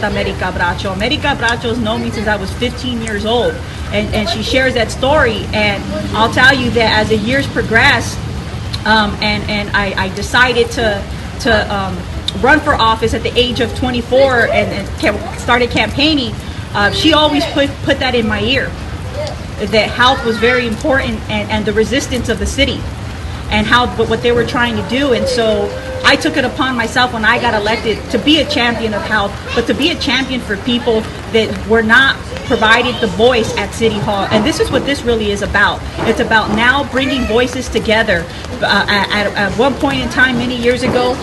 America Bracho. America Bracho's known me since I was 15 years old, and she shares that story. And I'll tell you that as the years progressed, and I decided to run for office at the age of 24 and started campaigning, she always put that in my ear, that health was very important, and the resistance of the city and what they were trying to do. And so I took it upon myself when I got elected to be a champion of health, but to be a champion for people that were not provided the voice at City Hall. And this is what this really is about. It's about now bringing voices together. At one point in time, many years ago,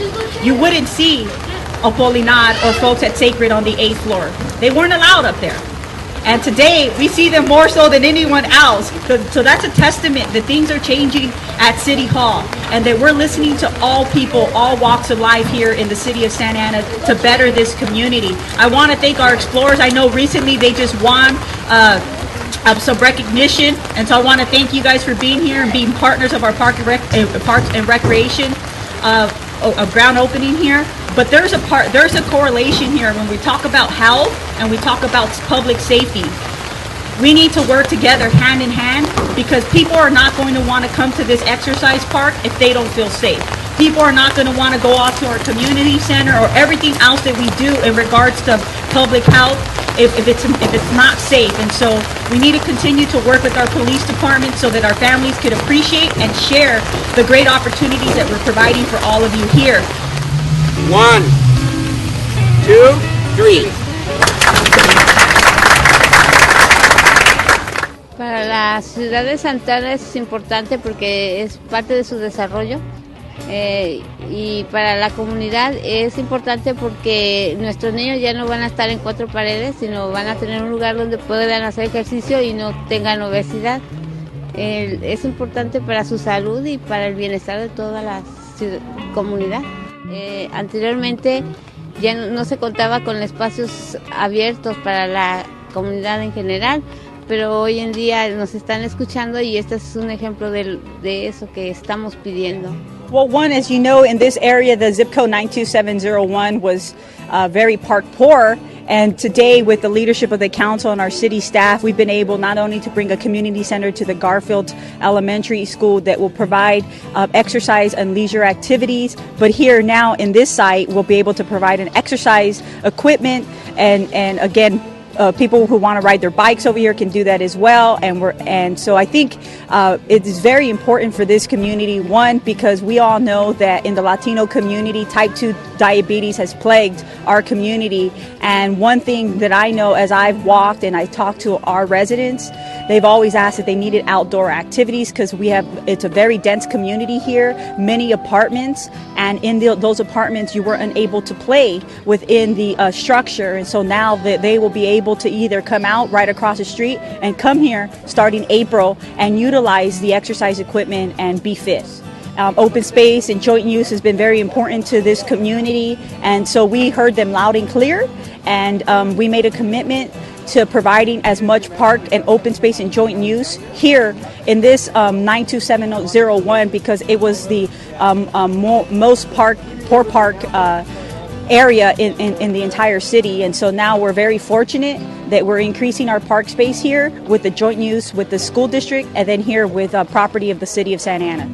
you wouldn't see Apolinar or folks at Sacred on the 8th floor. They weren't allowed up there. And today, we see them more so than anyone else. So that's a testament that things are changing at City Hall, and that we're listening to all people, all walks of life here in the city of Santa Ana to better this community. I want to thank our explorers. I know recently they just won some recognition, and so I want to thank you guys for being here and being partners of our Parks and Recreation ground opening here. But there's a correlation here when we talk about health and we talk about public safety. We need to work together hand in hand, because people are not going to want to come to this exercise park if they don't feel safe. People are not going to want to go off to our community center or everything else that we do in regards to public health if it's not safe. And so we need to continue to work with our police department so that our families could appreciate and share the great opportunities that we're providing for all of you here. 1, 2, 3. Para la ciudad de Santa Ana es importante porque es parte de su desarrollo, y para la comunidad es importante porque nuestros niños ya no van a estar en 4 paredes, sino van a tener un lugar donde puedan hacer ejercicio y no tengan obesidad. Es importante para su salud y para el bienestar de toda la comunidad. Anteriormente ya no se contaba con espacios abiertos para la comunidad en general, pero hoy en día nos están escuchando y este es un ejemplo de eso que estamos pidiendo. Well, one, as you know, in this area, the zip code 92701 was very park poor. And today, with the leadership of the council and our city staff, we've been able not only to bring a community center to the Garfield Elementary School that will provide exercise and leisure activities, but here now in this site, we'll be able to provide an exercise equipment and again, people who want to ride their bikes over here can do that as well. And so I think it is very important for this community, one, because we all know that in the Latino community, type 2 diabetes has plagued our community. And one thing that I know as I've walked and I talked to our residents, they've always asked if they needed outdoor activities, because it's a very dense community here, many apartments, and in those apartments you were unable to play within the structure. And so now that they will be able to either come out right across the street and come here starting April and utilize the exercise equipment and be fit. Open space and joint use has been very important to this community, and so we heard them loud and clear, and we made a commitment to providing as much park and open space and joint use here in this 92701, because it was the most poor park area in the entire city. And so now we're very fortunate that we're increasing our park space here with the joint use with the school district, and then here with property of the city of Santa Ana.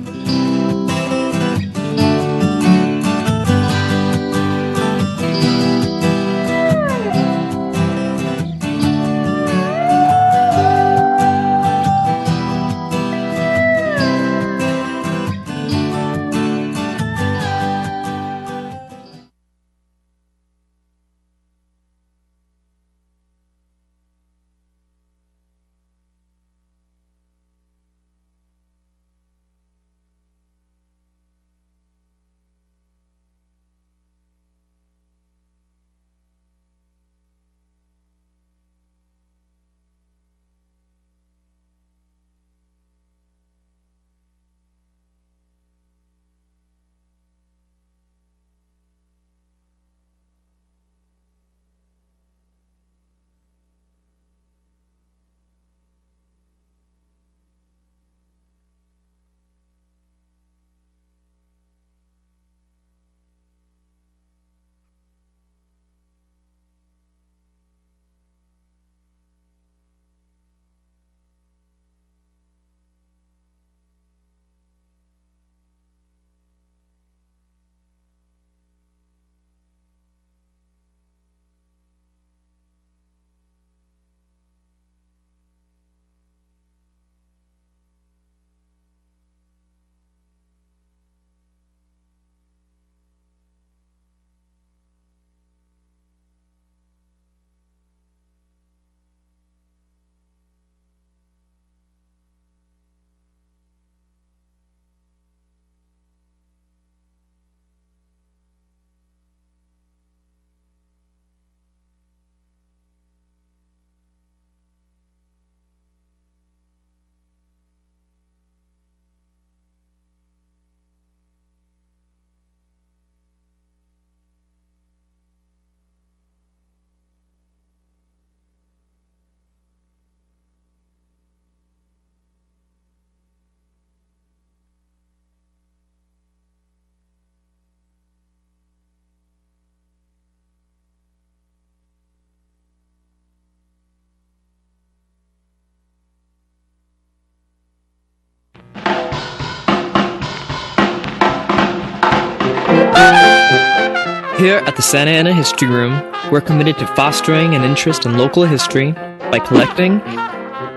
Here at the Santa Ana History Room, we're committed to fostering an interest in local history by collecting,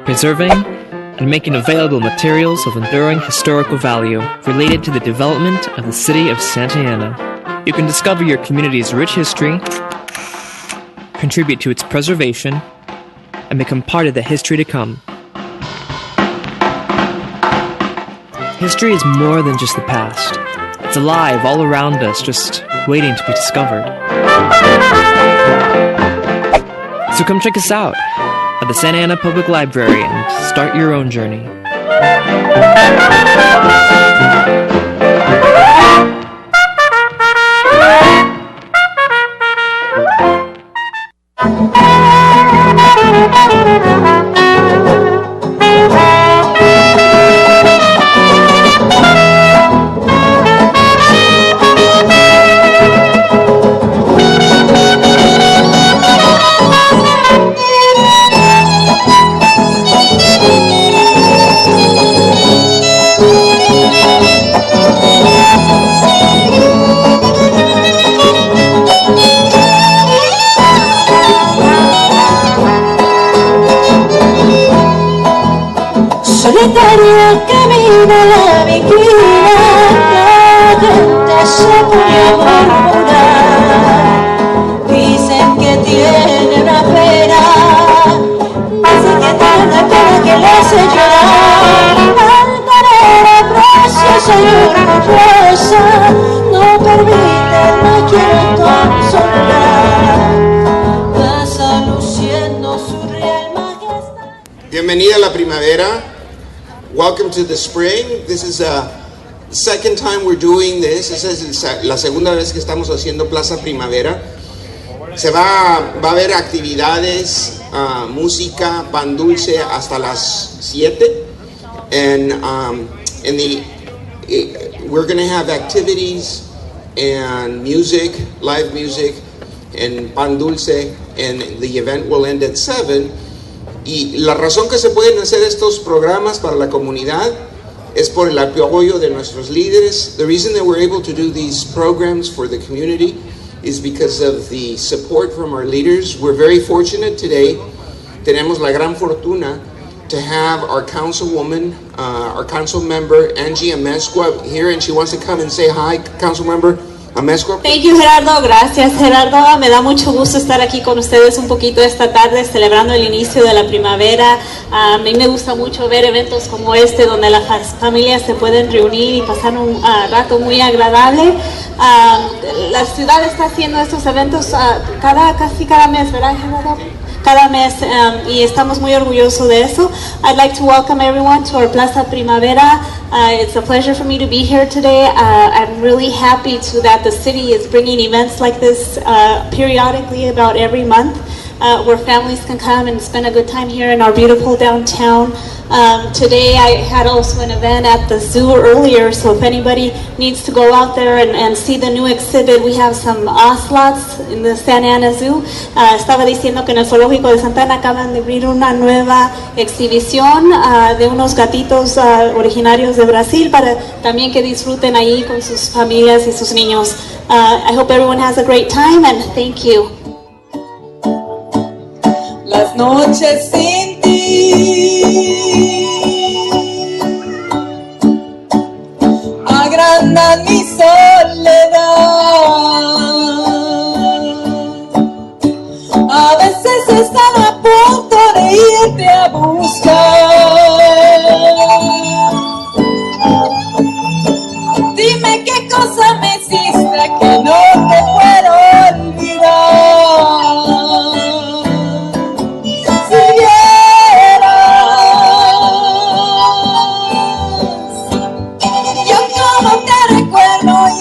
preserving, and making available materials of enduring historical value related to the development of the city of Santa Ana. You can discover your community's rich history, contribute to its preservation, and become part of the history to come. History is more than just the past. It's alive all around us, just waiting to be discovered. So come check us out at the Santa Ana Public Library and start your own journey. Solitaria camina la viquina, la gente se pone a murmurar. Dicen que tiene una pena, dicen que tiene una pena que le hace llorar. Altanera, preciosa y orgullosa, no permite, no quiere consolar. Pasa luciendo su real majestad. Bienvenida a la primavera. Welcome to the spring. This is the second time we're doing this. Esa es la segunda vez que estamos haciendo Plaza Primavera. Va a haber actividades, música, pan dulce hasta las 7. And we're going to have activities and music, live music, and pan dulce, and the event will end at 7. Y la razón que se pueden hacer estos programas para la comunidad es por el apoyo de nuestros líderes. The reason that we're able to do these programs for the community is because of the support from our leaders. We're very fortunate today. Tenemos la gran fortuna to have our councilwoman, our council member, Angie Amezcua, here, and she wants to come and say hi, council member Amezcua. Thank you, Gerardo. Gracias, Gerardo. Me da mucho gusto estar aquí con ustedes un poquito esta tarde celebrando el inicio de la primavera. A mí me gusta mucho ver eventos como este donde las familias se pueden reunir y pasar un rato muy agradable. La ciudad está haciendo estos eventos casi cada mes, ¿verdad, Gerardo? Cada mes, y estamos muy orgullosos de eso. I'd like to welcome everyone to our Plaza Primavera. It's a pleasure for me to be here today. I'm really happy that the city is bringing events like this periodically about every month, where families can come and spend a good time here in our beautiful downtown. Today I had also an event at the zoo earlier, so if anybody needs to go out there and see the new exhibit, we have some ocelots in the Santa Ana Zoo. Estaba diciendo que en el zoológico de Santa Ana acaban de abrir una nueva exhibición de unos gatitos originarios de Brasil para también que disfruten ahí con sus familias y sus niños. I hope everyone has a great time and thank you. Las noches sin ti agrandan mi soledad. A veces he estado a punto de irte a buscar. Dime qué cosa me hiciste que no te puedo olvidar.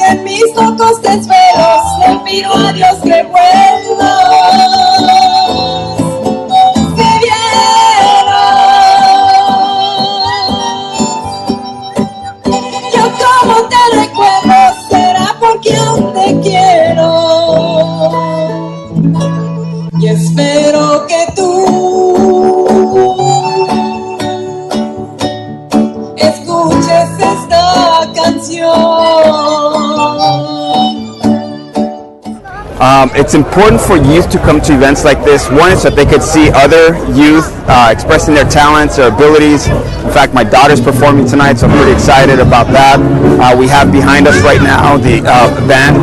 En mis locos desvelos le pido a Dios que vuelvas. Si vieras, yo como te recuerdo, será porque aún te quiero. Y espero que tú escuches esta canción. It's important for youth to come to events like this. One is that they could see other youth expressing their talents, their abilities. In fact, my daughter's performing tonight, so I'm pretty excited about that. We have behind us right now the band,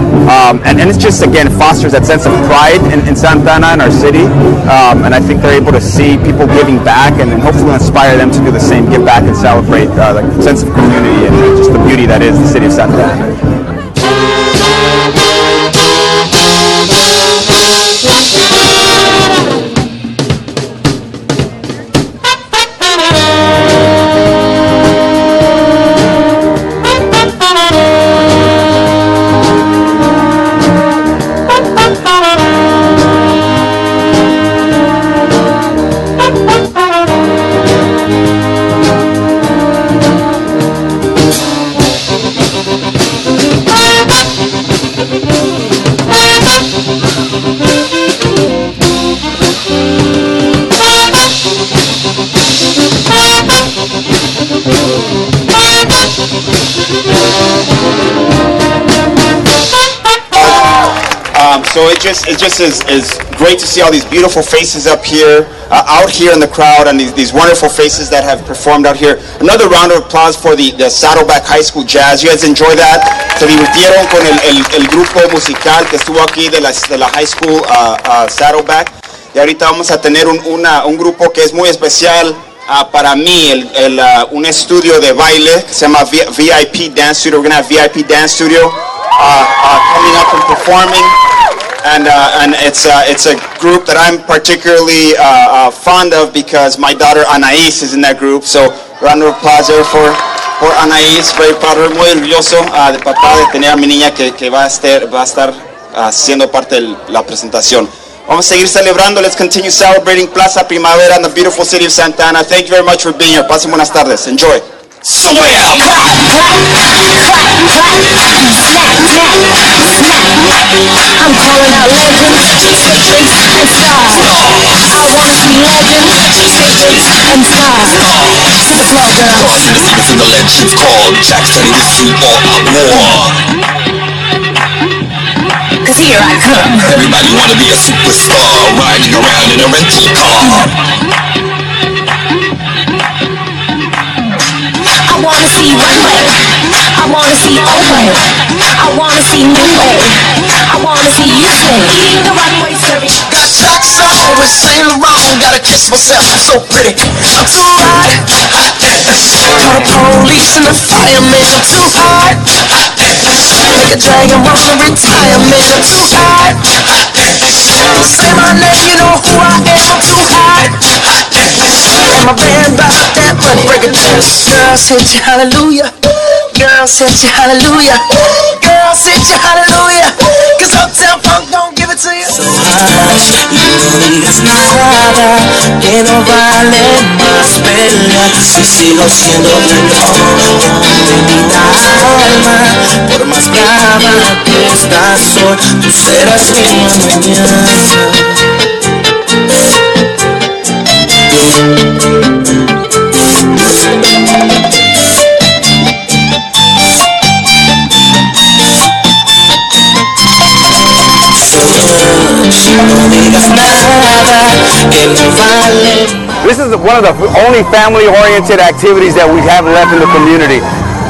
and it's just, again, fosters that sense of pride in Santa Ana, in our city, and I think they're able to see people giving back and hopefully inspire them to do the same, give back and celebrate the sense of community and just the beauty that is the city of Santa Ana. So it just is great to see all these beautiful faces up here, out here in the crowd, and these wonderful faces that have performed out here. Another round of applause for the Saddleback High School Jazz. You guys enjoy that? Se divirtieron con el grupo musical que estuvo aquí de la High School Saddleback. Y ahorita vamos a tener un grupo que es muy especial para mí, un estudio de baile que se llama VIP Dance Studio. We're going to have VIP Dance Studio coming up and performing. And it's a group that I'm particularly fond of because my daughter Anaís is in that group. So round of applause there for Anaís. Very proud of her, muy orgulloso de papá de tener a mi niña que va a estar siendo parte de la presentación. Vamos a seguir celebrando. Let's continue celebrating Plaza Primavera in the beautiful city of Santa Ana. Thank you very much for being here. Pasen buenas tardes. Enjoy. I'm calling out legends, stage and stars. I wanna see legends, stage and stars. To the floor, girls. This is the legends called Jack study the sea or a war. Cause here I come. Everybody wanna be a superstar, riding around in a rental car. I wanna see runway, I wanna see old I wanna see new way, I wanna see you swing the runway service. Got socks on with Saint Laurent, gotta kiss myself, I'm so pretty. I'm too hot. Call the police and the fireman, I'm too hot. Make a dragon wanna retire, man, I'm too hot. Say my name, you know who I am, I'm too hot. And my band about that money, break it down. Girls hit you hallelujah, girls hit you hallelujah, girls hit you hallelujah, cause Uptown Funk don't give it to you. So hot, y no digas nada, que no vale más pelear, si sigo siendo perdón de mi alma, por más brava que estás hoy, tú serás mía mañana. This is one of the only family-oriented activities that we have left in the community.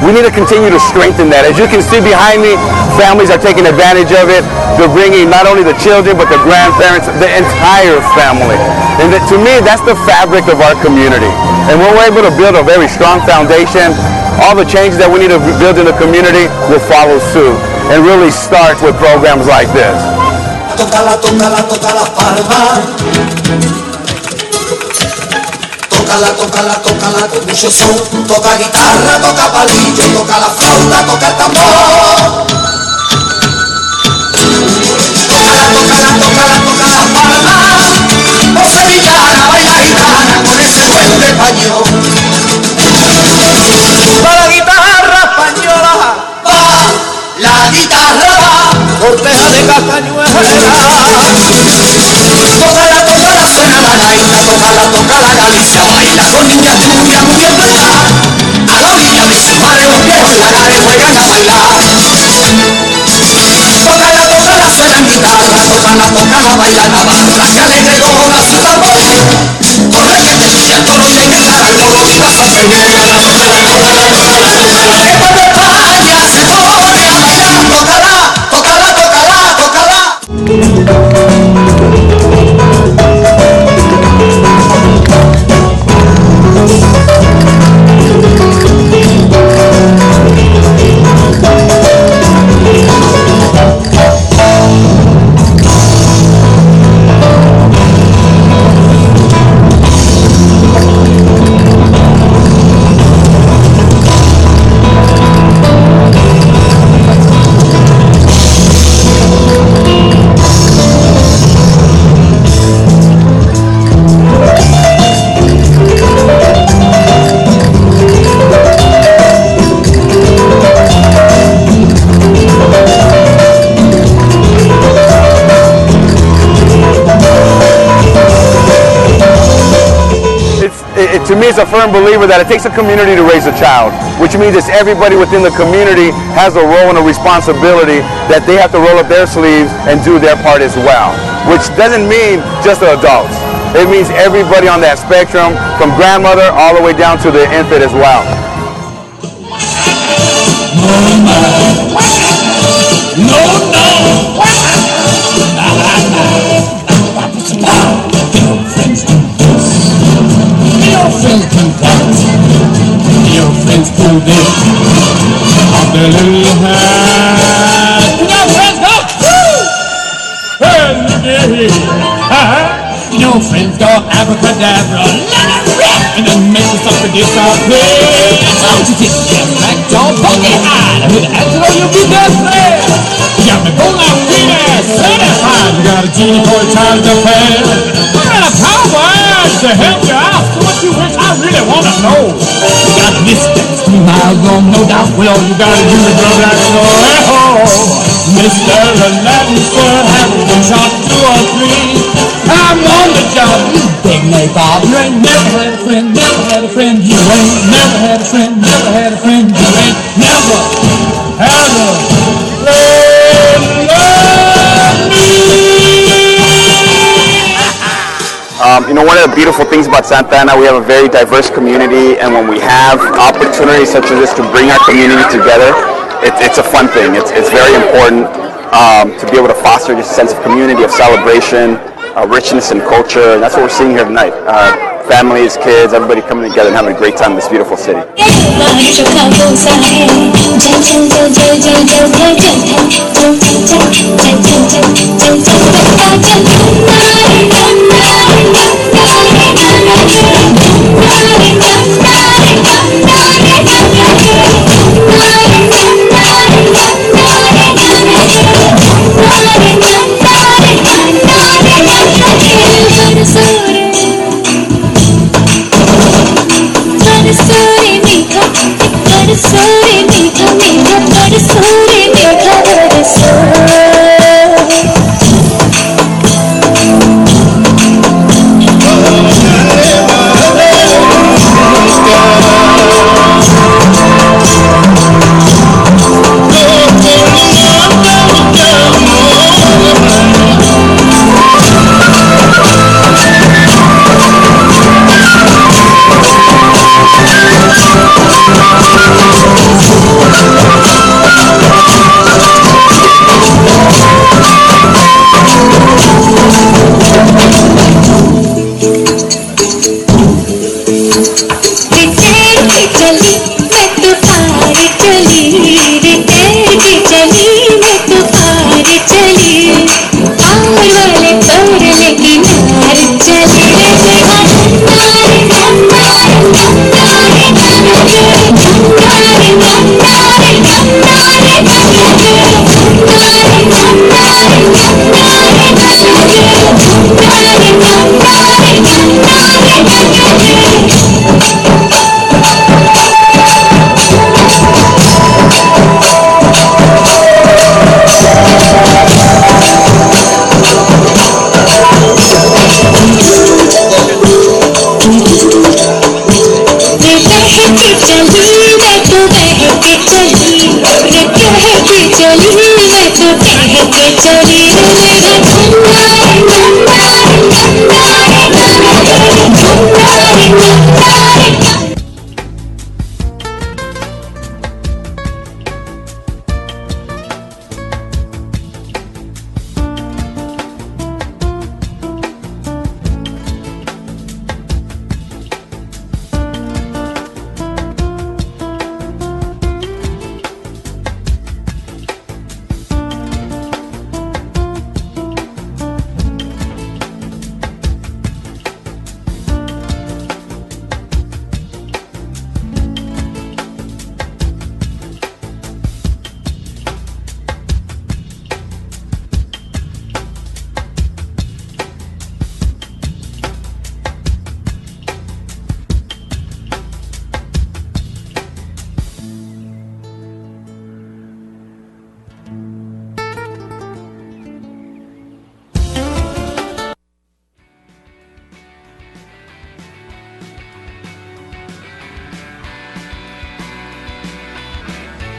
We need to continue to strengthen that. As you can see behind me, families are taking advantage of it. They're bringing not only the children, but the grandparents, the entire family. And to me, that's the fabric of our community. And when we're able to build a very strong foundation, all the changes that we need to build in the community will follow suit and really start with programs like this. Tócala, tócala, toca la palma. Tócala, tócala, tócala con mucho son. Toca guitarra, toca palillo, toca la flauta, toca el tambor. Tócala, tócala, tócala, toca la palma. Por sevillana, baila gitana con ese duende español. Va la guitarra española, va la guitarra va. Corteja de castañuela. Tócala, tócala, suena la gaita, tócala, tócala, Galicia baila con niñas rubias muy bien bailar. A la orilla de su madre los viejos lagares juegan a bailar. Tócala, tócala, suena en guitarra, tócala, bailala, banda que alegre con su tambor. Corre que te sucia el toro y hay que estar al modo y vas a seguir. El pueblo de España se pone a bailar, tócala, tócala, tócala, tócala. To me, it's a firm believer that it takes a community to raise a child, which means it's everybody within the community has a role and a responsibility that they have to roll up their sleeves and do their part as well, which doesn't mean just the adults. It means everybody on that spectrum, from grandmother all the way down to the infant as well. Your friends can dance, your friends do this, on their little hands. Your friends go, woo! And your friends go abracadabra, let it rip, and then make the sucker disappear. Don't you get them like your funky eye, with Angelo you'll be dancing. Got me going out with that, certified. You got a genie for a time to pay. I got a power to help you out. So what you wish I really wanna know. You got this dance 3 miles long, no doubt. Well, all you gotta do is rub that snow. Mr. Aladdin still having a shot 2 or 3. I'm on the job, you big leg Bob. You ain't never had a friend, never had a friend. You ain't never had a friend, never had a friend. You ain't never had a friend. One of the beautiful things about Santa Ana, we have a very diverse community, and when we have opportunities such as this to bring our community together, it's a fun thing. It's very important to be able to foster this sense of community, of celebration, richness in culture, and that's what we're seeing here tonight. Families, kids, everybody coming together and having a great time in this beautiful city.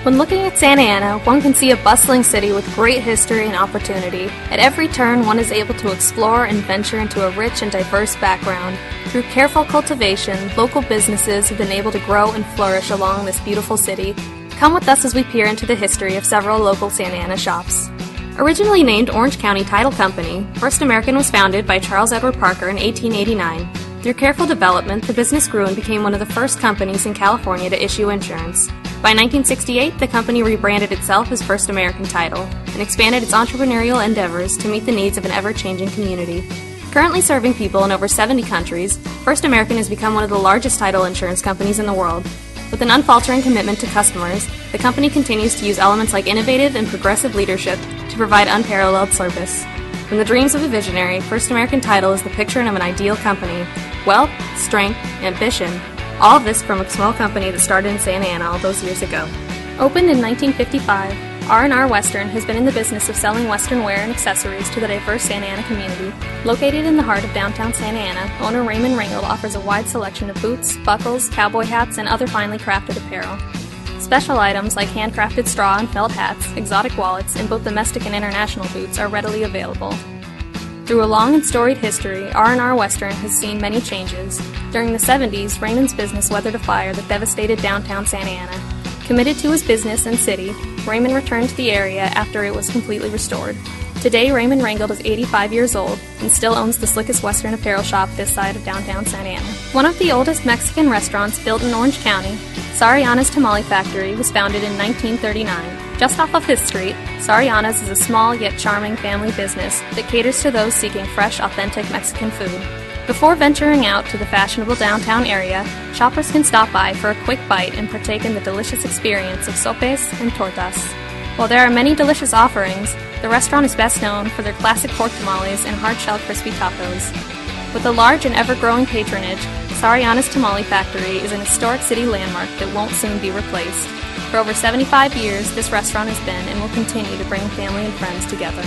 When looking at Santa Ana, one can see a bustling city with great history and opportunity. At every turn, one is able to explore and venture into a rich and diverse background. Through careful cultivation, local businesses have been able to grow and flourish along this beautiful city. Come with us as we peer into the history of several local Santa Ana shops. Originally named Orange County Title Company, First American was founded by Charles Edward Parker in 1889. Through careful development, the business grew and became one of the first companies in California to issue insurance. By 1968, the company rebranded itself as First American Title and expanded its entrepreneurial endeavors to meet the needs of an ever-changing community. Currently serving people in over 70 countries, First American has become one of the largest title insurance companies in the world. With an unfaltering commitment to customers, the company continues to use elements like innovative and progressive leadership to provide unparalleled service. From the dreams of a visionary, First American Title is the picture of an ideal company. Wealth, strength, ambition, all of this from a small company that started in Santa Ana all those years ago. Opened in 1955, R&R Western has been in the business of selling Western wear and accessories to the diverse Santa Ana community. Located in the heart of downtown Santa Ana, owner Raymond Ringgold offers a wide selection of boots, buckles, cowboy hats, and other finely crafted apparel. Special items like handcrafted straw and felt hats, exotic wallets, and both domestic and international boots are readily available. Through a long and storied history, R&R Western has seen many changes. During the 70s, Raymond's business weathered a fire that devastated downtown Santa Ana. Committed to his business and city, Raymond returned to the area after it was completely restored. Today, Raymond Ringgold is 85 years old and still owns the slickest Western apparel shop this side of downtown Santa Ana. One of the oldest Mexican restaurants built in Orange County, Sariana's Tamale Factory was founded in 1939. Just off of his street, Sariana's is a small yet charming family business that caters to those seeking fresh, authentic Mexican food. Before venturing out to the fashionable downtown area, shoppers can stop by for a quick bite and partake in the delicious experience of sopes and tortas. While there are many delicious offerings, the restaurant is best known for their classic pork tamales and hard-shell crispy tacos. With a large and ever-growing patronage, Sariana's Tamale Factory is an historic city landmark that won't soon be replaced. For over 75 years, this restaurant has been and will continue to bring family and friends together.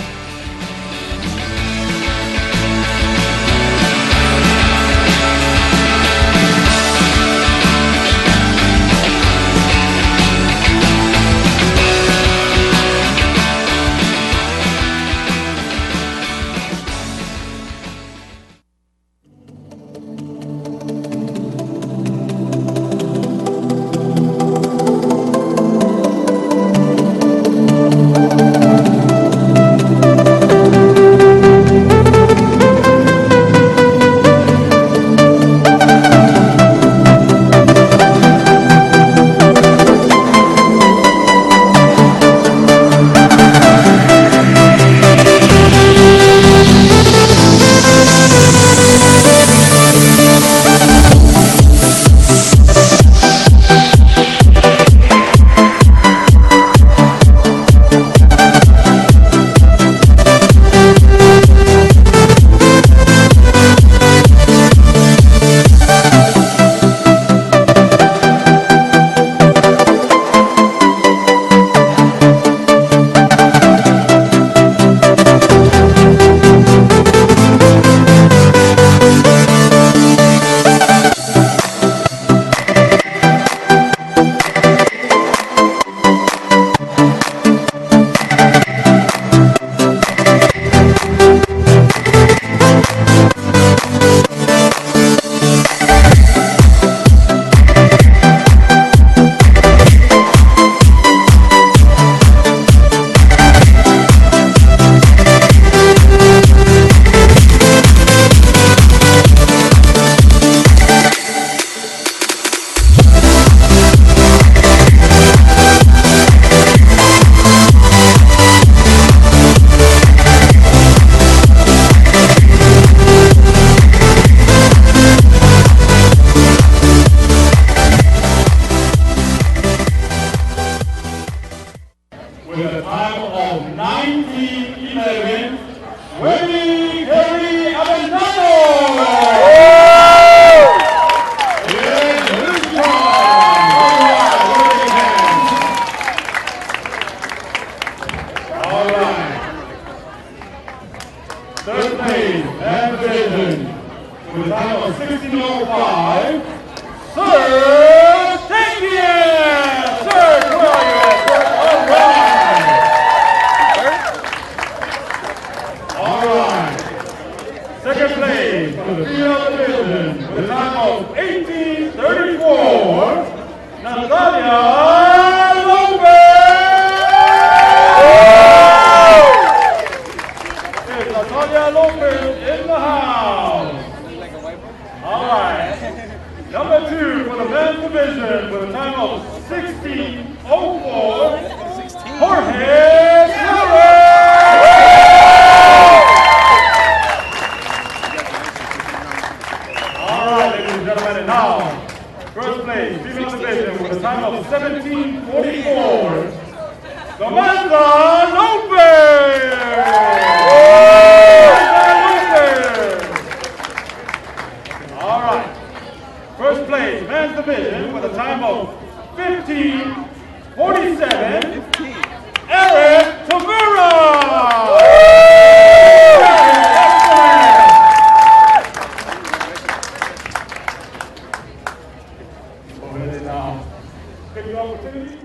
with a time of 1911, Wendy Carey Avendano! All right. Third place and division with a time of 16:05, Sir Damien! Sir, where are you at? to the female division with a time of 18:34, Natalia Lopez! Is Natalia Lopez in the house? All right. Number 2 for the men's division with a time of 16:04, Jorge Flores! All right, ladies and gentlemen, and now, first place, female division with a time of 17:44, Samantha Lopez! All right. First place, men's division with a time of 15:47, Eric Tavera! Go ahead and take your opportunity.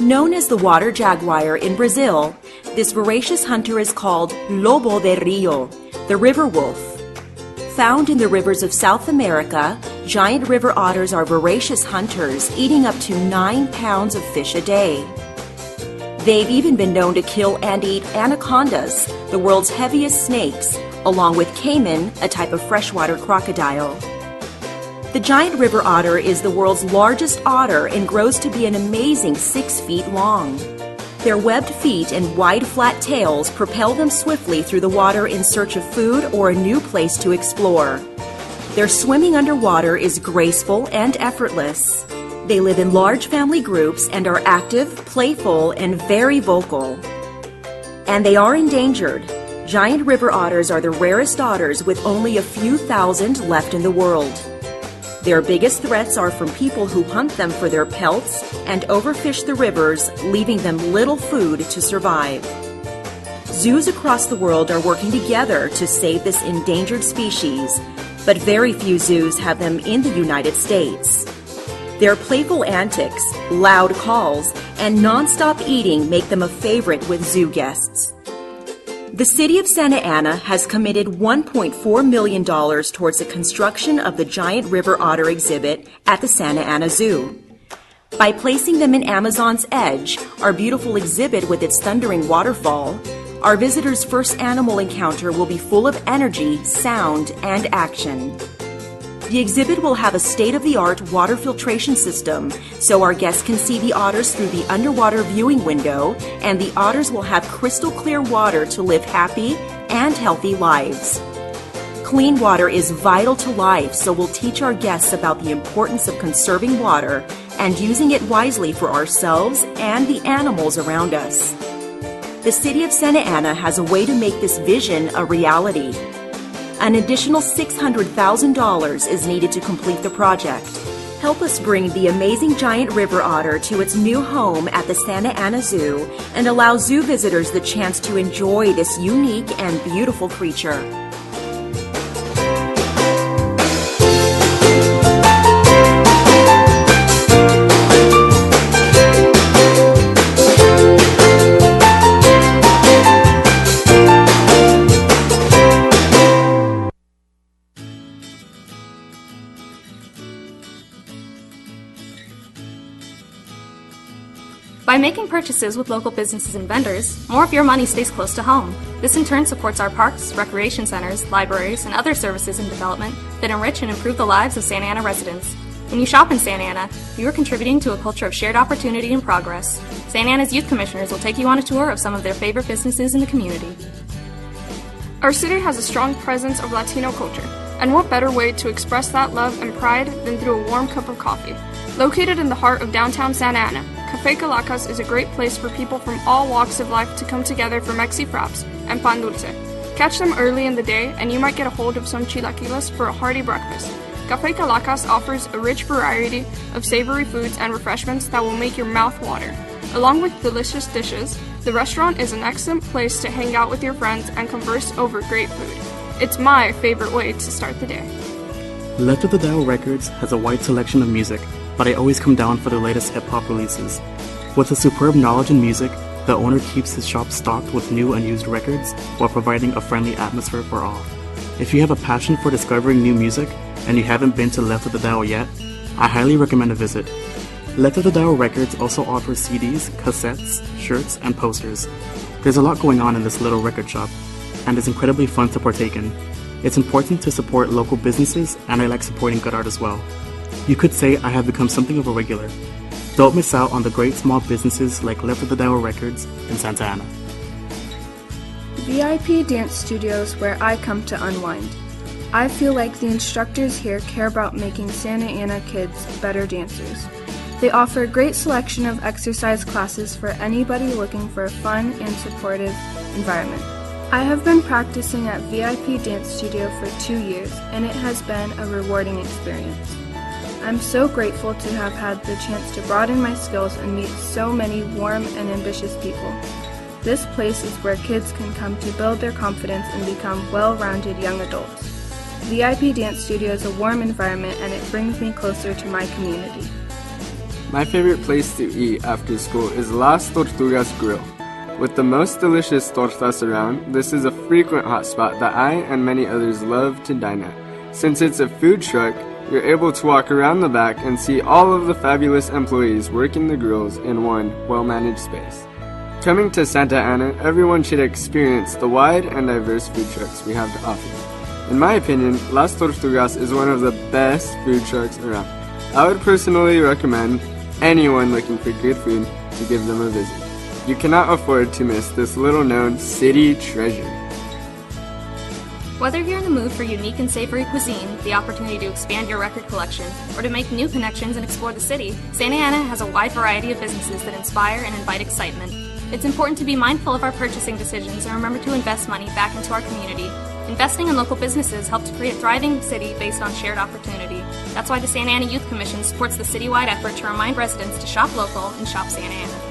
Known as the water jaguar in Brazil, this voracious hunter is called Lobo de Rio, the river wolf. Found in the rivers of South America, giant river otters are voracious hunters, eating up to 9 pounds of fish a day. They've even been known to kill and eat anacondas, the world's heaviest snakes, along with caiman, a type of freshwater crocodile. The giant river otter is the world's largest otter and grows to be an amazing 6 feet long. Their webbed feet and wide flat tails propel them swiftly through the water in search of food or a new place to explore. Their swimming underwater is graceful and effortless. They live in large family groups and are active, playful, and very vocal. And they are endangered. Giant river otters are the rarest otters with only a few thousand left in the world. Their biggest threats are from people who hunt them for their pelts and overfish the rivers, leaving them little food to survive. Zoos across the world are working together to save this endangered species, but very few zoos have them in the United States. Their playful antics, loud calls, and non-stop eating make them a favorite with zoo guests. The city of Santa Ana has committed $1.4 million towards the construction of the giant river otter exhibit at the Santa Ana Zoo. By placing them in Amazon's Edge, our beautiful exhibit with its thundering waterfall, our visitors' first animal encounter will be full of energy, sound, and action. The exhibit will have a state-of-the-art water filtration system, so our guests can see the otters through the underwater viewing window, and the otters will have crystal clear water to live happy and healthy lives. Clean water is vital to life, so we'll teach our guests about the importance of conserving water and using it wisely for ourselves and the animals around us. The city of Santa Ana has a way to make this vision a reality. An additional $600,000 is needed to complete the project. Help us bring the amazing giant river otter to its new home at the Santa Ana Zoo and allow zoo visitors the chance to enjoy this unique and beautiful creature. By making purchases with local businesses and vendors, more of your money stays close to home. This in turn supports our parks, recreation centers, libraries, and other services in development that enrich and improve the lives of Santa Ana residents. When you shop in Santa Ana, you are contributing to a culture of shared opportunity and progress. Santa Ana's youth commissioners will take you on a tour of some of their favorite businesses in the community. Our city has a strong presence of Latino culture, and what better way to express that love and pride than through a warm cup of coffee. Located in the heart of downtown Santa Ana, Café Calacas is a great place for people from all walks of life to come together for Mexi Fraps and Pan Dulce. Catch them early in the day and you might get a hold of some chilaquiles for a hearty breakfast. Café Calacas offers a rich variety of savory foods and refreshments that will make your mouth water. Along with delicious dishes, the restaurant is an excellent place to hang out with your friends and converse over great food. It's my favorite way to start the day. Left of the Dial Records has a wide selection of music, but I always come down for the latest hip-hop releases. With a superb knowledge in music, the owner keeps his shop stocked with new and used records while providing a friendly atmosphere for all. If you have a passion for discovering new music and you haven't been to Left of the Dial yet, I highly recommend a visit. Left of the Dial Records also offers CDs, cassettes, shirts, and posters. There's a lot going on in this little record shop, and it's incredibly fun to partake in. It's important to support local businesses, and I like supporting good art as well. You could say I have become something of a regular. Don't miss out on the great small businesses like Left of the Dial Records in Santa Ana. VIP Dance Studios, where I come to unwind. I feel like the instructors here care about making Santa Ana kids better dancers. They offer a great selection of exercise classes for anybody looking for a fun and supportive environment. I have been practicing at VIP Dance Studio for 2 years, and it has been a rewarding experience. I'm so grateful to have had the chance to broaden my skills and meet so many warm and ambitious people. This place is where kids can come to build their confidence and become well-rounded young adults. VIP Dance Studio is a warm environment and it brings me closer to my community. My favorite place to eat after school is Las Tortugas Grill. With the most delicious tortas around, this is a frequent hotspot that I and many others love to dine at. Since it's a food truck, you're able to walk around the back and see all of the fabulous employees working the grills in one well-managed space. Coming to Santa Ana, everyone should experience the wide and diverse food trucks we have to offer. In my opinion, Las Tortugas is one of the best food trucks around. I would personally recommend anyone looking for good food to give them a visit. You cannot afford to miss this little-known city treasure. Whether you're in the mood for unique and savory cuisine, the opportunity to expand your record collection, or to make new connections and explore the city, Santa Ana has a wide variety of businesses that inspire and invite excitement. It's important to be mindful of our purchasing decisions and remember to invest money back into our community. Investing in local businesses helps to create a thriving city based on shared opportunity. That's why the Santa Ana Youth Commission supports the citywide effort to remind residents to shop local and shop Santa Ana.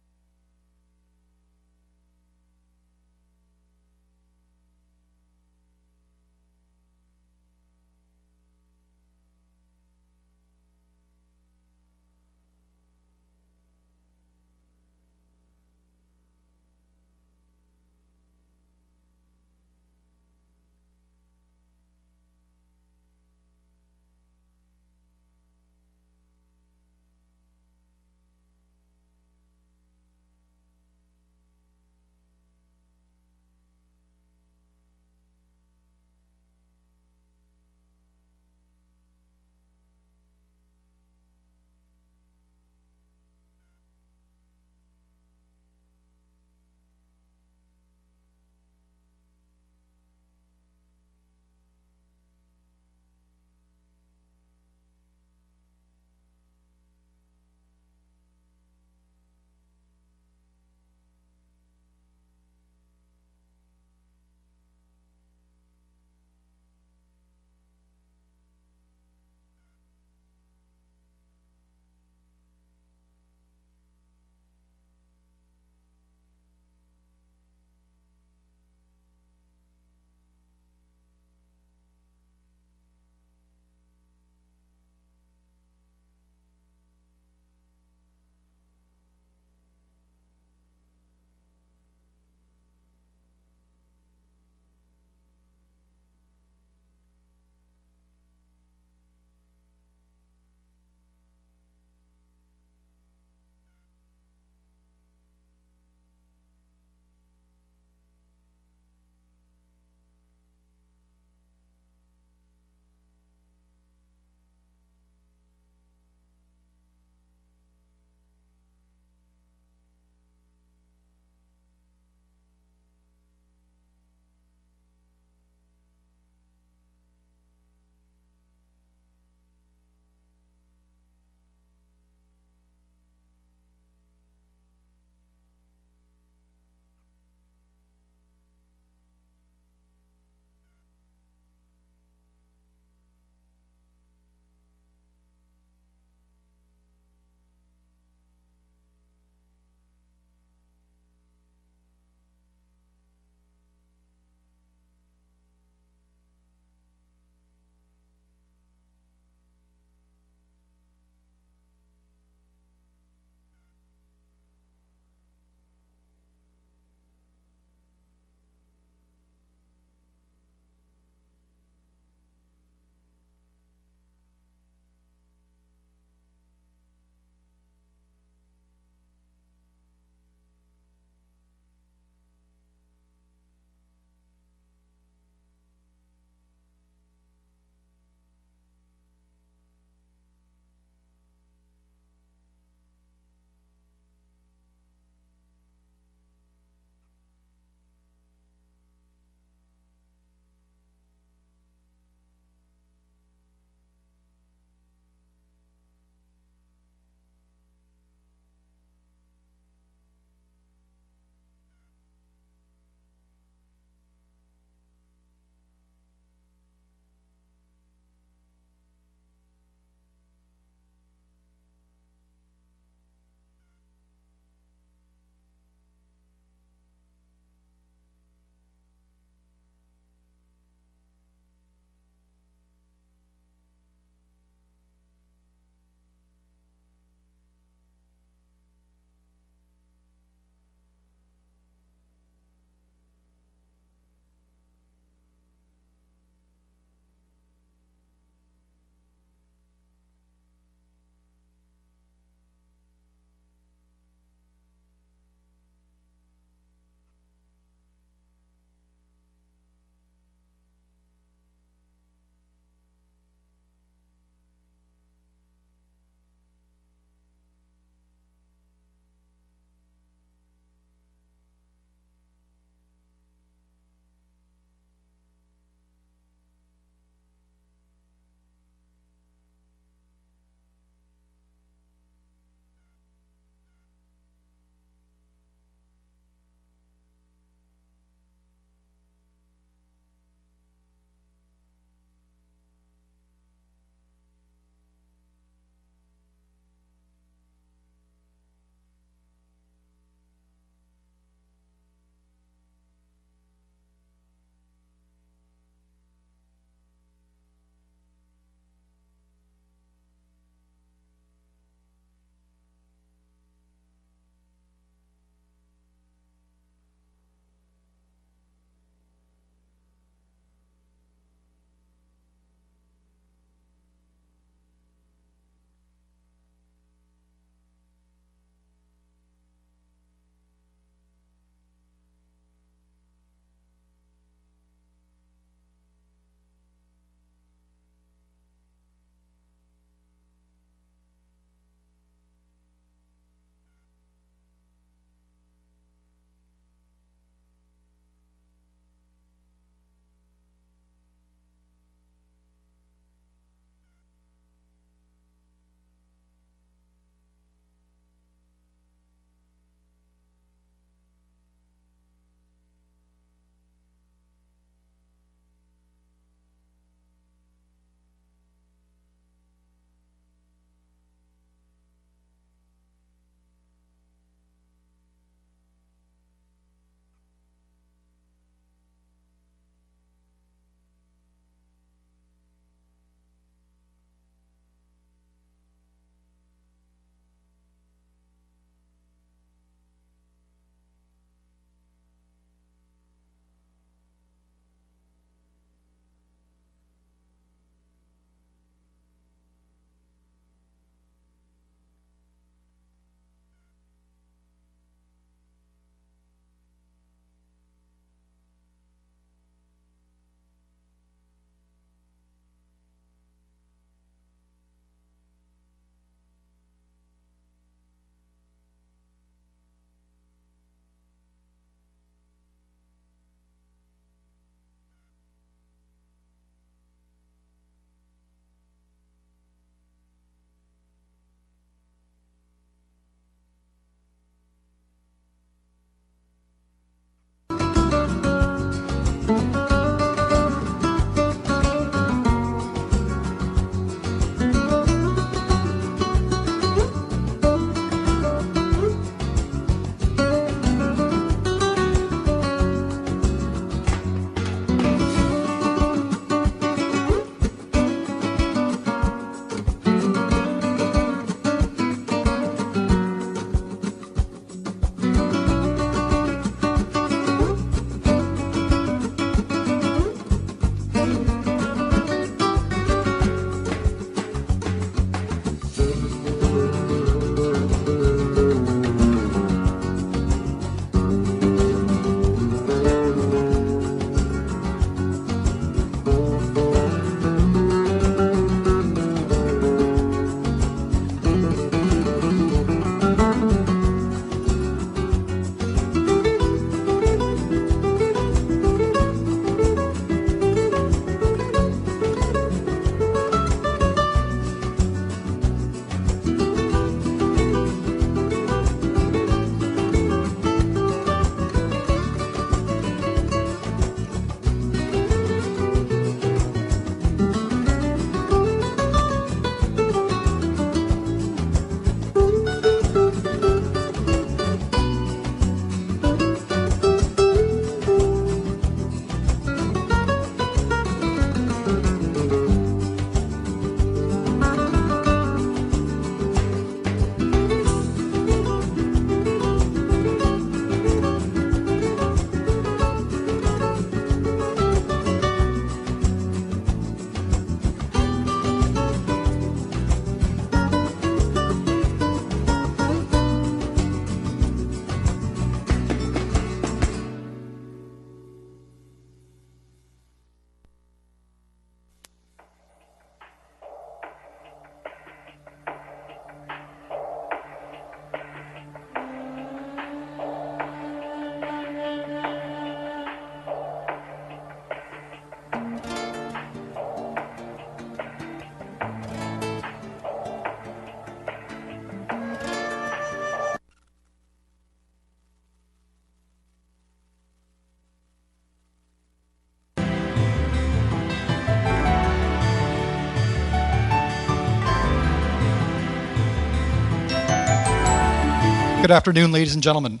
Good afternoon, ladies and gentlemen.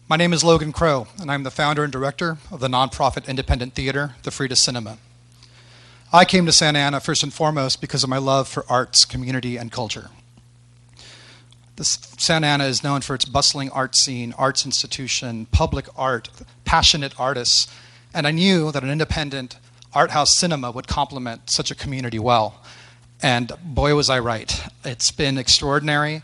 My name is Logan Crow, and I'm the founder and director of the nonprofit independent theater, the Frida Cinema. I came to Santa Ana first and foremost because of my love for arts, community, and culture. Santa Ana is known for its bustling art scene, arts institution, public art, passionate artists, and I knew that an independent art house cinema would complement such a community well. And boy, was I right. It's been extraordinary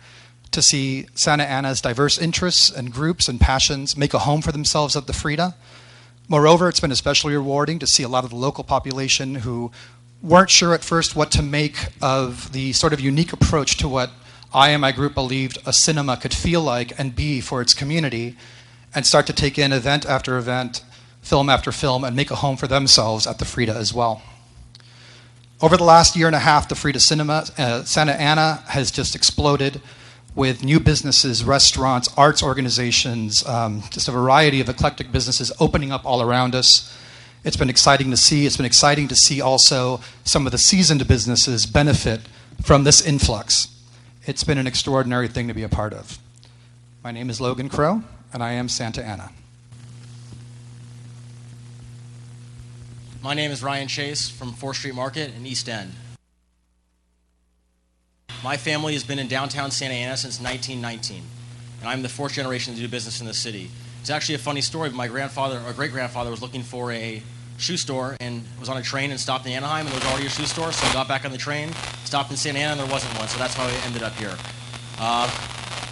to see Santa Ana's diverse interests and groups and passions make a home for themselves at the Frida. Moreover, it's been especially rewarding to see a lot of the local population who weren't sure at first what to make of the sort of unique approach to what I and my group believed a cinema could feel like and be for its community, and start to take in event after event, film after film, and make a home for themselves at the Frida as well. Over the last year and a half, the Frida Cinema, Santa Ana has just exploded with new businesses, restaurants, arts organizations, just a variety of eclectic businesses opening up all around us. It's been exciting to see. It's been exciting to see also some of the seasoned businesses benefit from this influx. It's been an extraordinary thing to be a part of. My name is Logan Crow, and I am Santa Ana. My name is Ryan Chase from 4th Street Market in East End. My family has been in downtown Santa Ana since 1919, and I'm the 4th generation to do business in the city. It's actually a funny story, but my grandfather, or great-grandfather, was looking for a shoe store and was on a train and stopped in Anaheim, and there was already a shoe store, so I got back on the train, stopped in Santa Ana, and there wasn't one, so that's how I ended up here.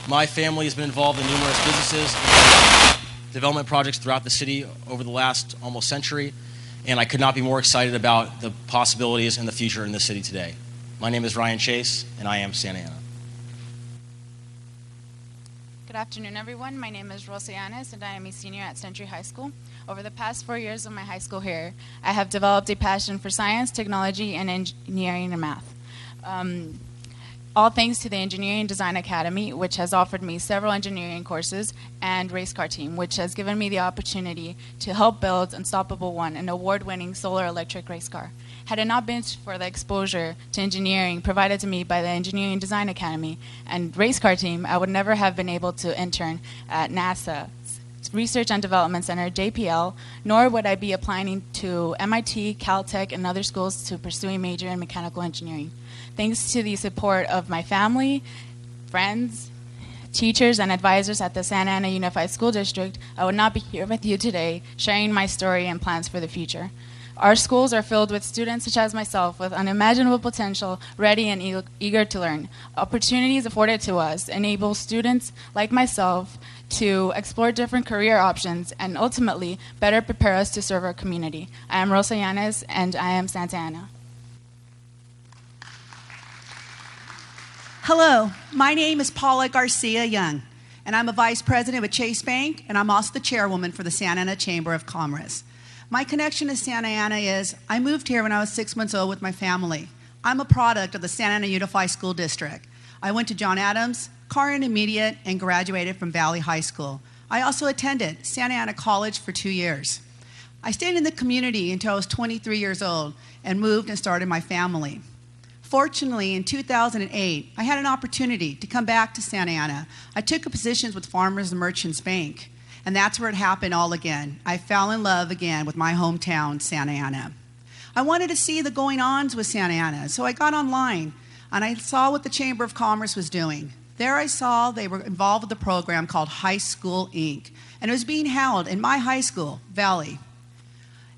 My family has been involved in numerous businesses and development projects throughout the city over the last almost century, and I could not be more excited about the possibilities and the future in this city today. My name is Ryan Chase, and I am Santa Ana. Good afternoon, everyone. My name is Rosa Yanes, and I am a senior at Century High School. Over the past 4 years of my high school here, I have developed a passion for science, technology, and engineering and math. All thanks to the Engineering Design Academy, which has offered me several engineering courses, and Race Car Team, which has given me the opportunity to help build Unstoppable One, an award-winning solar electric race car. Had it not been for the exposure to engineering provided to me by the Engineering Design Academy and Race Car Team, I would never have been able to intern at NASA's Research and Development Center, JPL, nor would I be applying to MIT, Caltech, and other schools to pursue a major in mechanical engineering. Thanks to the support of my family, friends, teachers, and advisors at the Santa Ana Unified School District, I would not be here with you today sharing my story and plans for the future. Our schools are filled with students such as myself with unimaginable potential, ready and eager to learn. Opportunities afforded to us enable students like myself to explore different career options and ultimately better prepare us to serve our community. I am Rosa Yanes, and I am Santa Ana. Hello, my name is Paula Garcia Young, and I'm a vice president with Chase Bank, and I'm also the chairwoman for the Santa Ana Chamber of Commerce. My connection to Santa Ana is I moved here when I was 6 months old with my family. I'm a product of the Santa Ana Unified School District. I went to John Adams, Carr Intermediate, and graduated from Valley High School. I also attended Santa Ana College for 2 years. I stayed in the community until I was 23 years old and moved and started my family. Fortunately, in 2008, I had an opportunity to come back to Santa Ana. I took a position with Farmers and Merchants Bank, and that's where it happened all again. I fell in love again with my hometown, Santa Ana. I wanted to see the going-ons with Santa Ana, so I got online, and I saw what the Chamber of Commerce was doing. There I saw they were involved with a program called High School Inc., and it was being held in my high school, Valley.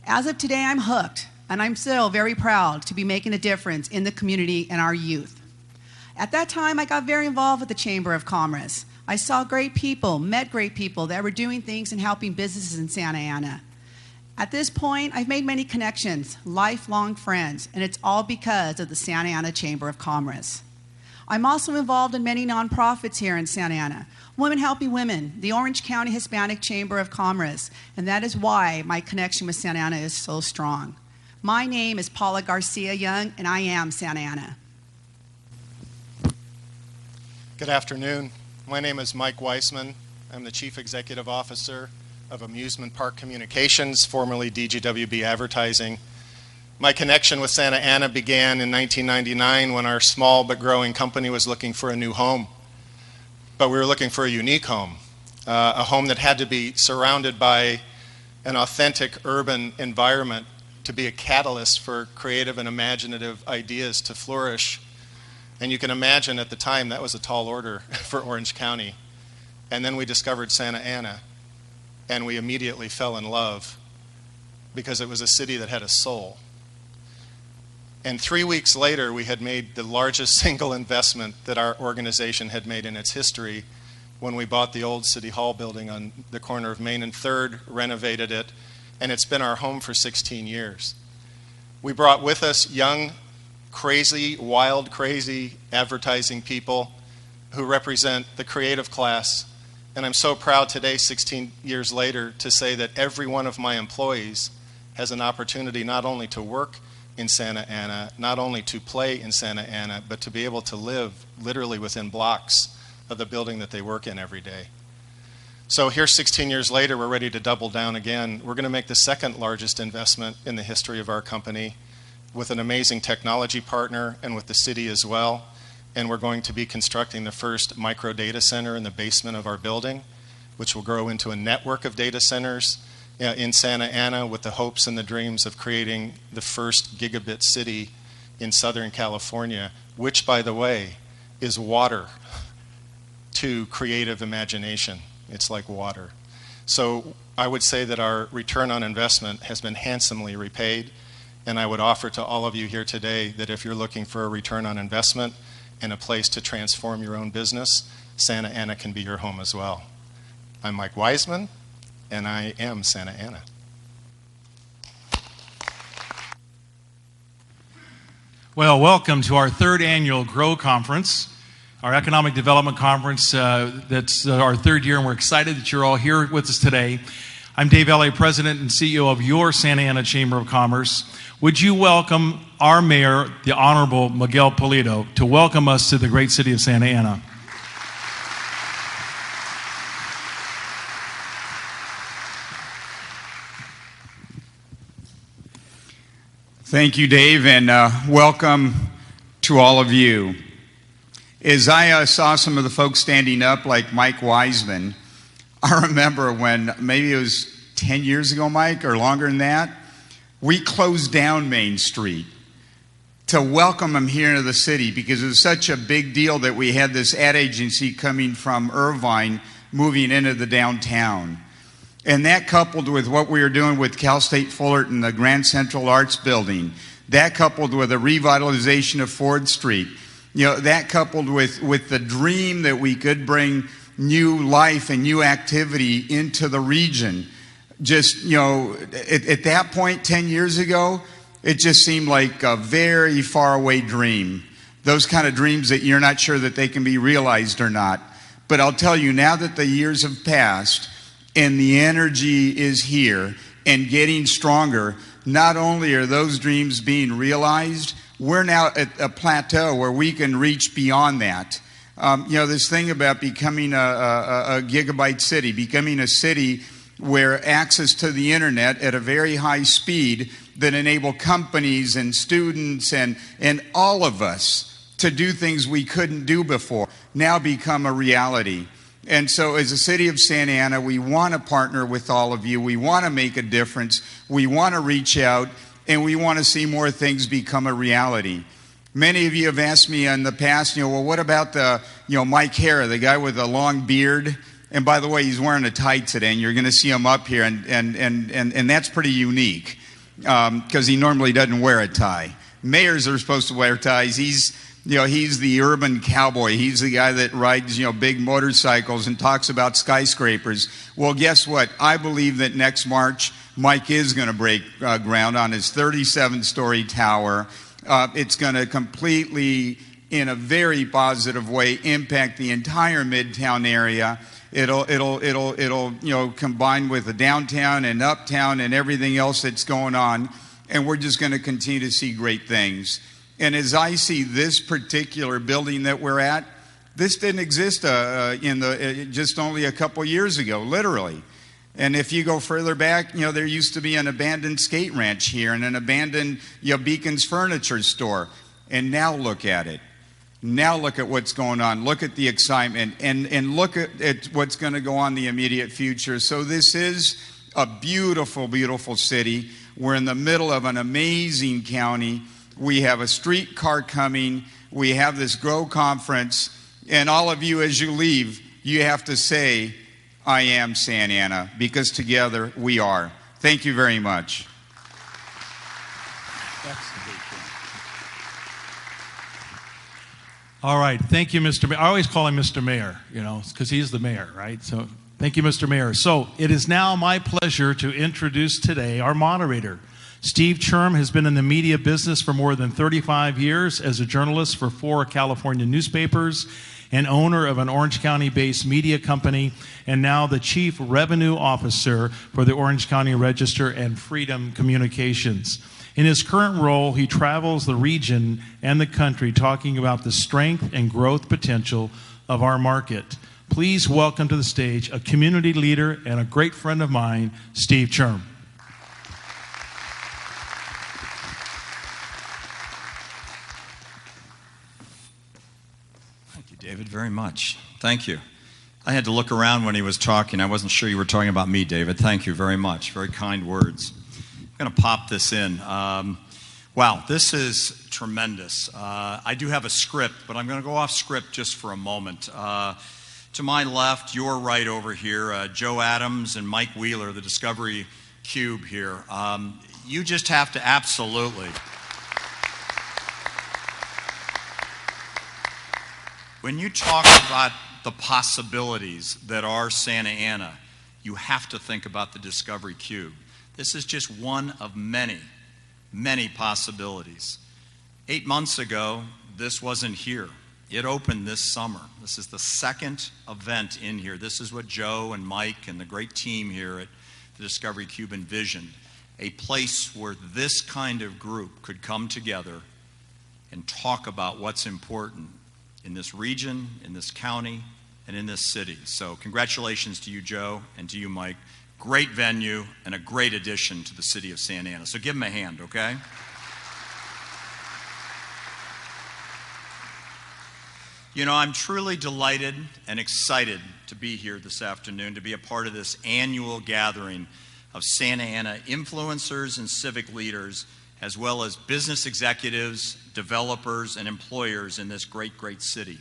As of today, I'm hooked, and I'm still very proud to be making a difference in the community and our youth. At that time, I got very involved with the Chamber of Commerce. I saw great people, met great people that were doing things and helping businesses in Santa Ana. At this point, I've made many connections, lifelong friends, and it's all because of the Santa Ana Chamber of Commerce. I'm also involved in many nonprofits here in Santa Ana. Women Helping Women, the Orange County Hispanic Chamber of Commerce, and that is why my connection with Santa Ana is so strong. My name is Paula Garcia Young, and I am Santa Ana. Good afternoon. My name is Mike Weissman. I'm the Chief Executive Officer of Amusement Park Communications, formerly DGWB Advertising. My connection with Santa Ana began in 1999 when our small but growing company was looking for a new home. but we were looking for a unique home, a home that had to be surrounded by an authentic urban environment to be a catalyst for creative and imaginative ideas to flourish. And you can imagine at the time that was a tall order for Orange County. And then we discovered Santa Ana, and we immediately fell in love because it was a city that had a soul. And 3 weeks later, we had made the largest single investment that our organization had made in its history when we bought the old City Hall building on the corner of Main and 3rd, renovated it, and it's been our home for 16 years. We brought with us young, crazy, wild, crazy advertising people who represent the creative class. And I'm so proud today, 16 years later, to say that every one of my employees has an opportunity not only to work in Santa Ana, not only to play in Santa Ana, but to be able to live literally within blocks of the building that they work in every day. So here 16 years later, we're ready to double down again. We're going to make the second largest investment in the history of our company with an amazing technology partner and with the city as well. And we're going to be constructing the first micro data center in the basement of our building, which will grow into a network of data centers in Santa Ana with the hopes and the dreams of creating the first gigabit city in Southern California, which, by the way, is water to creative imagination. It's like water. So I would say that our return on investment has been handsomely repaid, and I would offer to all of you here today that if you're looking for a return on investment and a place to transform your own business, Santa Ana can be your home as well. I'm Mike Wiseman, and I am Santa Ana. Well, welcome to our third annual GROW Conference, our economic development conference. That's our third year, and we're excited that you're all here with us today. I'm Dave Elliott, President and CEO of your Santa Ana Chamber of Commerce. Would you welcome our mayor, the Honorable Miguel Pulido, to welcome us to the great city of Santa Ana? Thank you, Dave, and welcome to all of you. As I saw some of the folks standing up, like Mike Wiseman, I remember when, maybe it was 10 years ago, Mike, or longer than that, we closed down Main Street to welcome him here into the city because it was such a big deal that we had this ad agency coming from Irvine moving into the downtown. And that coupled with what we were doing with Cal State Fullerton, the Grand Central Arts Building, that coupled with a revitalization of Ford Street, that coupled with the dream that we could bring new life and new activity into the region. Just, at that point 10 years ago, it just seemed like a very far away dream. Those kind of dreams that you're not sure that they can be realized or not. But I'll tell you, now that the years have passed and the energy is here and getting stronger, not only are those dreams being realized, we're now at a plateau where we can reach beyond that. This thing about becoming a gigabyte city, becoming a city where access to the internet at a very high speed that enable companies and students and all of us to do things we couldn't do before now become a reality. And so as a city of Santa Ana, we want to partner with all of you. We want to make a difference. We want to reach out, and we want to see more things become a reality. Many of you have asked me in the past, well, what about Mike Hara, the guy with the long beard? And by the way, he's wearing a tie today, and you're going to see him up here, and that's pretty unique because he normally doesn't wear a tie. Mayors are supposed to wear ties. He's the urban cowboy. He's the guy that rides, big motorcycles and talks about skyscrapers. Well, guess what? I believe that next March, Mike is going to break ground on his 37-story tower. It's going to completely, in a very positive way, impact the entire Midtown area. It'll combine with the downtown and uptown and everything else that's going on, and we're just going to continue to see great things. And as I see this particular building that we're at, this didn't exist just only a couple years ago, literally. And if you go further back, there used to be an abandoned skate ranch here and an abandoned Beacon's furniture store. And now look at it. Now look at what's going on. Look at the excitement, and look at what's going to go on in the immediate future. So this is a beautiful, beautiful city. We're in the middle of an amazing county. We have a streetcar coming. We have this GROW conference. And all of you, as you leave, you have to say, I am Santa Ana, because together we are. Thank you very much. All right. Thank you, Mr. Mayor. I always call him Mr. Mayor, because he's the mayor, right? So thank you, Mr. Mayor. So it is now my pleasure to introduce today our moderator. Steve Cherm has been in the media business for more than 35 years as a journalist for 4 California newspapers and owner of an Orange County-based media company, and now the Chief Revenue Officer for the Orange County Register and Freedom Communications. In his current role, he travels the region and the country talking about the strength and growth potential of our market. Please welcome to the stage a community leader and a great friend of mine, Steve Cherm. Thank you, David, very much. Thank you. I had to look around when he was talking. I wasn't sure you were talking about me, David. Thank you very much. Very kind words. I'm going to pop this in. Wow, this is tremendous. I do have a script, but I'm going to go off script just for a moment. To my left, your right over here, Joe Adams and Mike Wheeler, the Discovery Cube here. You just have to absolutely. When you talk about the possibilities that are Santa Ana, you have to think about the Discovery Cube. This is just one of many, many possibilities. 8 months ago, this wasn't here. It opened this summer. This is the second event in here. This is what Joe and Mike and the great team here at the Discovery Cube envisioned, a place where this kind of group could come together and talk about what's important in this region, in this county, and in this city. So congratulations to you, Joe, and to you, Mike. Great venue and a great addition to the city of Santa Ana. So give them a hand, okay? I'm truly delighted and excited to be here this afternoon, to be a part of this annual gathering of Santa Ana influencers and civic leaders, as well as business executives, developers, and employers in this great, great city.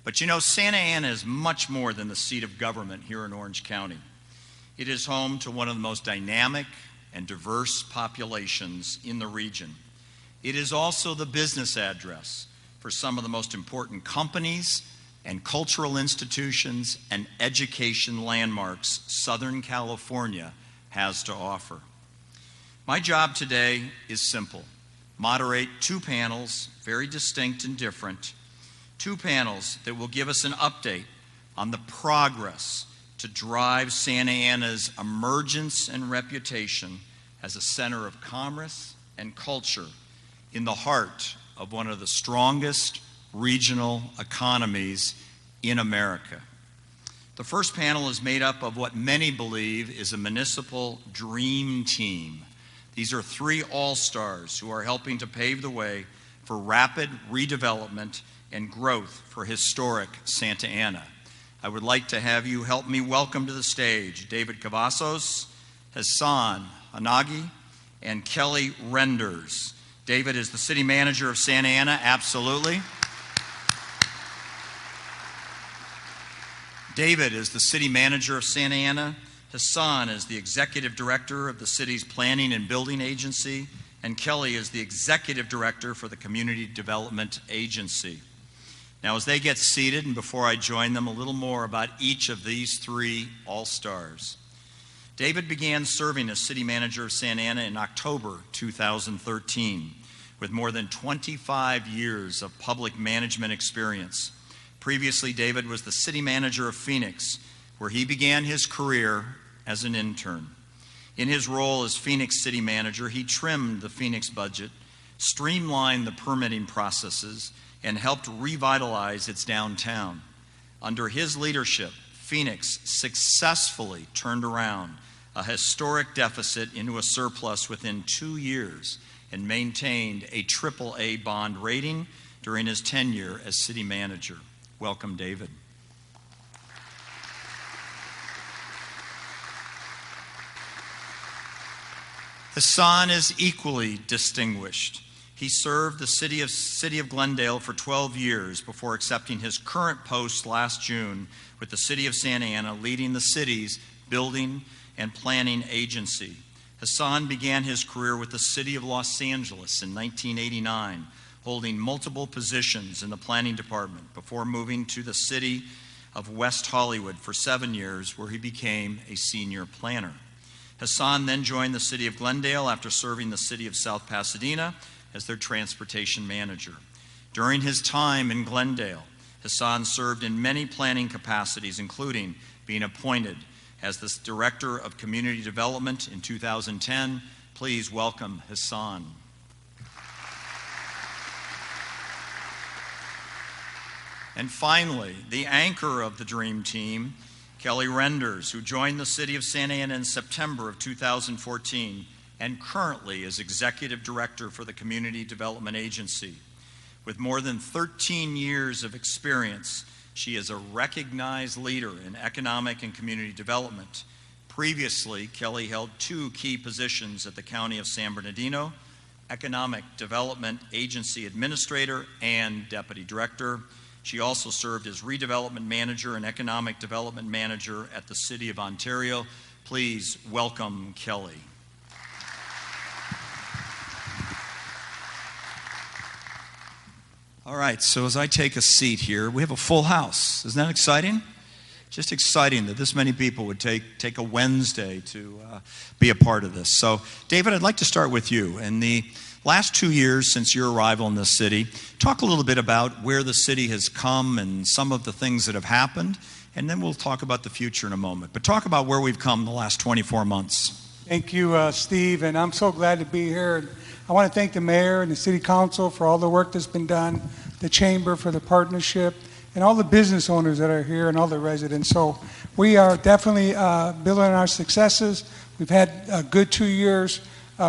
But Santa Ana is much more than the seat of government here in Orange County. It is home to one of the most dynamic and diverse populations in the region. It is also the business address for some of the most important companies and cultural institutions and education landmarks Southern California has to offer. My job today is simple: moderate 2 panels, very distinct and different, 2 panels that will give us an update on the progress to drive Santa Ana's emergence and reputation as a center of commerce and culture in the heart of one of the strongest regional economies in America. The first panel is made up of what many believe is a municipal dream team. These are 3 all-stars who are helping to pave the way for rapid redevelopment and growth for historic Santa Ana. I would like to have you help me welcome to the stage David Cavazos, Hassan Hanagi, and Kelly Renders. David is the city manager of Santa Ana, absolutely. David is the city manager of Santa Ana. Hassan is the executive director of the city's planning and building agency, and Kelly is the executive director for the Community Development Agency. Now, as they get seated, and before I join them, a little more about each of these 3 all-stars. David began serving as city manager of Santa Ana in October 2013, with more than 25 years of public management experience. Previously, David was the city manager of Phoenix, where he began his career as an intern. In his role as Phoenix city manager, he trimmed the Phoenix budget, streamlined the permitting processes, and helped revitalize its downtown. Under his leadership, Phoenix successfully turned around a historic deficit into a surplus within 2 years and maintained a AAA bond rating during his tenure as city manager. Welcome, David. Hassan is equally distinguished. He served the city of Glendale for 12 years before accepting his current post last June with the city of Santa Ana, leading the city's building and planning agency. Hassan began his career with the city of Los Angeles in 1989, holding multiple positions in the planning department before moving to the city of West Hollywood for 7 years, where he became a senior planner. Hassan then joined the city of Glendale after serving the city of South Pasadena as their transportation manager. During his time in Glendale, Hassan served in many planning capacities, including being appointed as the Director of Community Development in 2010. Please welcome Hassan. And finally, the anchor of the Dream Team, Kelly Renders, who joined the city of Santa Ana in September of 2014 and currently is Executive Director for the Community Development Agency. With more than 13 years of experience, she is a recognized leader in economic and community development. Previously, Kelly held 2 key positions at the County of San Bernardino, Economic Development Agency Administrator and Deputy Director. She also served as Redevelopment Manager and Economic Development Manager at the City of Ontario. Please welcome Kelly. All right, so as I take a seat here, we have a full house. Isn't that exciting? Just exciting that this many people would take a Wednesday to be a part of this. So, David, I'd like to start with you. In the last 2 years since your arrival in this city, talk a little bit about where the city has come and some of the things that have happened, and then we'll talk about the future in a moment. But talk about where we've come the last 24 months. Thank you, Steve, and I'm so glad to be here. I want to thank the mayor and the city council for all the work that's been done, the chamber for the partnership, and all the business owners that are here and all the residents. So we are definitely building on our successes. We've had good 2 years.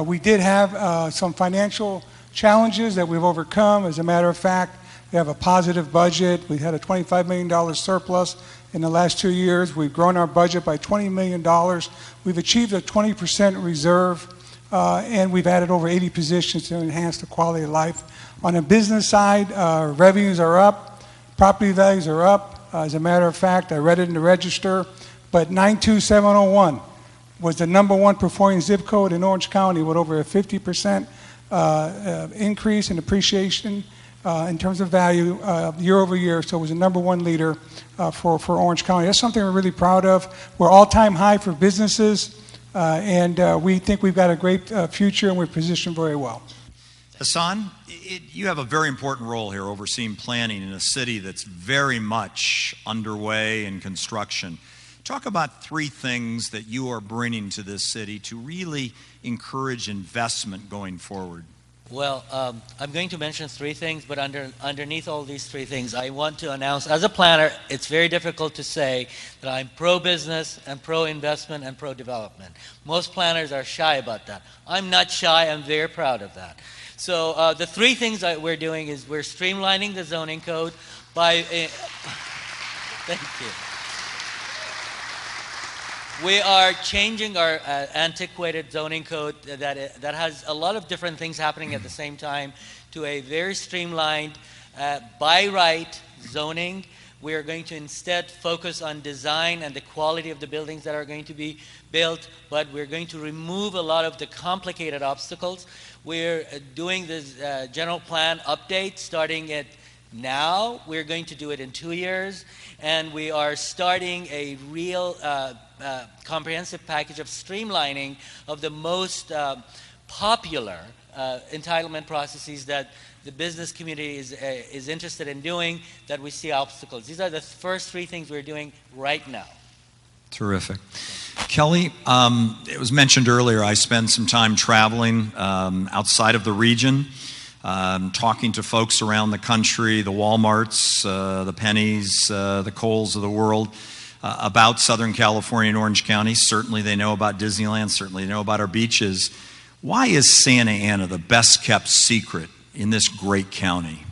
We did have some financial challenges that we've overcome. As a matter of fact, we have a positive budget. We've had a $25 million surplus in the last 2 years. We've grown our budget by $20 million. We've achieved a 20% reserve, and we've added over 80 positions to enhance the quality of life. On the business side, revenues are up, property values are up. As a matter of fact, I read it in the register, but 92701 was the #1 performing zip code in Orange County with over a 50% increase in appreciation in terms of value year over year. So it was the #1 leader for Orange County. That's something we're really proud of. We're all-time high for businesses, and we think we've got a great future, and we're positioned very well. Hassan, you have a very important role here overseeing planning in a city that's very much underway in construction. Talk about 3 things that you are bringing to this city to really encourage investment going forward. Well, I'm going to mention 3 things, but underneath all these 3 things, I want to announce, as a planner, it's very difficult to say that I'm pro-business and pro-investment and pro-development. Most planners are shy about that. I'm not shy. I'm very proud of that. So the 3 things that we're doing is we're streamlining the zoning code by... Thank you. We are changing our antiquated zoning code that has a lot of different things happening at the same time to a very streamlined by right zoning. We are going to instead focus on design and the quality of the buildings that are going to be built, but we're going to remove a lot of the complicated obstacles. We're doing this general plan update starting at now. We're going to do it in 2 years, and we are starting a real comprehensive package of streamlining of the most popular entitlement processes that the business community is interested in doing, that we see obstacles. These are the first 3 things we're doing right now. Terrific. Kelly, it was mentioned earlier, I spend some time traveling outside of the region, talking to folks around the country, the Walmarts, the Pennies, the Kohl's of the world, about Southern California and Orange County. Certainly they know about Disneyland, certainly they know about our beaches. Why is Santa Ana the best kept secret in this great county?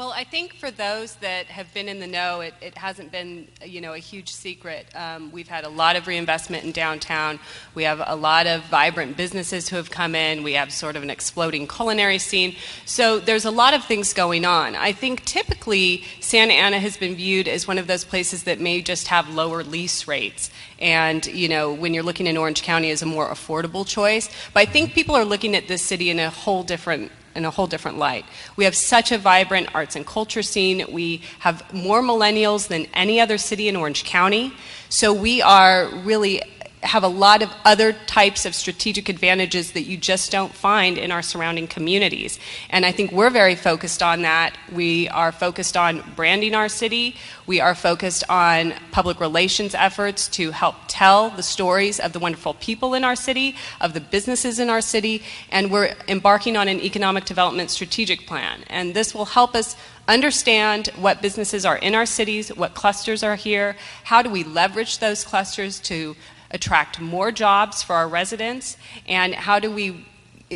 Well, I think for those that have been in the know, it hasn't been, a huge secret. We've had a lot of reinvestment in downtown. We have a lot of vibrant businesses who have come in. We have sort of an exploding culinary scene. So there's a lot of things going on. I think typically Santa Ana has been viewed as one of those places that may just have lower lease rates. And, when you're looking in Orange County as a more affordable choice. But I think people are looking at this city in a whole different light. We have such a vibrant arts and culture scene. We have more millennials than any other city in Orange County. So we are really have a lot of other types of strategic advantages that you just don't find in our surrounding communities. And I think we're very focused on that. We are focused on branding our city. We are focused on public relations efforts to help tell the stories of the wonderful people in our city, of the businesses in our city, and we're embarking on an economic development strategic plan. And this will help us understand what businesses are in our cities, what clusters are here, how do we leverage those clusters to attract more jobs for our residents, and how do we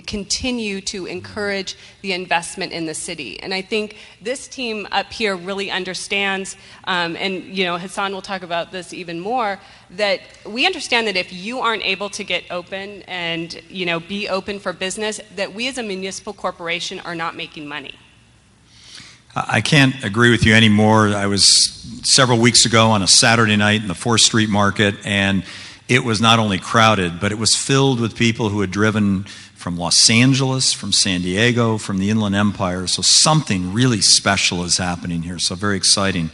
continue to encourage the investment in the city. And I think this team up here really understands, and Hassan will talk about this even more, that we understand that if you aren't able to get open and be open for business, that we as a municipal corporation are not making money. I can't agree with you anymore. I was several weeks ago on a Saturday night in the 4th Street Market, and it was not only crowded, but it was filled with people who had driven from Los Angeles, from San Diego, from the Inland Empire. So something really special is happening here. So very exciting.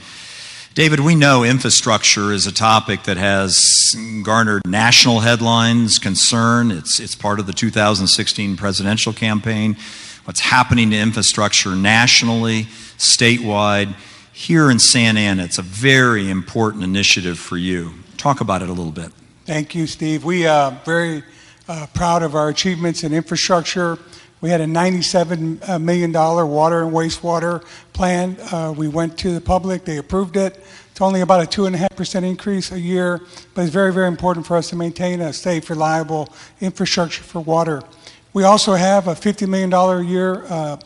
David, we know infrastructure is a topic that has garnered national headlines, concern. It's part of the 2016 presidential campaign. What's happening to infrastructure nationally, statewide. Here in Santa Ana, it's a very important initiative for you. Talk about it a little bit. Thank you, Steve. We are very proud of our achievements in infrastructure. We had a $97 million water and wastewater plan. We went to the public. They approved it. It's only about a 2.5% increase a year, but it's very, very important for us to maintain a safe, reliable infrastructure for water. We also have a $50 million a year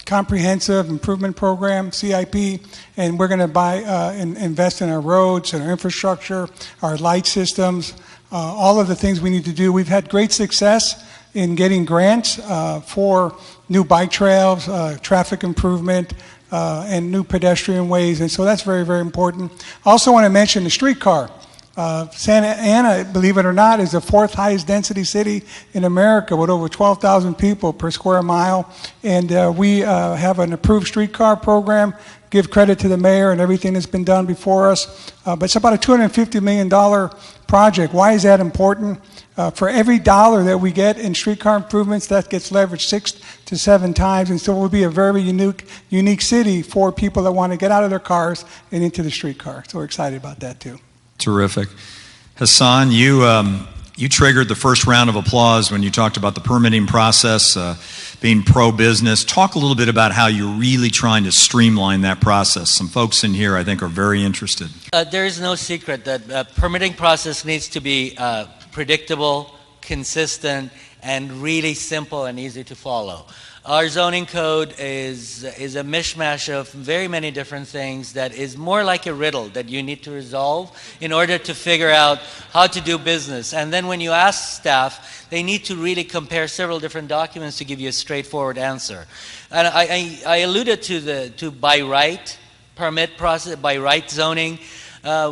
comprehensive improvement program, CIP, and we're going to buy and invest in our roads and our infrastructure, our light systems, all of the things we need to do. We've had great success in getting grants for new bike trails, traffic improvement, and new pedestrian ways, and so that's very, very important. I also want to mention the streetcar. Santa Ana, believe it or not, is the 4th highest density city in America with over 12,000 people per square mile. And we have an approved streetcar program. Give credit to the mayor and everything that's been done before us. But it's about a $250 million project. Why is that important? For every dollar that we get in streetcar improvements, that gets leveraged 6 to 7 times. And so it will be a very unique city for people that want to get out of their cars and into the streetcar. So we're excited about that too. Terrific. Hassan, you triggered the first round of applause when you talked about the permitting process, being pro-business. Talk a little bit about how you're really trying to streamline that process. Some folks in here, I think, are very interested. There is no secret that the permitting process needs to be predictable, consistent, and really simple and easy to follow. Our zoning code is a mishmash of very many different things that is more like a riddle that you need to resolve in order to figure out how to do business. And then when you ask staff, they need to really compare several different documents to give you a straightforward answer. And I alluded to by right permit process, by right zoning.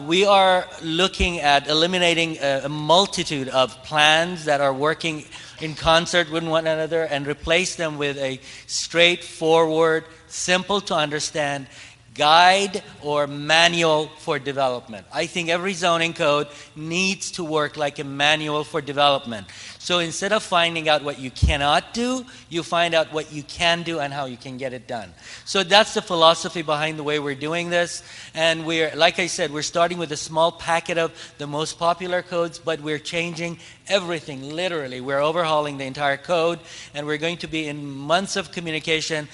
We are looking at eliminating a multitude of plans that are working in concert with one another and replace them with a straightforward, simple to understand guide or manual for development. I think every zoning code needs to work like a manual for development. So instead of finding out what you cannot do, you find out what you can do and how you can get it done. So that's the philosophy behind the way we're doing this. And we're, like I said, we're starting with a small packet of the most popular codes, but we're changing everything, literally. We're overhauling the entire code, and we're going to be in months of communication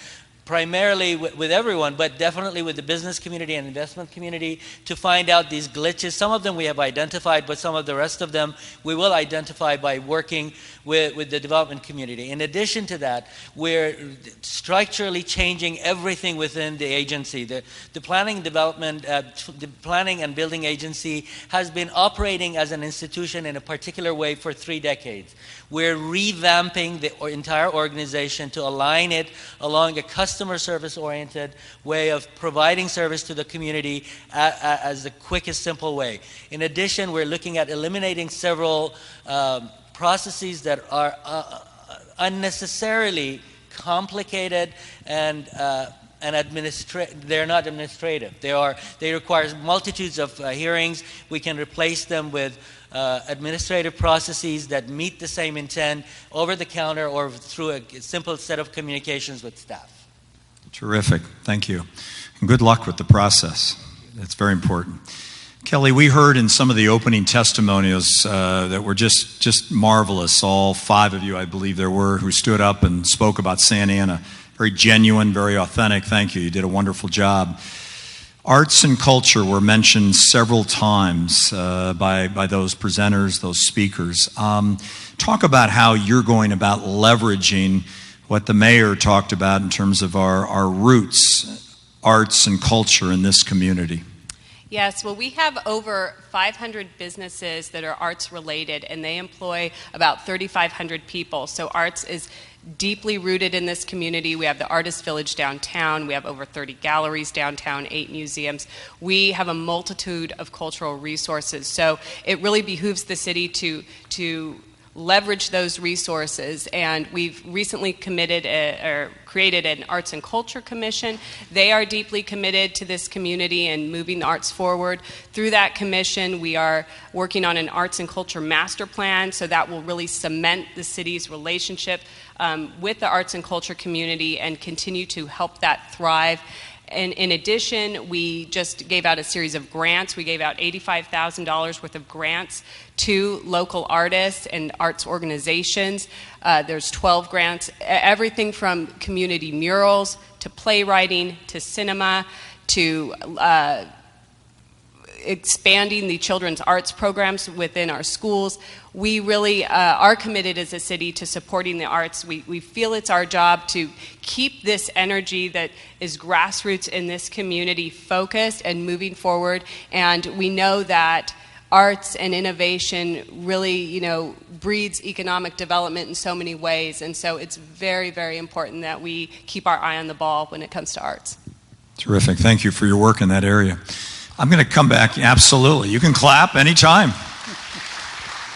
primarily with everyone, but definitely with the business community and investment community to find out these glitches. Some of them we have identified, but some of the rest of them we will identify by working with the development community. In addition to that, we're structurally changing everything within the agency. The planning and development, the planning and building agency has been operating as an institution in a particular way for 3 decades. We're revamping the entire organization to align it along a customer service oriented way of providing service to the community as the quickest, simple way. In addition, we're looking at eliminating several processes that are unnecessarily complicated and they're not administrative. They require multitudes of hearings. We can replace them with administrative processes that meet the same intent over the counter or through a simple set of communications with staff. Terrific. Thank you. And good luck with the process. That's very important. Kelly, we heard in some of the opening testimonials that were just marvelous. All 5 of you, I believe there were, who stood up and spoke about Santa Ana. Very genuine, very authentic. Thank you. You did a wonderful job. Arts and culture were mentioned several times by those presenters, those speakers. Talk about how you're going about leveraging what the mayor talked about in terms of our roots, arts and culture in this community. Yes, well, we have over 500 businesses that are arts related, and they employ about 3,500 people. So arts is deeply rooted in this community. We have the Artist Village downtown. We have over 30 galleries downtown, 8 museums. We have a multitude of cultural resources. So it really behooves the city to leverage those resources, and we've recently created an Arts and Culture Commission. They are deeply committed to this community and moving the arts forward. Through that commission, we are working on an Arts and Culture Master Plan, so that will really cement the city's relationship with the arts and culture community and continue to help that thrive. And in addition, we just gave out a series of grants. We gave out $85,000 worth of grants to local artists and arts organizations. There's 12 grants, everything from community murals to playwriting to cinema to expanding the children's arts programs within our schools. We really are committed as a city to supporting the arts. We feel it's our job to keep this energy that is grassroots in this community focused and moving forward. And we know that arts and innovation really, breeds economic development in so many ways. And so it's very, very important that we keep our eye on the ball when it comes to arts. Terrific. Thank you for your work in that area. I'm going to come back. Absolutely. You can clap anytime.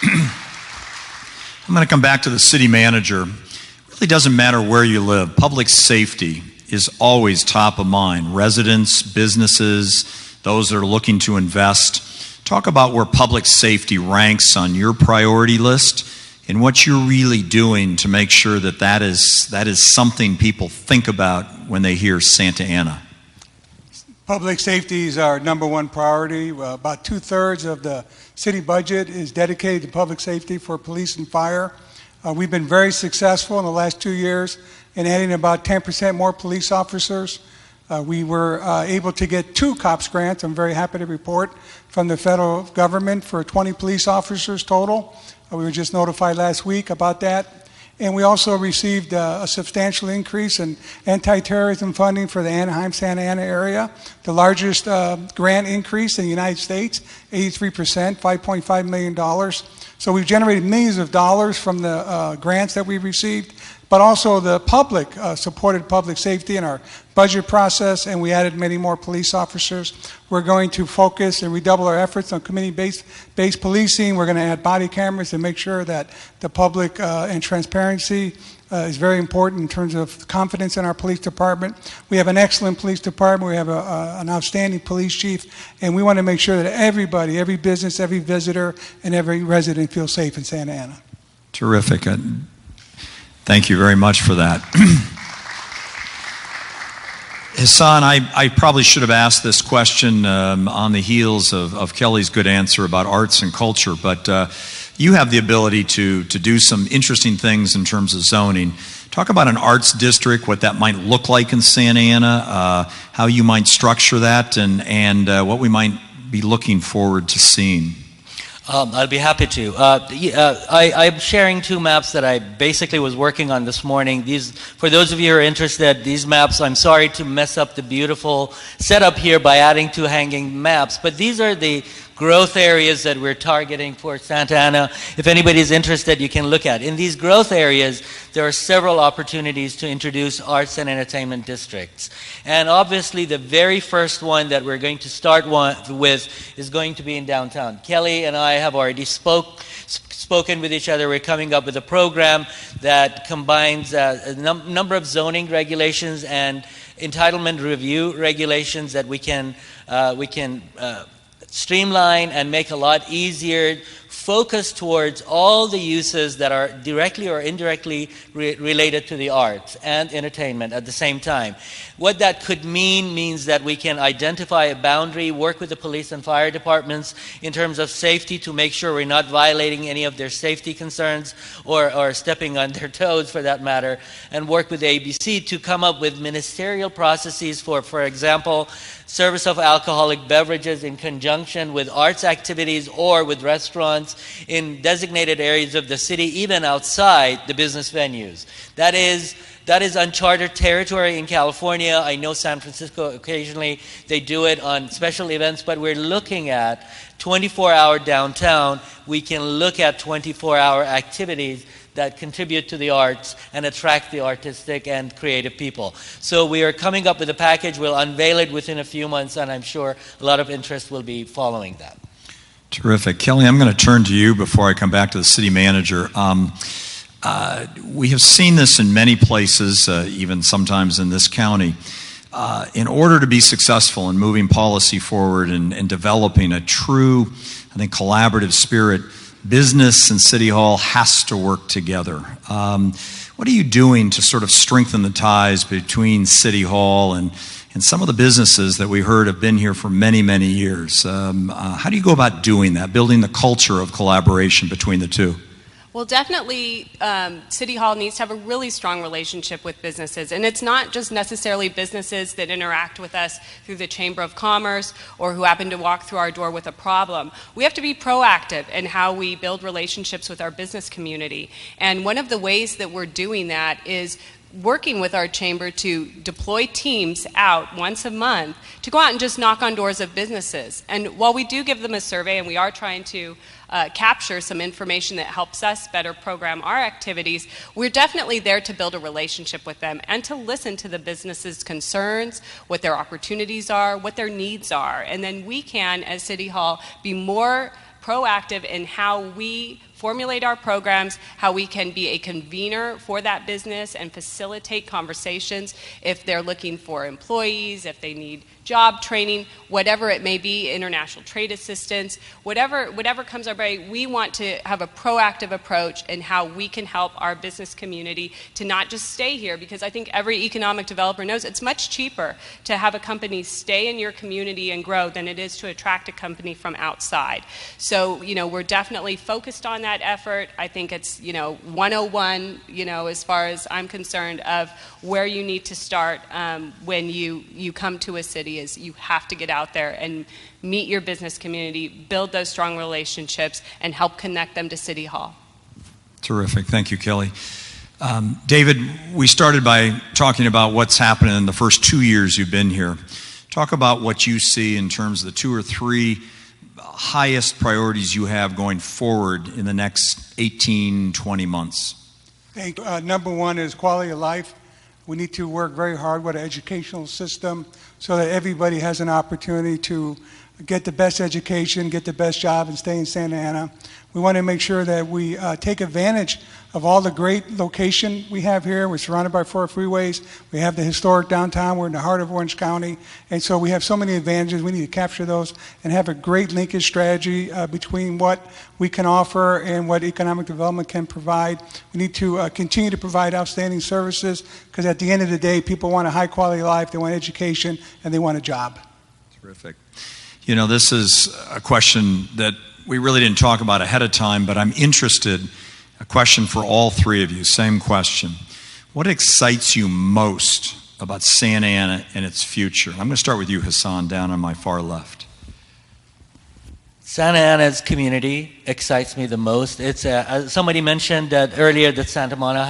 I'm going to come back to the city manager. It really doesn't matter where you live. Public safety is always top of mind. Residents, businesses, those that are looking to invest. Talk about where public safety ranks on your priority list and what you're really doing to make sure that is something people think about when they hear Santa Ana. Public safety is our number one priority. About 2/3 of the city budget is dedicated to public safety for police and fire. We've been very successful in the last 2 years in adding about 10% more police officers. We were able to get 2 COPS grants, I'm very happy to report, from the federal government for 20 police officers total. We were just notified last week about that. And we also received a substantial increase in anti-terrorism funding for the Anaheim-Santa Ana area, the largest grant increase in the United States, 83%, $5.5 million. So we've generated millions of dollars from the grants that we've received, but also the public supported public safety in our budget process, and we added many more police officers. We're going to focus and redouble our efforts on community-based policing. We're going to add body cameras to make sure that the public and transparency is very important in terms of confidence in our police department. We have an excellent police department. We have an outstanding police chief, and we want to make sure that everybody, every business, every visitor, and every resident feels safe in Santa Ana. Terrific. Thank you very much for that. Hassan, I probably should have asked this question on the heels of Kelly's good answer about arts and culture, but you have the ability to do some interesting things in terms of zoning. Talk about an arts district, what that might look like in Santa Ana, how you might structure that, and what we might be looking forward to seeing. I'll be happy to. I'm sharing two maps that I basically was working on this morning. These, for those of you who are interested, these maps, I'm sorry to mess up the beautiful setup here by adding two hanging maps, but these are the growth areas that we're targeting for Santa Ana. If anybody's interested, you can look at. In these growth areas, there are several opportunities to introduce arts and entertainment districts. And obviously, the very first one that we're going to start with is going to be in downtown. Kelly and I have already spoken with each other. We're coming up with a program that combines a number of zoning regulations and entitlement review regulations that we can streamline and make a lot easier, focus towards all the uses that are directly or indirectly related to the arts and entertainment at the same time. What that could means that we can identify a boundary, work with the police and fire departments in terms of safety to make sure we're not violating any of their safety concerns or stepping on their toes for that matter, and work with the ABC to come up with ministerial processes for example, service of alcoholic beverages in conjunction with arts activities or with restaurants in designated areas of the city, even outside the business venues. That is uncharted territory in California. I know San Francisco, occasionally they do it on special events, but we're looking at 24-hour downtown. We can look at 24-hour activities that contribute to the arts and attract the artistic and creative people. So we are coming up with a package. We'll unveil it within a few months, and I'm sure a lot of interest will be following that. Terrific. Kelly, I'm going to turn to you before I come back to the city manager. We have seen this in many places, even sometimes in this county. In order to be successful in moving policy forward and developing a true, I think, collaborative spirit, business and City Hall has to work together. What are you doing to sort of strengthen the ties between City Hall and some of the businesses that we heard have been here for many, many years? How do you go about doing that, building the culture of collaboration between the two? Well, definitely, City Hall needs to have a really strong relationship with businesses. And it's not just necessarily businesses that interact with us through the Chamber of Commerce or who happen to walk through our door with a problem. We have to be proactive in how we build relationships with our business community. And one of the ways that we're doing that is working with our chamber to deploy teams out once a month to go out and just knock on doors of businesses. And while we do give them a survey and we are trying to capture some information that helps us better program our activities, we're definitely there to build a relationship with them and to listen to the businesses' concerns, what their opportunities are, what their needs are. And then we can, as City Hall, be more proactive in how we formulate our programs, how we can be a convener for that business and facilitate conversations if they're looking for employees, if they need job training, whatever it may be, international trade assistance, whatever comes our way. We want to have a proactive approach in how we can help our business community to not just stay here, because I think every economic developer knows it's much cheaper to have a company stay in your community and grow than it is to attract a company from outside. So, we're definitely focused on that effort. I think it's, 101, as far as I'm concerned, of where you need to start when you come to a city is you have to get out there and meet your business community, build those strong relationships, and help connect them to City Hall. Terrific. Thank you, Kelly. David, we started by talking about what's happening in the first 2 years you've been here. Talk about what you see in terms of the 2 or 3 highest priorities you have going forward in the next 18, 20 months. I think number one is quality of life. We need to work very hard with an educational system so that everybody has an opportunity to get the best education, get the best job, and stay in Santa Ana. We want to make sure that we take advantage of all the great location we have here. We're surrounded by 4 freeways. We have the historic downtown. We're in the heart of Orange County. And so we have so many advantages. We need to capture those and have a great linkage strategy between what we can offer and what economic development can provide. We need to continue to provide outstanding services because at the end of the day, people want a high quality life, they want education, and they want a job. Terrific. This is a question that we really didn't talk about ahead of time, but I'm interested, a question for all 3 of you, same question. What excites you most about Santa Ana and its future? I'm going to start with you, Hassan, down on my far left. Santa Ana's community excites me the most. It's somebody mentioned that earlier that Santa Ana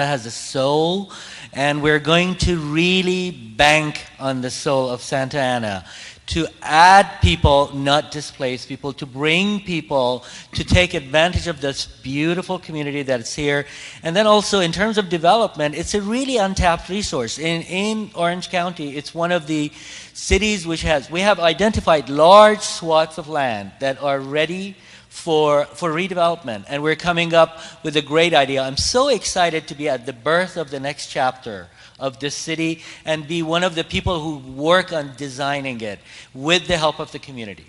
has a soul, and we're going to really bank on the soul of Santa Ana to add people, not displace people, to bring people to take advantage of this beautiful community that's here. And then also in terms of development, it's a really untapped resource. In Orange County, it's one of the cities we have identified large swaths of land that are ready for redevelopment, and we're coming up with a great idea. I'm so excited to be at the birth of the next chapter of this city and be one of the people who work on designing it with the help of the community.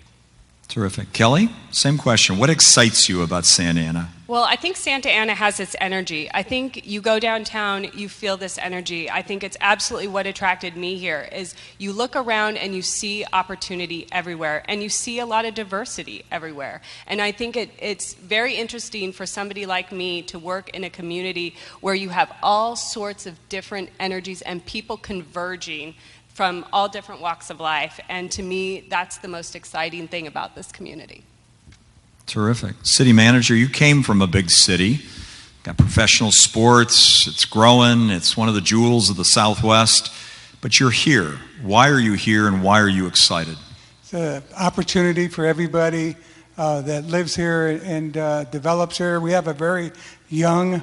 Terrific. Kelly, same question. What excites you about Santa Ana? Well, I think Santa Ana has its energy. I think you go downtown, you feel this energy. I think it's absolutely what attracted me here is you look around and you see opportunity everywhere, and you see a lot of diversity everywhere. And I think it's very interesting for somebody like me to work in a community where you have all sorts of different energies and people converging from all different walks of life. And to me, that's the most exciting thing about this community. Terrific. City manager, you came from a big city, got professional sports, it's growing, it's one of the jewels of the Southwest, but you're here. Why are you here and why are you excited? It's an opportunity for everybody that lives here and develops here. We have a very young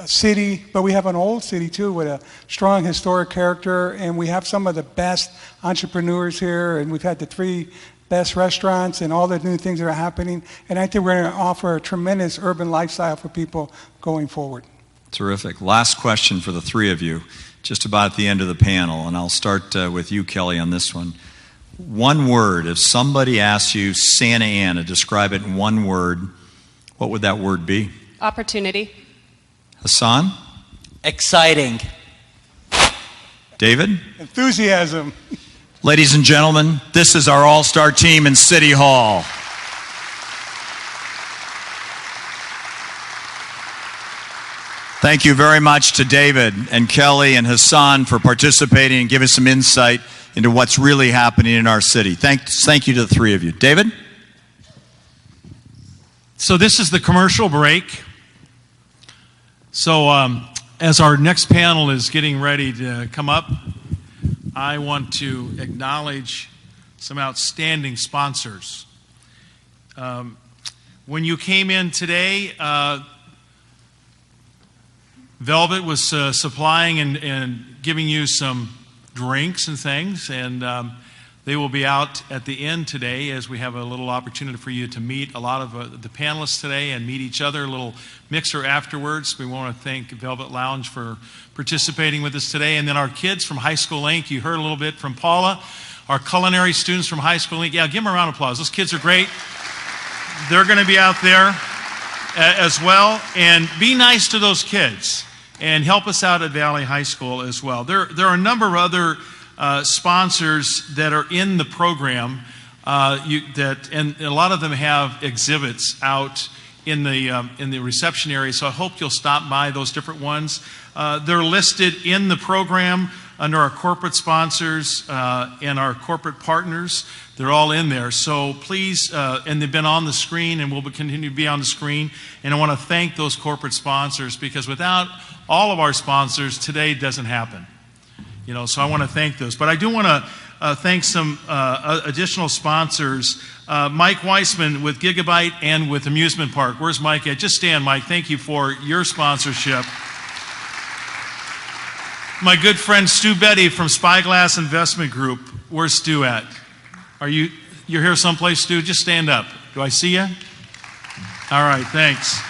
city, but we have an old city too with a strong historic character, and we have some of the best entrepreneurs here, and we've had the 3 best restaurants and all the new things that are happening, and I think we're going to offer a tremendous urban lifestyle for people going forward. Terrific. Last question for the 3 of you, just about at the end of the panel, and I'll start with you, Kelly, on this one. One word, if somebody asks you Santa Ana, describe it in one word, what would that word be? Opportunity. Hassan? Exciting. David? Enthusiasm. Ladies and gentlemen, this is our all-star team in City Hall. Thank you very much to David and Kelly and Hassan for participating and giving some insight into what's really happening in our city. Thank you to the 3 of you. David? So this is the commercial break. So as our next panel is getting ready to come up, I want to acknowledge some outstanding sponsors. When you came in today, Velvet was supplying and giving you some drinks and things, and they will be out at the end today as we have a little opportunity for you to meet a lot of the panelists today and meet each other, a little mixer afterwards. We want to thank Velvet Lounge for participating with us today. And then our kids from High School Inc., you heard a little bit from Paula. Our culinary students from High School Inc., yeah, give them a round of applause. Those kids are great. They're going to be out there as well. And be nice to those kids and help us out at Valley High School as well. There are a number of other sponsors that are in the program and a lot of them have exhibits out in the reception area, so I hope you'll stop by those different ones. They're listed in the program under our corporate sponsors and our corporate partners. They're all in there, so please, and they've been on the screen and will continue to be on the screen, and I want to thank those corporate sponsors because without all of our sponsors, today doesn't happen. So I want to thank those. But I do want to thank some additional sponsors. Mike Weissman with Gigabyte and with Amusement Park. Where's Mike at? Just stand, Mike. Thank you for your sponsorship. My good friend Stu Betty from Spyglass Investment Group. Where's Stu at? You're here someplace, Stu? Just stand up. Do I see you? All right, thanks.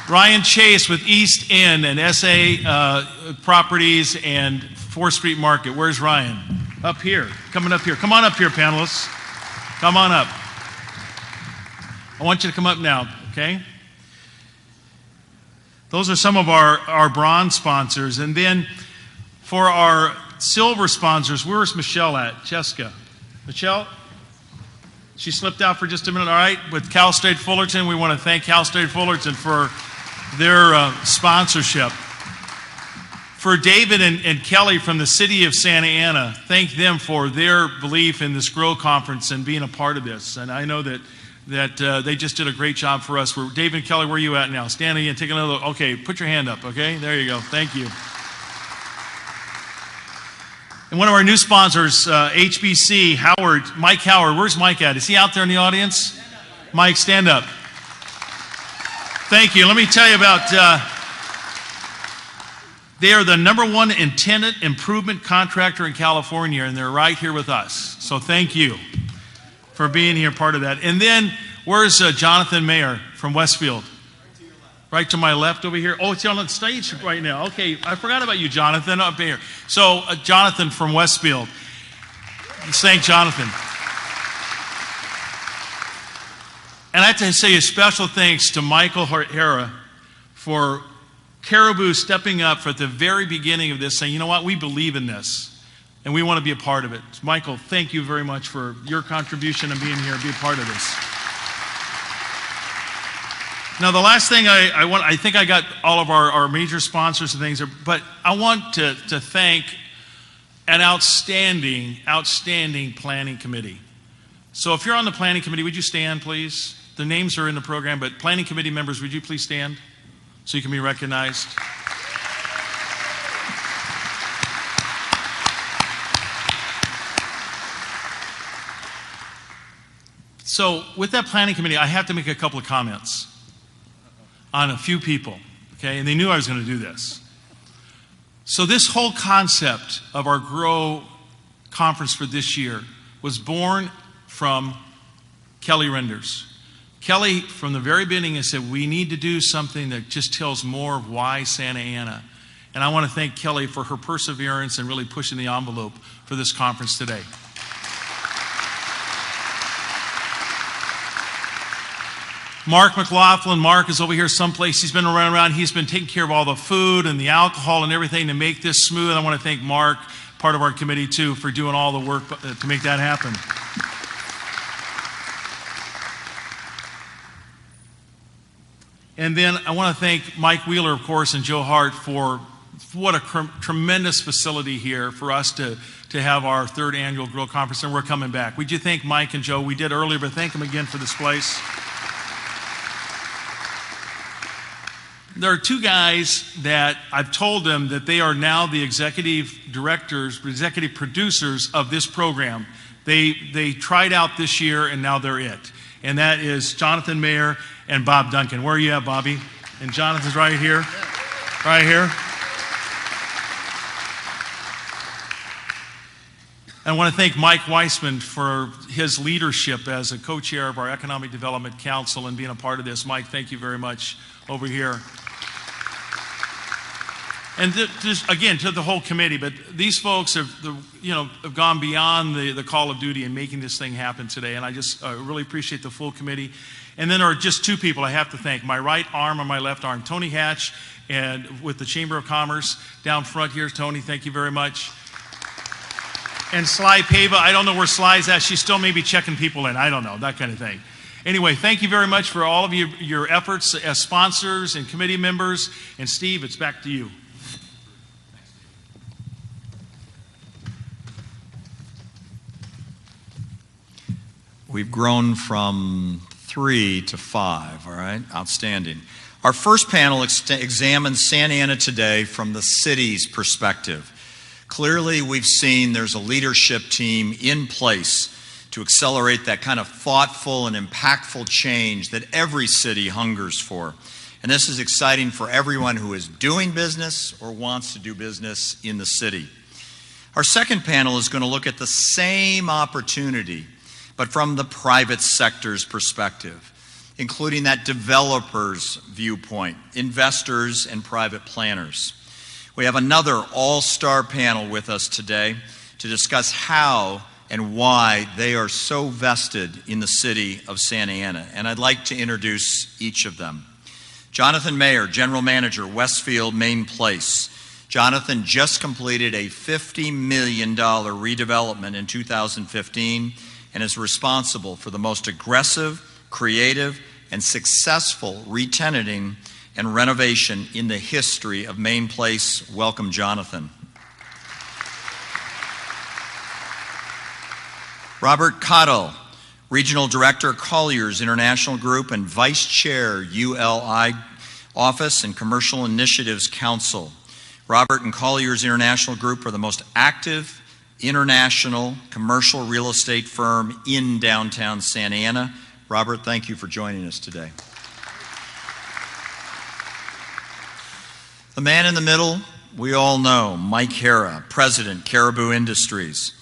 Ryan Chase with East End and SA Properties and 4th Street Market. Where's Ryan? Up here. Coming up here. Come on up here, panelists. Come on up. I want you to come up now, okay? Those are some of our bronze sponsors. And then for our silver sponsors, where's Michelle at? Cheska. Michelle? She slipped out for just a minute. All right. With Cal State Fullerton, we want to thank Cal State Fullerton for their sponsorship. For David and Kelly from the city of Santa Ana, thank them for their belief in this Grow Conference and being a part of this. And I know that they just did a great job for us. David and Kelly, where are you at now? Stand again, take another look. Okay, put your hand up, okay? There you go. Thank you. And one of our new sponsors, HBC, Howard, Mike Howard. Where's Mike at? Is he out there in the audience? Mike, stand up. Thank you. Let me tell you about... They are the #1 tenant improvement contractor in California, and they're right here with us. So thank you for being here, part of that. And then, where's Jonathan Mayer from Westfield? Right to my left over here. Oh, it's on the stage right now. Okay, I forgot about you, Jonathan, up here. So, Jonathan from Westfield. Let's thank Jonathan. And I have to say a special thanks to Michael Hara for Caribou stepping up at the very beginning of this, saying, you know what, we believe in this, and we want to be a part of it. Michael, thank you very much for your contribution and being here and be a part of this. Now, the last thing I think I got all of our major sponsors and things, but I want to thank an outstanding planning committee. So if you're on the planning committee, would you stand, please? The names are in the program, but planning committee members, would you please stand so you can be recognized? So with that planning committee, I have to make a couple of comments on a few people, okay? And they knew I was going to do this. So this whole concept of our Grow conference for this year was born from Kelly Renders. Kelly, from the very beginning, has said, we need to do something that just tells more of why Santa Ana. And I want to thank Kelly for her perseverance and really pushing the envelope for this conference today. Mark McLaughlin, Mark is over here someplace. He's been around. He's been taking care of all the food and the alcohol and everything to make this smooth. I want to thank Mark, part of our committee too, for doing all the work to make that happen. And then I want to thank Mike Wheeler, of course, and Joe Hart for what a tremendous facility here for us to have our third annual Grow Conference, and we're coming back. Would you thank Mike and Joe? We did earlier, but thank them again for this place. There are two guys that I've told them that they are now the executive directors, executive producers of this program. They tried out this year, and now they're it. And that is Jonathan Mayer and Bob Duncan. Where are you at, Bobby? And Jonathan's right here. Right here. I want to thank Mike Weissman for his leadership as a co-chair of our Economic Development Council and being a part of this. Mike, thank you very much over here. And just again to the whole committee, but these folks have gone beyond the call of duty and making this thing happen today. And I just really appreciate the full committee. And then there are just two people I have to thank: my right arm and my left arm, Tony Hatch, and with the Chamber of Commerce down front here. Tony, thank you very much. And Sly Pava, I don't know where Sly's at. She's still maybe checking people in. I don't know, that kind of thing. Anyway, thank you very much for all of your efforts as sponsors and committee members. And Steve, it's back to you. We've grown from 3 to 5, all right? Outstanding. Our first panel examines Santa Ana today from the city's perspective. Clearly, we've seen there's a leadership team in place to accelerate that kind of thoughtful and impactful change that every city hungers for. And this is exciting for everyone who is doing business or wants to do business in the city. Our second panel is going to look at the same opportunity, but from the private sector's perspective, including that developer's viewpoint, investors, and private planners. We have another all-star panel with us today to discuss how and why they are so vested in the city of Santa Ana. And I'd like to introduce each of them. Jonathan Mayer, General Manager, Westfield Main Place. Jonathan just completed a $50 million redevelopment in 2015 and is responsible for the most aggressive, creative, and successful re-tenanting and renovation in the history of Main Place. Welcome, Jonathan. Robert Cottle, Regional Director, Colliers International Group and Vice Chair, ULI Office and Commercial Initiatives Council. Robert and Colliers International Group are the most active international commercial real estate firm in downtown Santa Ana. Robert, thank you for joining us today. The man in the middle, we all know, Mike Hara, President, Caribou Industries.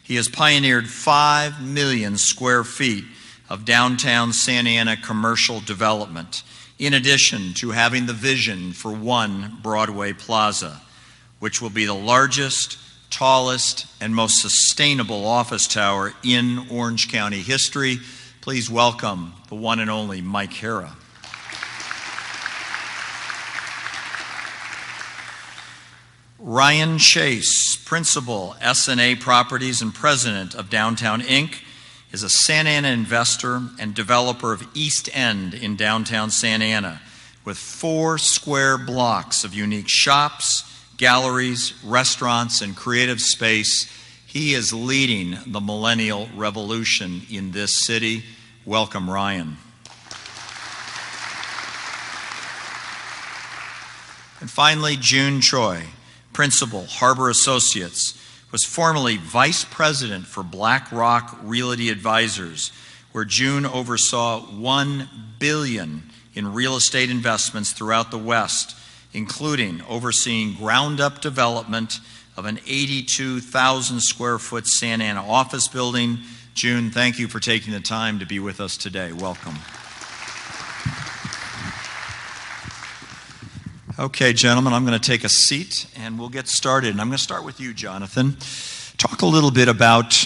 He has pioneered 5 million square feet of downtown Santa Ana commercial development, in addition to having the vision for One Broadway Plaza, which will be the largest, tallest, and most sustainable office tower in Orange County history. Please welcome the one and only Mike Hara. Ryan Chase, Principal, S&A Properties and President of Downtown Inc., is a Santa Ana investor and developer of East End in downtown Santa Ana, with 4 square blocks of unique shops, galleries, restaurants, and creative space. He is leading the millennial revolution in this city. Welcome, Ryan. And finally, June Choi, Principal, Harbor Associates, was formerly Vice President for BlackRock Realty Advisors, where June oversaw $1 billion in real estate investments throughout the West, including overseeing ground-up development of an 82,000 square foot Santa Ana office building. June, thank you for taking the time to be with us today. Welcome. Okay, gentlemen, I'm going to take a seat and we'll get started. And I'm going to start with you, Jonathan. Talk a little bit about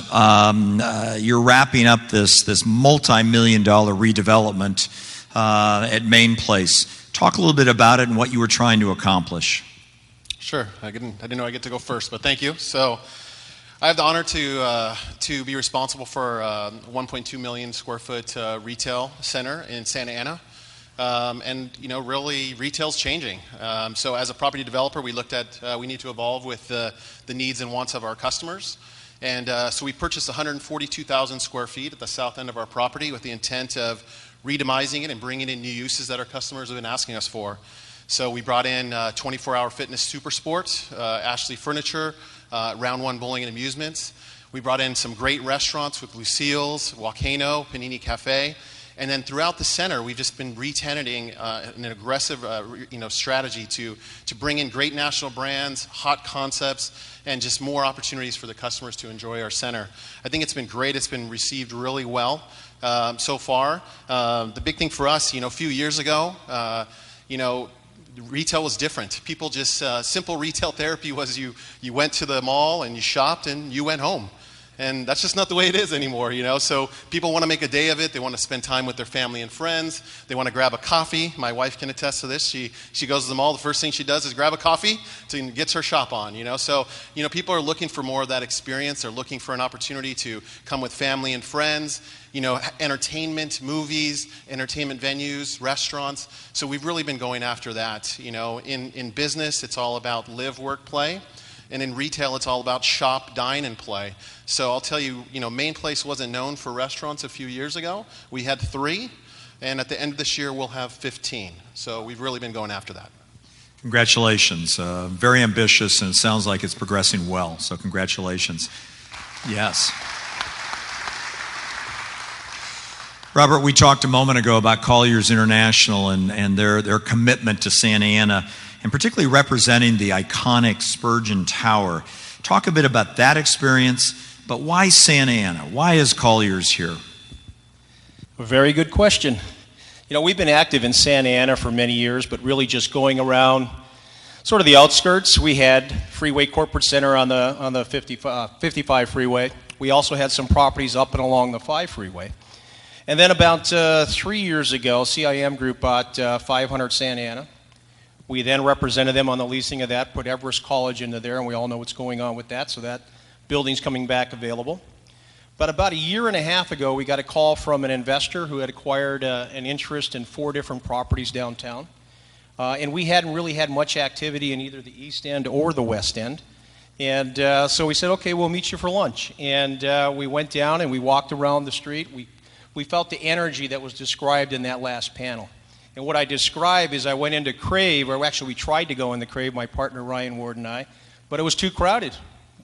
you're wrapping up this multi-million-dollar redevelopment at Main Place. Talk a little bit about it and what you were trying to accomplish. Sure. I didn't know I get to go first, but thank you. So I have the honor to be responsible for 1.2 million square foot retail center in Santa Ana. And, you know, really retail's changing. So as a property developer, we looked at we need to evolve with the needs and wants of our customers. And so we purchased 142,000 square feet at the south end of our property with the intent of redemising it and bringing in new uses that our customers have been asking us for. So we brought in 24-hour fitness super sport, Ashley Furniture, Round One Bowling and Amusements. We brought in some great restaurants with Lucille's, Volcano, Panini Cafe. And then throughout the center, we've just been re-tenanting an aggressive strategy to bring in great national brands, hot concepts, and just more opportunities for the customers to enjoy our center. I think it's been great. It's been received really well so far. The big thing for us, a few years ago, retail was different. People just, simple retail therapy was you went to the mall and you shopped and you went home. And that's just not the way it is anymore, So people want to make a day of it. They want to spend time with their family and friends. They want to grab a coffee. My wife can attest to this. She goes to the mall. The first thing she does is grab a coffee to get her shop on, So, people are looking for more of that experience. They're looking for an opportunity to come with family and friends, entertainment, movies, entertainment venues, restaurants. So we've really been going after that. In business, it's all about live, work, play. And in retail, it's all about shop, dine, and play. So I'll tell you, Main Place wasn't known for restaurants a few years ago. We had 3, and at the end of this year, we'll have 15. So we've really been going after that. Congratulations. Very ambitious, and it sounds like it's progressing well. So congratulations. Yes. Robert, we talked a moment ago about Colliers International and their commitment to Santa Ana, and particularly representing the iconic Spurgeon Tower. Talk a bit about that experience, but why Santa Ana? Why is Colliers here? A very good question. We've been active in Santa Ana for many years, but really just going around sort of the outskirts. We had Freeway Corporate Center on the 55 freeway. We also had some properties up and along the 5 freeway. And then about 3 years ago, CIM Group bought 500 Santa Ana. We then represented them on the leasing of that, put Everest College into there, and we all know what's going on with that, so that building's coming back available. But about a year and a half ago, we got a call from an investor who had acquired an interest in 4 different properties downtown. And we hadn't really had much activity in either the East End or the West End. And so we said, okay, we'll meet you for lunch. And we went down and we walked around the street. We felt the energy that was described in that last panel. And what I describe is I went into Crave, or actually we tried to go into Crave, my partner Ryan Ward and I, but it was too crowded.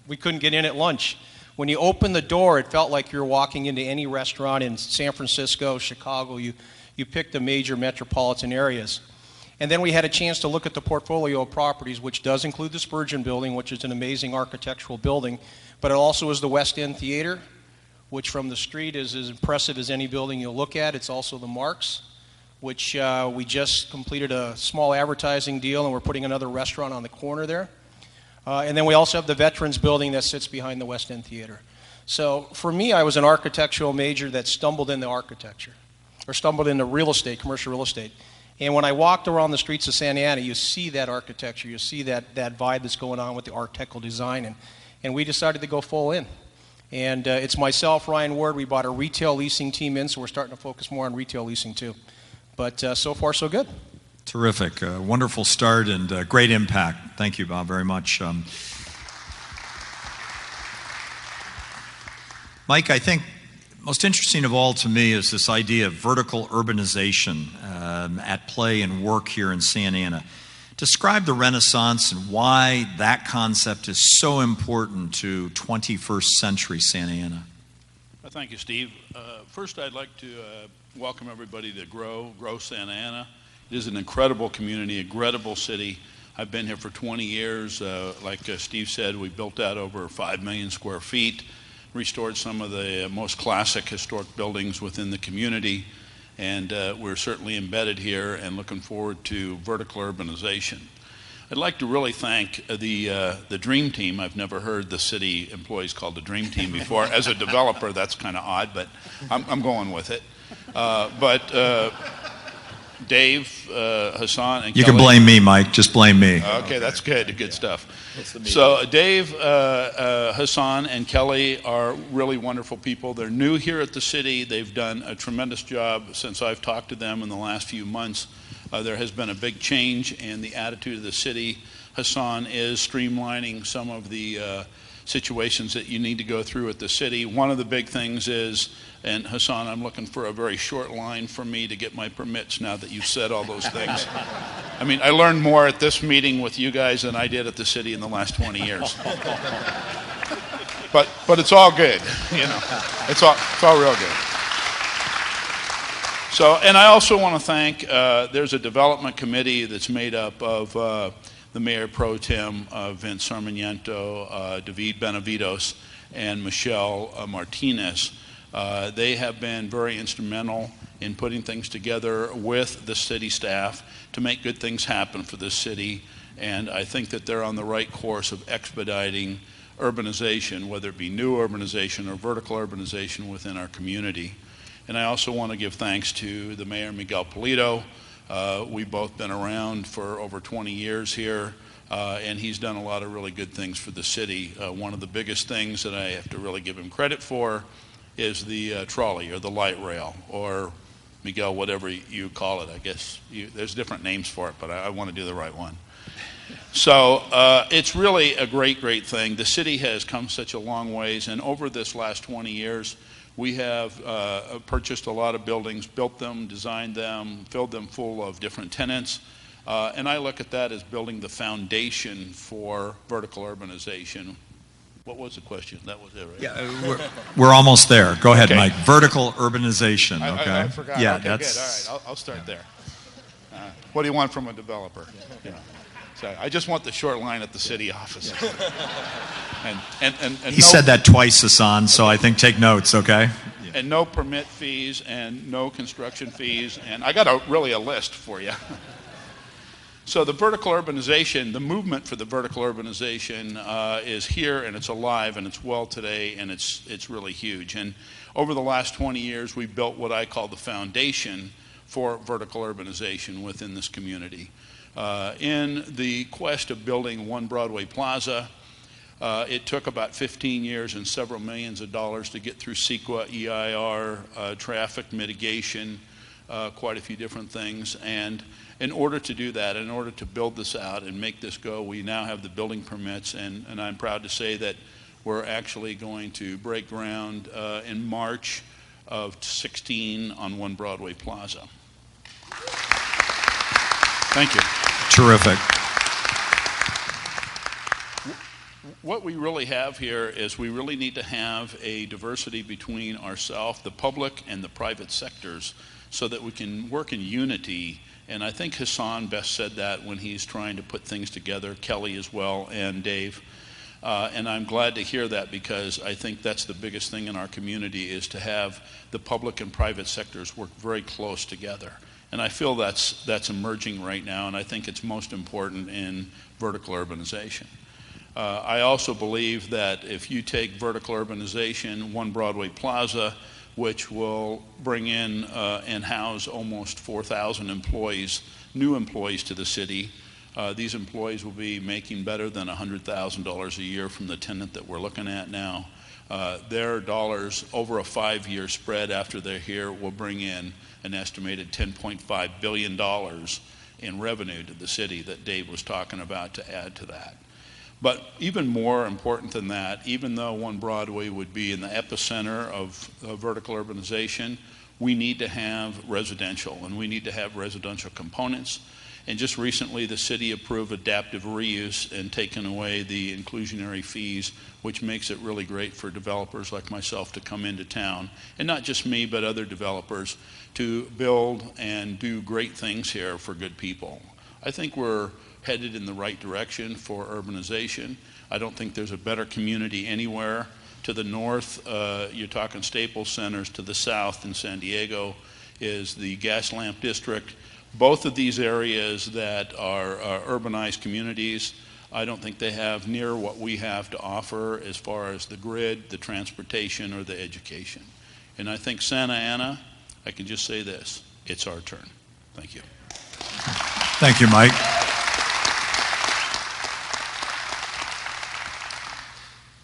We couldn't get in at lunch. When you opened the door, it felt like you were walking into any restaurant in San Francisco, Chicago. You picked the major metropolitan areas. And then we had a chance to look at the portfolio of properties, which does include the Spurgeon Building, which is an amazing architectural building, but it also is the West End Theater, which from the street is as impressive as any building you'll look at. It's also the Marks, which we just completed a small advertising deal, and we're putting another restaurant on the corner there. And then we also have the Veterans Building that sits behind the West End Theater. So for me, I was an architectural major that stumbled into architecture, or stumbled into real estate, commercial real estate. And when I walked around the streets of Santa Ana, you see that architecture, you see that vibe that's going on with the architectural design, and we decided to go full in. And it's myself, Ryan Ward. We bought a retail leasing team in, so we're starting to focus more on retail leasing too. But so far, so good. Terrific. Wonderful start and great impact. Thank you, Bob, very much. Mike, I think most interesting of all to me is this idea of vertical urbanization at play and work here in Santa Ana. Describe the Renaissance and why that concept is so important to 21st century Santa Ana. Thank you, Steve. First, I'd like to welcome everybody to Grow Santa Ana. It is an incredible community, a incredible city. I've been here for 20 years. Like Steve said, we built out over 5 million square feet, restored some of the most classic historic buildings within the community, and we're certainly embedded here and looking forward to vertical urbanization. I'd like to really thank the Dream Team. I've never heard the city employees called the Dream Team before. As a developer, that's kind of odd, but I'm going with it. Dave, Hassan, and You Kelly. can blame me, Mike. Just blame me. Okay, that's good. Good stuff. So Dave, Hassan, and Kelly are really wonderful people. They're new here at the city. They've done a tremendous job since I've talked to them in the last few months. There has been a big change in the attitude of the city. Hassan is streamlining some of the situations that you need to go through at the city. One of the big things is, and Hassan, I'm looking for a very short line for me to get my permits now that you've said all those things. I mean, I learned more at this meeting with you guys than I did at the city in the last 20 years. But it's all good, you know. It's all real good. So, and I also want to thank, there's a development committee that's made up of the Mayor Pro Tem, Vince Sarmiento, David Benavides, and Michelle Martinez. They have been very instrumental in putting things together with the city staff to make good things happen for this city, and I think that they're on the right course of expediting urbanization, whether it be new urbanization or vertical urbanization within our community. And I also want to give thanks to the Mayor, Miguel Polito. We've both been around for over 20 years here, and he's done a lot of really good things for the city. One of the biggest things that I have to really give him credit for is the trolley or the light rail, or Miguel, whatever you call it. I guess there's different names for it, but I want to do the right one. So it's really a great thing. The city has come such a long ways, and over this last 20 years, we have purchased a lot of buildings, built them, designed them, filled them full of different tenants. And I look at that as building the foundation for vertical urbanization. What was the question? That was it, right? Yeah, we're almost there. Go ahead, Okay. Mike. Vertical urbanization, okay? I forgot. Yeah, okay, that's... good. All right, I'll start there. What do you want from a developer? You know, so I just want the short line at the city office. and He said that twice, Hassan, so I think take notes, okay? And no permit fees and no construction fees. And I got really a list for you. So the vertical urbanization, the movement for the vertical urbanization is here, and it's alive, and it's well today, and it's really huge. And over the last 20 years, we've built what I call the foundation for vertical urbanization within this community. In the quest of building One Broadway Plaza, it took about 15 years and several millions of dollars to get through CEQA, EIR, traffic mitigation, quite a few different things. And in order to do that, in order to build this out and make this go, we now have the building permits, and I'm proud to say that we're actually going to break ground in March of 16 on One Broadway Plaza. Thank you. Terrific. What we really have here is we really need to have a diversity between ourselves, the public, and the private sectors so that we can work in unity. And I think Hassan best said that when he's trying to put things together, Kelly as well, and Dave. And I'm glad to hear that, because I think that's the biggest thing in our community, is to have the public and private sectors work very close together. And I feel that's emerging right now, and I think it's most important in vertical urbanization. I also believe that if you take vertical urbanization, One Broadway Plaza, which will bring in and house almost 4,000 employees, new employees to the city, these employees will be making better than $100,000 a year from the tenant that we're looking at now. Their dollars over a 5-year spread after they're here will bring in an estimated $10.5 billion in revenue to the city that Dave was talking about to add to that. But even more important than that, even though One Broadway would be in the epicenter of vertical urbanization, we need to have residential, and we need to have residential components. And just recently, the city approved adaptive reuse and taken away the inclusionary fees, which makes it really great for developers like myself to come into town, and not just me, but other developers, to build and do great things here for good people. I think we're headed in the right direction for urbanization. I don't think there's a better community anywhere. To the north, you're talking Staples Centers. To the south in San Diego is the Gaslamp District. Both of these areas that are urbanized communities, I don't think they have near what we have to offer as far as the grid, the transportation, or the education. And I think Santa Ana, I can just say this, it's our turn. Thank you. Thank you, Mike.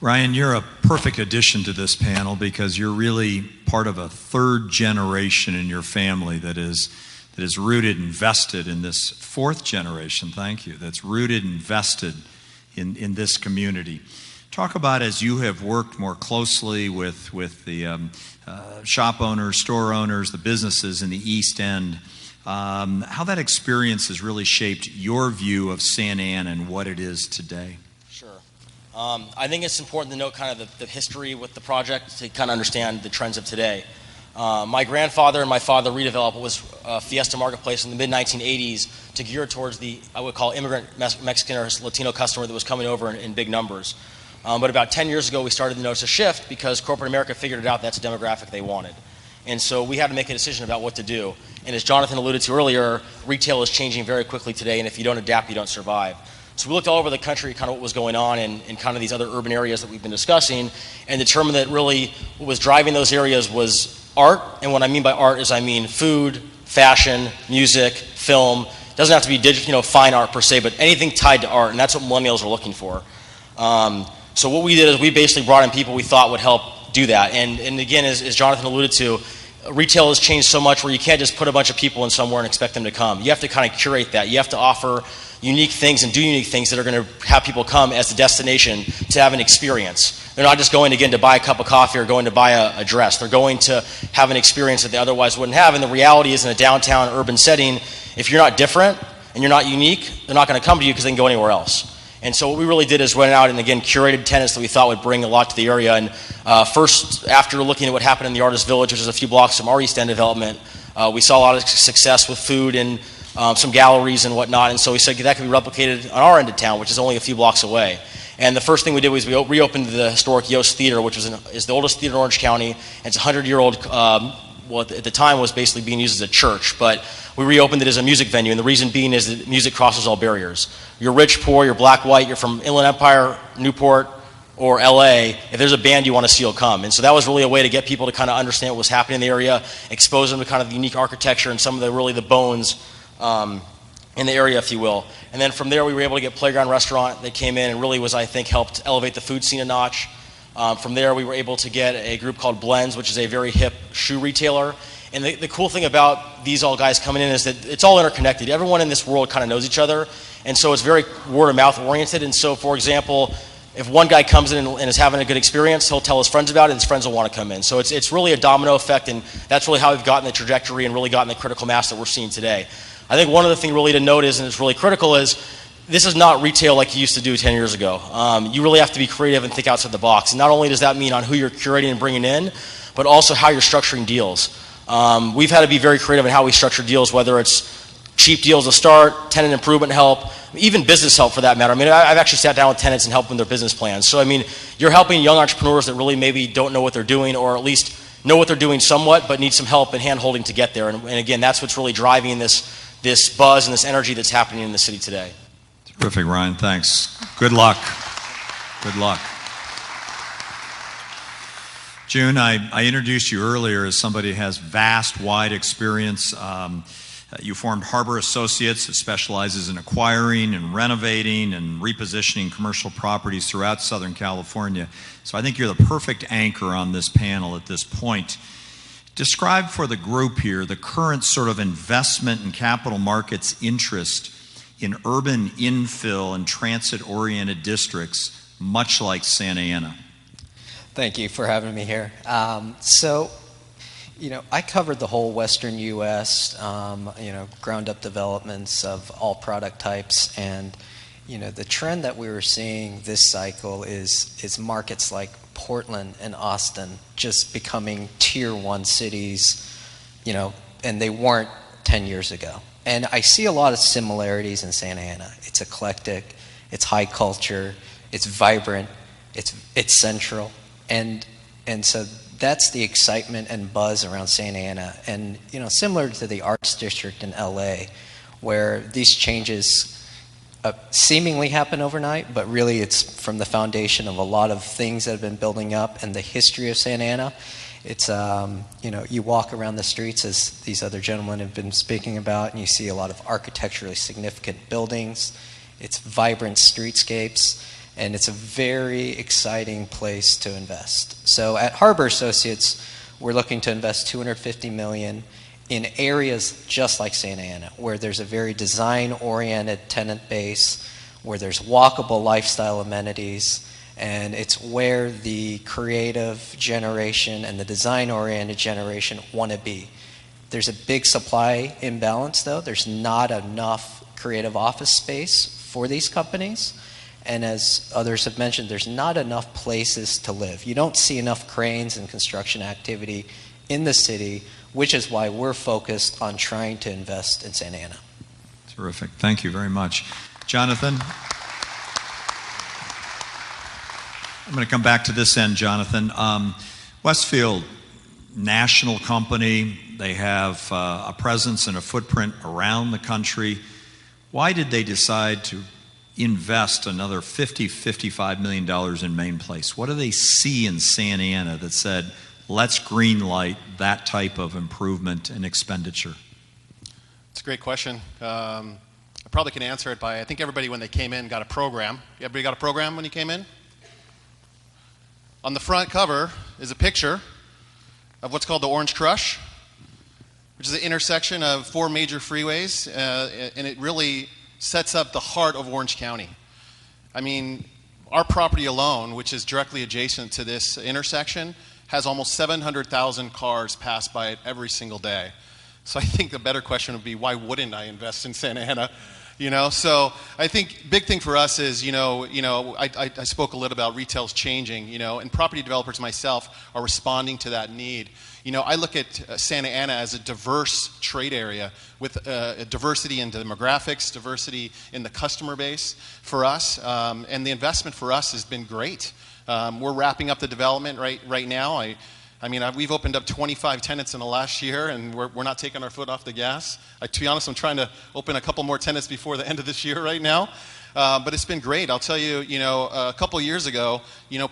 Ryan, you're a perfect addition to this panel because you're really part of a third generation in your family that is rooted and vested in this fourth generation, thank you, that's rooted and vested in this community. Talk about, as you have worked more closely with the shop owners, store owners, the businesses in the East End, how that experience has really shaped your view of Santa Ana and what it is today. I think it's important to note kind of the history with the project to kind of understand the trends of today. My grandfather and my father redeveloped what was Fiesta Marketplace in the mid-1980s to gear towards the, I would call, immigrant Mexican or Latino customer that was coming over in big numbers. But about 10 years ago, we started to notice a shift because corporate America figured it out that's a demographic they wanted. And so we had to make a decision about what to do. And as Jonathan alluded to earlier, retail is changing very quickly today, and if you don't adapt, you don't survive. So we looked all over the country, kind of what was going on in kind of these other urban areas that we've been discussing, and determined that really what was driving those areas was art. And what I mean by art is I mean food, fashion, music, film. It doesn't have to be digital, fine art per se, but anything tied to art, and that's what millennials are looking for. So what we did is we basically brought in people we thought would help do that. And again, as Jonathan alluded to, retail has changed so much where you can't just put a bunch of people in somewhere and expect them to come. You have to kind of curate that. You have to offer unique things and do unique things that are going to have people come as a destination to have an experience. They're not just going, again, to buy a cup of coffee or going to buy a dress. They're going to have an experience that they otherwise wouldn't have. And the reality is, in a downtown urban setting, if you're not different and you're not unique, they're not going to come to you because they can go anywhere else. And so what we really did is went out and, again, curated tenants that we thought would bring a lot to the area. And first, after looking at what happened in the Artist Village, which is a few blocks from our East End development, we saw a lot of success with food and some galleries and whatnot. And so we said that could be replicated on our end of town, which is only a few blocks away. And the first thing we did was we reopened the historic Yost Theater, which is the oldest theater in Orange County. And it's a 100-year-old, well, at the time was basically being used as a church. But we reopened it as a music venue, and the reason being is that music crosses all barriers. You're rich, poor, you're black, white, you're from Inland Empire, Newport, or LA. If there's a band you want to see, you'll come. And so that was really a way to get people to kind of understand what was happening in the area, expose them to kind of the unique architecture and some of the bones in the area, if you will. And then from there, we were able to get Playground Restaurant that came in and really was, I think, helped elevate the food scene a notch. From there, we were able to get a group called Blends, which is a very hip shoe retailer. And the cool thing about these all guys coming in is that it's all interconnected. Everyone in this world kind of knows each other, and so it's very word of mouth oriented. And so, for example, if one guy comes in and is having a good experience, he'll tell his friends about it, and his friends will want to come in. So it's really a domino effect, and that's really how we've gotten the trajectory and really gotten the critical mass that we're seeing today. I think one other thing really to note is, and it's really critical, is this is not retail like you used to do 10 years ago. You really have to be creative and think outside the box. And not only does that mean on who you're curating and bringing in, but also how you're structuring deals. We've had to be very creative in how we structure deals, whether it's cheap deals to start, tenant improvement help, even business help for that matter. I mean, I've actually sat down with tenants and helped with their business plans. So, I mean, you're helping young entrepreneurs that really maybe don't know what they're doing, or at least know what they're doing somewhat, but need some help and hand-holding to get there. And again, that's what's really driving this buzz and this energy that's happening in the city today. Terrific, Ryan. Thanks. Good luck. Good luck. June, I introduced you earlier as somebody who has vast, wide experience. You formed Harbor Associates that specializes in acquiring and renovating and repositioning commercial properties throughout Southern California. So I think you're the perfect anchor on this panel at this point. Describe for the group here the current sort of investment and capital markets interest in urban infill and transit-oriented districts, much like Santa Ana. Thank you for having me here. I covered the whole western U.S., ground-up developments of all product types, and, the trend that we were seeing this cycle is markets like Portland and Austin just becoming tier one cities, and they weren't 10 years ago. And I see a lot of similarities in Santa Ana. It's eclectic, it's high culture, it's vibrant, it's central, and so that's the excitement and buzz around Santa Ana. And similar to the Arts District in LA, where these changes seemingly happen overnight, but really it's from the foundation of a lot of things that have been building up and the history of Santa Ana. It's, you walk around the streets, as these other gentlemen have been speaking about, and you see a lot of architecturally significant buildings. It's vibrant streetscapes, and it's a very exciting place to invest. So at Harbor Associates, we're looking to invest $250 million in areas just like Santa Ana, where there's a very design-oriented tenant base, where there's walkable lifestyle amenities, and it's where the creative generation and the design-oriented generation want to be. There's a big supply imbalance, though. There's not enough creative office space for these companies. And as others have mentioned, there's not enough places to live. You don't see enough cranes and construction activity in the city, which is why we're focused on trying to invest in Santa Ana. Terrific. Thank you very much. Jonathan? I'm going to come back to this end, Jonathan. Westfield, national company. They have a presence and a footprint around the country. Why did they decide to invest another $55 million in Main Place? What do they see in Santa Ana that said, let's green light that type of improvement and expenditure? It's a great question. I probably can answer it by, I think everybody when they came in got a program. Everybody got a program when you came in? On the front cover is a picture of what's called the Orange Crush, which is the intersection of 4 major freeways, and it really sets up the heart of Orange County. I mean, our property alone, which is directly adjacent to this intersection, has almost 700,000 cars pass by it every single day. So I think the better question would be, why wouldn't I invest in Santa Ana? So I think big thing for us is, I spoke a little about retail's changing, and property developers myself are responding to that need. I look at Santa Ana as a diverse trade area with diversity in demographics, diversity in the customer base for us, and the investment for us has been great. We're wrapping up the development right now. We've opened up 25 tenants in the last year, and we're not taking our foot off the gas. To be honest, I'm trying to open a couple more tenants before the end of this year right now. But it's been great. I'll tell you, a couple years ago,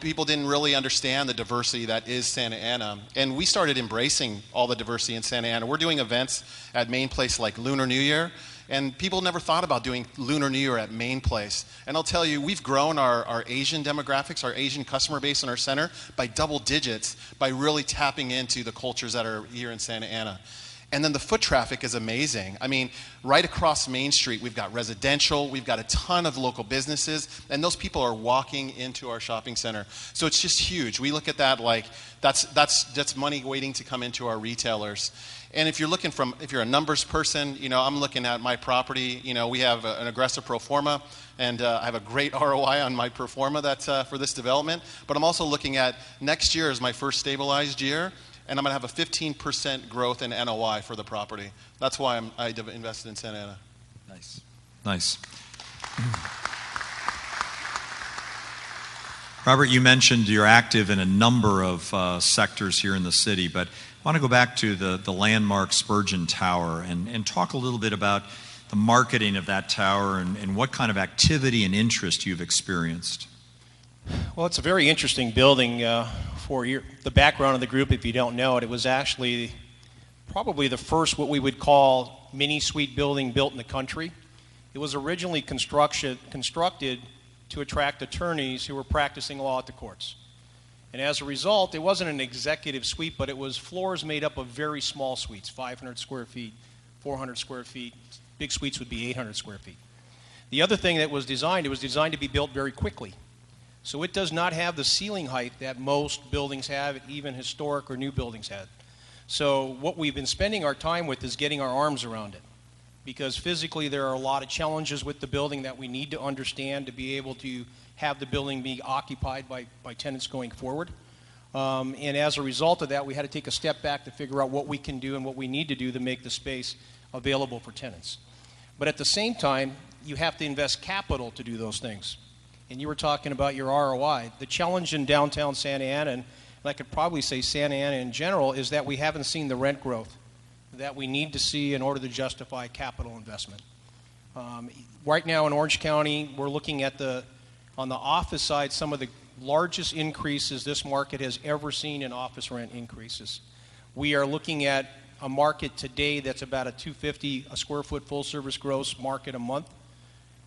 people didn't really understand the diversity that is Santa Ana. And we started embracing all the diversity in Santa Ana. We're doing events at Main Place like Lunar New Year. And people never thought about doing Lunar New Year at Main Place. And I'll tell you, we've grown our Asian demographics, our Asian customer base in our center by double digits by really tapping into the cultures that are here in Santa Ana. And then the foot traffic is amazing. I mean, right across Main Street, we've got residential, we've got a ton of local businesses, and those people are walking into our shopping center. So it's just huge. We look at that like that's money waiting to come into our retailers. And if you're a numbers person, you know, I'm looking at my property. You know, we have an aggressive pro forma, and I have a great ROI on my pro forma that's for this development. But I'm also looking at next year as my first stabilized year, and I'm going to have a 15% growth in NOI for the property. That's why I invested in Santa Ana. Nice. Nice. Robert, you mentioned you're active in a number of sectors here in the city, but I want to go back to the landmark Spurgeon Tower and talk a little bit about the marketing of that tower and what kind of activity and interest you've experienced. Well, it's a very interesting building. For the background of the group, if you don't know it, it was actually probably the first what we would call mini suite building built in the country. It was originally constructed to attract attorneys who were practicing law at the courts. And as a result, it wasn't an executive suite, but it was floors made up of very small suites, 500 square feet, 400 square feet. Big suites would be 800 square feet. The other thing that it was designed to be built very quickly. So it does not have the ceiling height that most buildings have, even historic or new buildings have. So what we've been spending our time with is getting our arms around it. Because physically there are a lot of challenges with the building that we need to understand to be able to have the building be occupied by tenants going forward. And as a result of that, we had to take a step back to figure out what we can do and what we need to do to make the space available for tenants. But at the same time, you have to invest capital to do those things. And you were talking about your ROI. The challenge in downtown Santa Ana, and I could probably say Santa Ana in general, is that we haven't seen the rent growth that we need to see in order to justify capital investment. Right now in Orange County, we're looking at on the office side, some of the largest increases this market has ever seen in office rent increases. We are looking at a market today that's about a $250 a square foot full service gross market a month.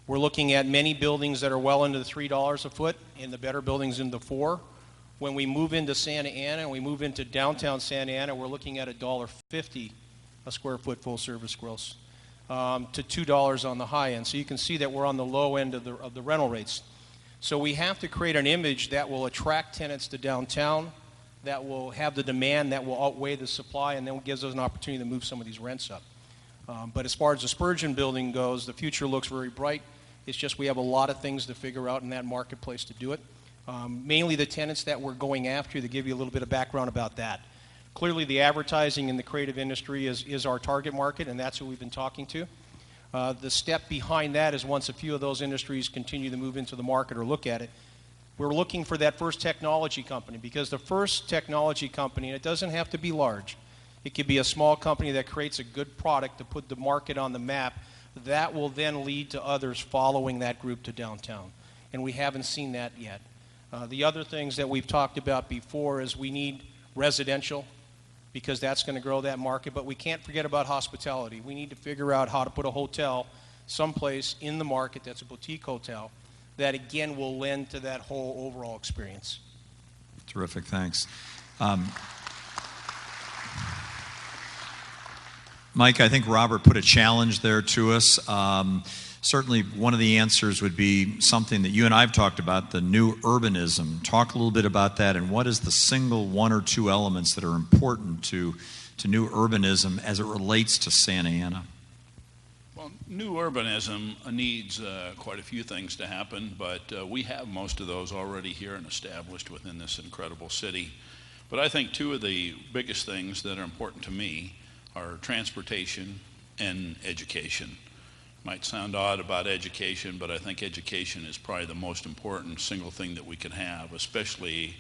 We're looking at many buildings that are well into the $3 a foot, and the better buildings in the $4. When we move into Santa Ana and we move into downtown Santa Ana, we're looking at $1.50 a square foot full service gross to $2 on the high end. So you can see that we're on the low end of the rental rates. So we have to create an image that will attract tenants to downtown, that will have the demand that will outweigh the supply, and then gives us an opportunity to move some of these rents up. But as far as the Spurgeon building goes, the future looks very bright. It's just we have a lot of things to figure out in that marketplace to do it. Mainly the tenants that we're going after, to give you a little bit of background about that. Clearly the advertising and the creative industry is our target market, and that's who we've been talking to. The step behind that is once a few of those industries continue to move into the market or look at it, we're looking for that first technology company, because the first technology company, and it doesn't have to be large, it could be a small company that creates a good product to put the market on the map, that will then lead to others following that group to downtown. And we haven't seen that yet. The other things that we've talked about before is we need residential, because that's going to grow that market, but we can't forget about hospitality. We need to figure out how to put a hotel someplace in the market that's a boutique hotel that, again, will lend to that whole overall experience. Terrific, thanks. Mike, I think Robert put a challenge there to us. Certainly one of the answers would be something that you and I have talked about, the new urbanism. Talk a little bit about that, and what is the single one or two elements that are important to new urbanism as it relates to Santa Ana? Well, new urbanism needs quite a few things to happen, but we have most of those already here and established within this incredible city. But I think two of the biggest things that are important to me are transportation and education. Might sound odd about education, but I think education is probably the most important single thing that we can have, especially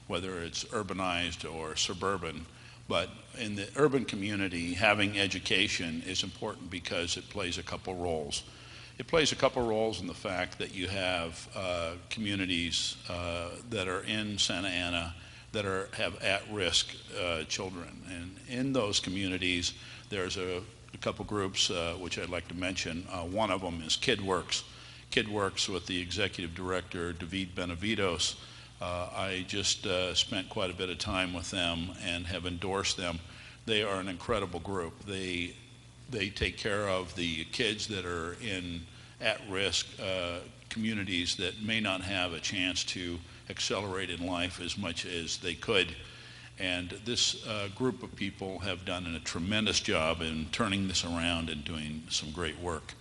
whether it's urbanized or suburban. But in the urban community, having education is important because it plays a couple roles. It plays a couple roles in the fact that you have communities that are in Santa Ana that have at-risk children. And in those communities, there's a a couple groups which I'd like to mention. One of them is KidWorks. KidWorks with the executive director, David Benavides. I just spent quite a bit of time with them and have endorsed them. They are an incredible group. They take care of the kids that are in at-risk communities that may not have a chance to accelerate in life as much as they could. And this group of people have done a tremendous job in turning this around and doing some great work.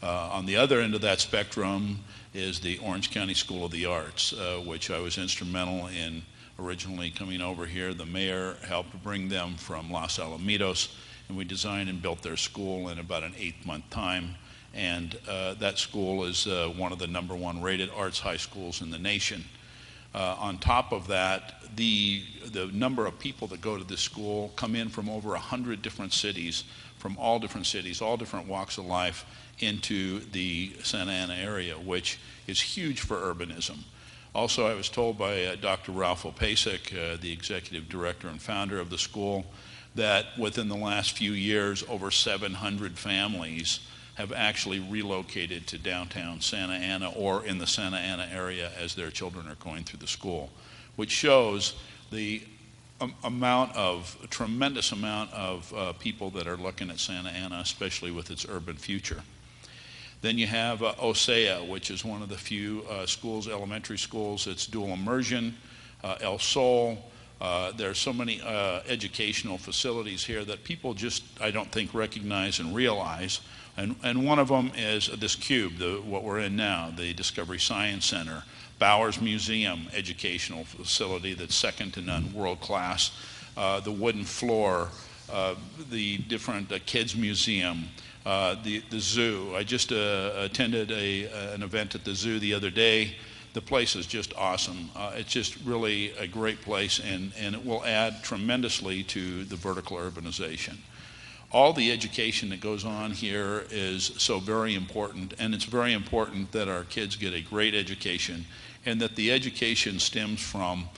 On the other end of that spectrum is the Orange County School of the Arts, which I was instrumental in originally coming over here. The mayor helped bring them from Los Alamitos, and we designed and built their school in about an 8-month time. And that school is one of the #1 rated arts high schools in the nation. On top of that, the number of people that go to this school come in from over 100 different cities, from all different cities, all different walks of life, into the Santa Ana area, which is huge for urbanism. Also, I was told by Dr. Ralph Opasek, the executive director and founder of the school, that within the last few years, over 700 families have actually relocated to downtown Santa Ana or in the Santa Ana area as their children are going through the school, which shows the tremendous amount of people that are looking at Santa Ana, especially with its urban future. Then you have OSEA, which is one of the few schools, elementary schools, that's dual immersion, El Sol. There are so many educational facilities here that people just, I don't think, recognize and realize. And one of them is this cube, what we're in now, the Discovery Science Center, Bowers Museum educational facility that's second to none, world class, the wooden floor, the different kids museum, the zoo. I just attended an event at the zoo the other day. The place is just awesome. It's just really a great place, and it will add tremendously to the vertical urbanization. All the education that goes on here is so very important, and it's very important that our kids get a great education, and that the education stems from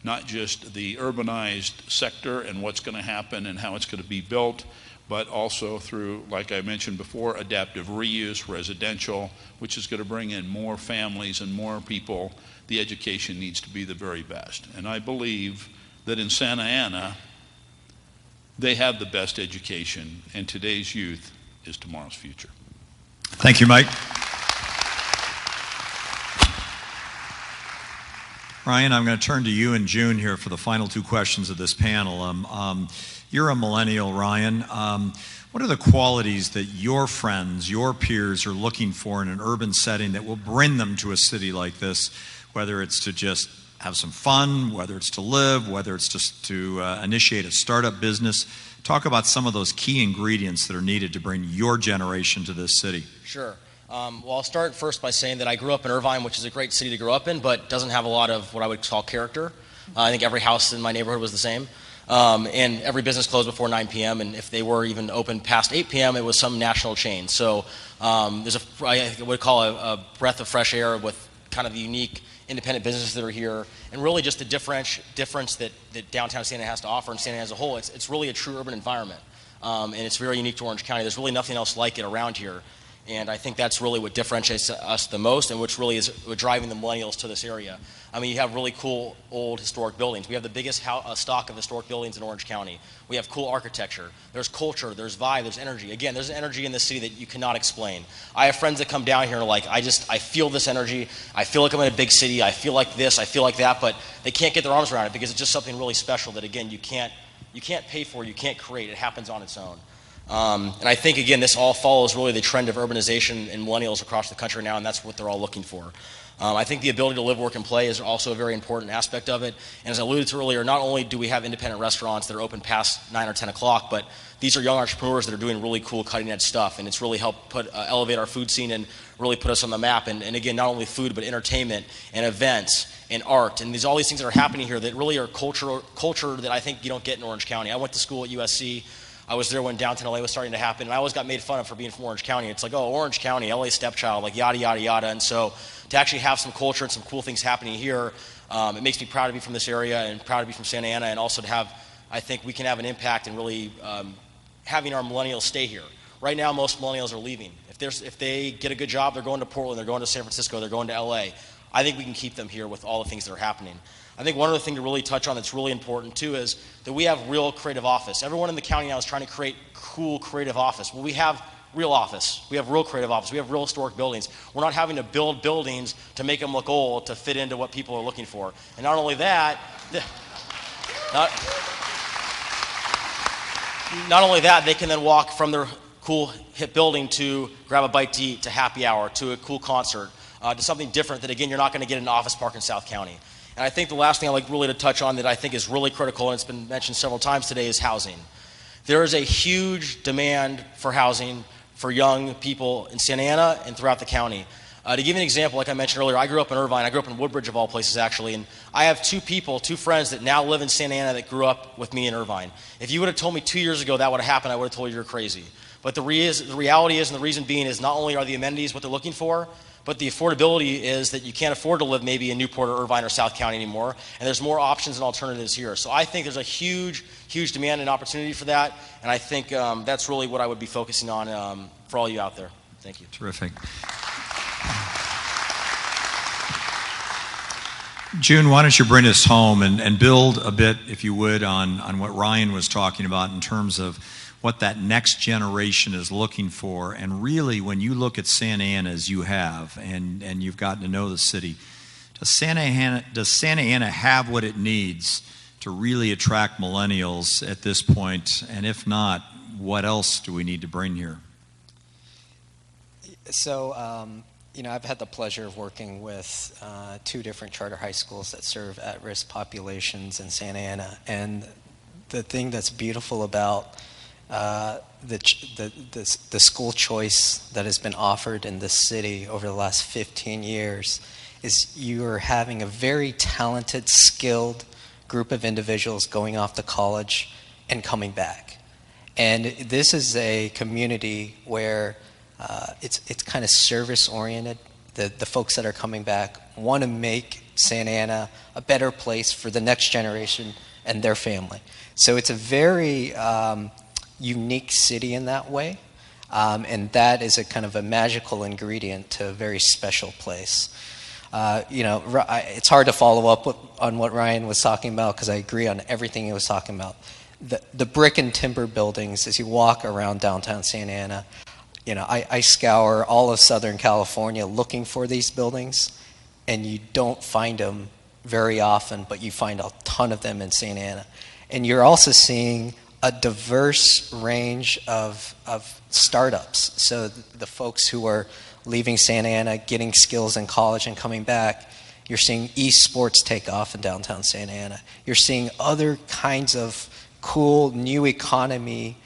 not just the urbanized sector and what's going to happen and how it's going to be built, but also through, like I mentioned before, adaptive reuse, residential, which is going to bring in more families and more people. The education needs to be the very best. And I believe that in Santa Ana, they have the best education, and today's youth is tomorrow's future. Thank you, Mike. Ryan, I'm going to turn to you and June here for the final two questions of this panel. You're a millennial, Ryan. What are the qualities that your friends, your peers are looking for in an urban setting that will bring them to a city like this, whether it's to just have some fun, whether it's to live, whether it's just to initiate a startup business? Talk about some of those key ingredients that are needed to bring your generation to this city. Sure. Well, I'll start first by saying that I grew up in Irvine, which is a great city to grow up in, but doesn't have a lot of what I would call character. I think every house in my neighborhood was the same. And every business closed before 9 p.m., and if they were even open past 8 p.m., it was some national chain. So there's I would call a breath of fresh air with kind of the unique independent businesses that are here, and really just the difference that downtown Santa Ana has to offer, and Santa Ana as a whole. It's really a true urban environment, and it's very unique to Orange County. There's really nothing else like it around here. And I think that's really what differentiates us the most, and which really is driving the millennials to this area. I mean, you have really cool old historic buildings. We have the biggest stock of historic buildings in Orange County. We have cool architecture. There's culture, there's vibe, there's energy. Again, there's an energy in this city that you cannot explain. I have friends that come down here and are like, I feel this energy. I feel like I'm in a big city. I feel like this, I feel like that, but they can't get their arms around it because it's just something really special that, again, you can't pay for, you can't create. It happens on its own. And I think, again, this all follows really the trend of urbanization in millennials across the country now, and that's what they're all looking for. I think the ability to live, work, and play is also a very important aspect of it. And as I alluded to earlier, not only do we have independent restaurants that are open past 9 or 10 o'clock, but these are young entrepreneurs that are doing really cool cutting-edge stuff, and it's really helped elevate our food scene and really put us on the map. And again, not only food, but entertainment and events and art, and all these things that are happening here that really are culture that I think you don't get in Orange County. I went to school at USC. I was there when downtown LA was starting to happen, and I always got made fun of for being from Orange County. It's like, oh, Orange County, LA stepchild, like yada, yada, yada. And so to actually have some culture and some cool things happening here, it makes me proud to be from this area and proud to be from Santa Ana, and also to have, I think we can have an impact and really having our millennials stay here. Right now, most millennials are leaving. If they get a good job, they're going to Portland, they're going to San Francisco, they're going to LA. I think we can keep them here with all the things that are happening. I think one other thing to really touch on that's really important too is that we have real creative office. Everyone in the county now is trying to create cool creative office. Well, we have real office. We have real creative office. We have real historic buildings. We're not having to build buildings to make them look old to fit into what people are looking for. And not only that, not only that, they can then walk from their cool hip building to grab a bite to eat, to happy hour, to a cool concert, to something different that, again, you're not going to get in an office park in South County. And I think the last thing I'd like really to touch on that I think is really critical, and it's been mentioned several times today, is housing. There is a huge demand for housing for young people in Santa Ana and throughout the county. To give you an example, like I mentioned earlier, I grew up in Irvine. I grew up in Woodbridge, of all places, actually. And I have two friends that now live in Santa Ana that grew up with me in Irvine. If you would have told me 2 years ago that would have happened, I would have told you you're crazy. But the reality is, and the reason being, is not only are the amenities what they're looking for, but the affordability is that you can't afford to live maybe in Newport or Irvine or South County anymore, and there's more options and alternatives here. So I think there's a huge, huge demand and opportunity for that, and I think that's really what I would be focusing on for all you out there. Thank you. Terrific. June, why don't you bring us home and build a bit, if you would, on what Ryan was talking about in terms of what that next generation is looking for. And really, when you look at Santa Ana as you have, and you've gotten to know the city, does Santa Ana have what it needs to really attract millennials at this point? And if not, what else do we need to bring here? So, I've had the pleasure of working with 2 different charter high schools that serve at-risk populations in Santa Ana. And the thing that's beautiful about the school choice that has been offered in this city over the last 15 years is you are having a very talented, skilled group of individuals going off to college and coming back. And this is a community where it's kind of service-oriented. The folks that are coming back want to make Santa Ana a better place for the next generation and their family. So it's a very unique city in that way, and that is a kind of a magical ingredient to a very special place. It's hard to follow up on what Ryan was talking about because I agree on everything he was talking about. The brick and timber buildings, as you walk around downtown Santa Ana, I scour all of Southern California looking for these buildings, and you don't find them very often, but you find a ton of them in Santa Ana. And you're also seeing a diverse range of startups. So the folks who are leaving Santa Ana, getting skills in college and coming back, you're seeing esports take off in downtown Santa Ana. You're seeing other kinds of cool new economy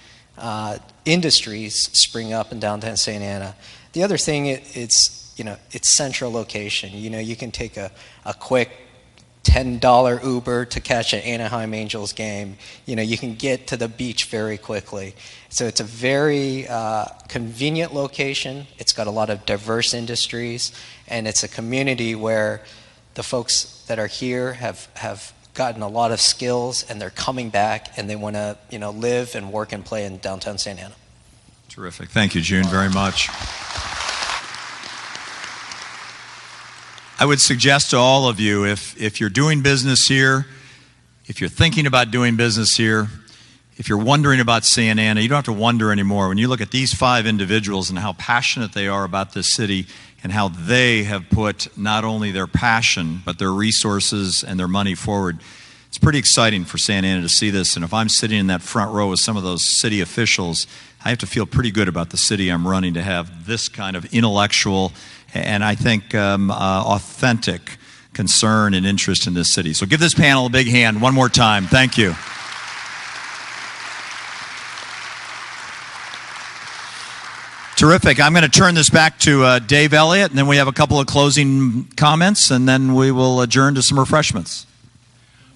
industries spring up in downtown Santa Ana. The other thing, it's central location. You can take a quick $10 Uber to catch an Anaheim Angels game. You can get to the beach very quickly. So it's a very convenient location. It's got a lot of diverse industries, and it's a community where the folks that are here have gotten a lot of skills, and they're coming back, and they want to live and work and play in downtown Santa Ana. Terrific. Thank you, June, very much. I would suggest to all of you, if you're doing business here, if you're thinking about doing business here, if you're wondering about Santa Ana, you don't have to wonder anymore. When you look at these 5 individuals and how passionate they are about this city and how they have put not only their passion, but their resources and their money forward, it's pretty exciting for Santa Ana to see this. And if I'm sitting in that front row with some of those city officials, I have to feel pretty good about the city I'm running to have this kind of intellectual and I think authentic concern and interest in this city. So give this panel a big hand one more time. Thank you. Terrific. I'm going to turn this back to Dave Elliott, and then we have a couple of closing comments, and then we will adjourn to some refreshments.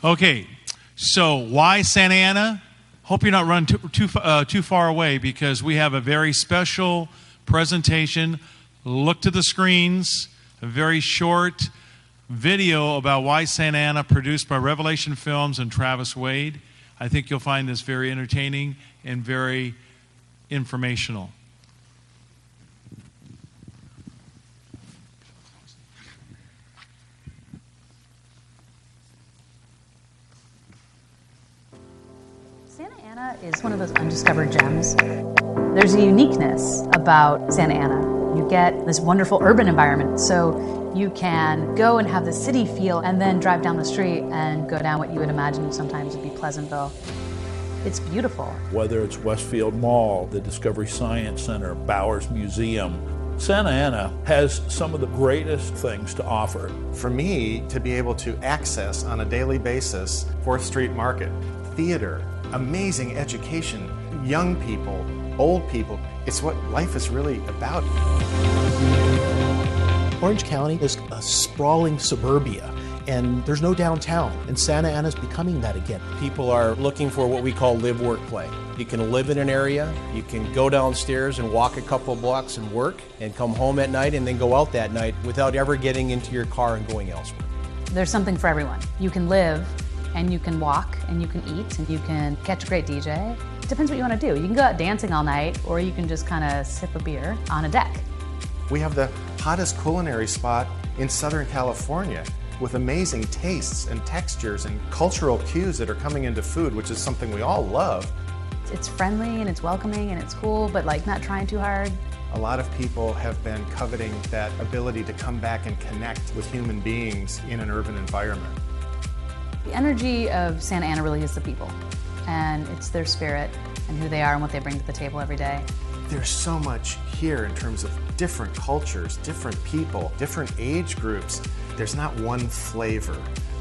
Okay, so why Santa Ana? Hope you're not running too far away, because we have a very special presentation. Look to the screens, a very short video about why Santa Ana, produced by Revelation Films and Travis Wade. I think you'll find this very entertaining and very informational. Santa Ana is one of those undiscovered gems. There's a uniqueness about Santa Ana. You get this wonderful urban environment, so you can go and have the city feel and then drive down the street and go down what you would imagine sometimes would be Pleasantville. It's beautiful. Whether it's Westfield Mall, the Discovery Science Center, Bowers Museum, Santa Ana has some of the greatest things to offer. For me, to be able to access on a daily basis 4th Street Market, theater, amazing education, young people, old people, it's what life is really about. Orange County is a sprawling suburbia, and there's no downtown, and Santa Ana is becoming that again. People are looking for what we call live, work, play. You can live in an area, you can go downstairs and walk a couple blocks and work, and come home at night and then go out that night without ever getting into your car and going elsewhere. There's something for everyone. You can live, and you can walk, and you can eat, and you can catch a great DJ. It depends what you want to do. You can go out dancing all night, or you can just kind of sip a beer on a deck. We have the hottest culinary spot in Southern California with amazing tastes and textures and cultural cues that are coming into food, which is something we all love. It's friendly and it's welcoming and it's cool, but like not trying too hard. A lot of people have been coveting that ability to come back and connect with human beings in an urban environment. The energy of Santa Ana really is the people, and it's their spirit and who they are and what they bring to the table every day. There's so much here in terms of different cultures, different people, different age groups. There's not one flavor.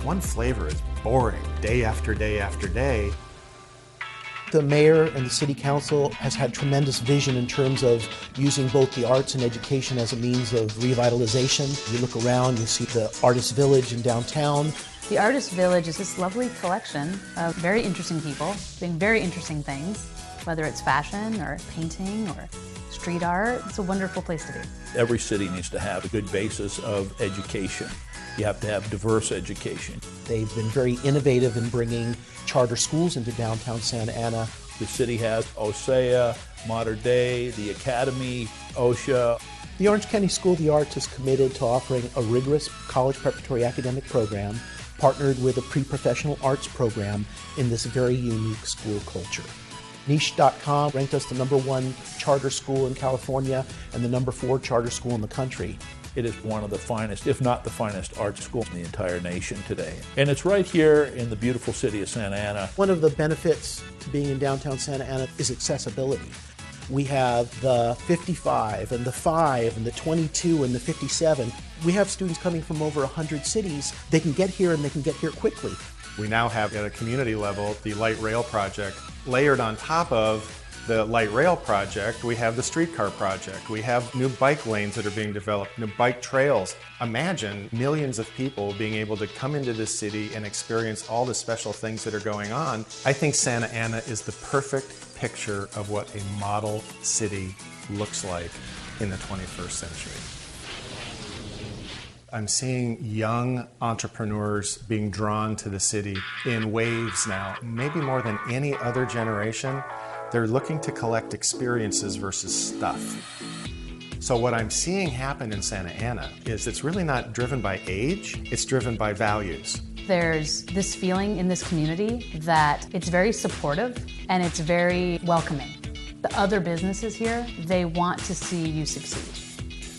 One flavor is boring day after day after day. The mayor and the city council has had tremendous vision in terms of using both the arts and education as a means of revitalization. You look around, you see the Artist Village in downtown. The Artist Village is this lovely collection of very interesting people doing very interesting things, whether it's fashion or painting or street art. It's a wonderful place to be. Every city needs to have a good basis of education. You have to have diverse education. They've been very innovative in bringing charter schools into downtown Santa Ana. The city has OSEA, Mater Dei, the Academy, OSHA. The Orange County School of the Arts is committed to offering a rigorous college preparatory academic program partnered with a pre-professional arts program in this very unique school culture. Niche.com ranked us the #1 charter school in California and the #4 charter school in the country. It is one of the finest, if not the finest, art schools in the entire nation today. And it's right here in the beautiful city of Santa Ana. One of the benefits to being in downtown Santa Ana is accessibility. We have the 55 and the 5 and the 22 and the 57. We have students coming from over 100 cities. They can get here and they can get here quickly. We now have at a community level the light rail project. Layered on top of the light rail project, we have the streetcar project. We have new bike lanes that are being developed, new bike trails. Imagine millions of people being able to come into this city and experience all the special things that are going on. I think Santa Ana is the perfect picture of what a model city looks like in the 21st century. I'm seeing young entrepreneurs being drawn to the city in waves now, maybe more than any other generation. They're looking to collect experiences versus stuff. So what I'm seeing happen in Santa Ana is it's really not driven by age, it's driven by values. There's this feeling in this community that it's very supportive and it's very welcoming. The other businesses here, they want to see you succeed.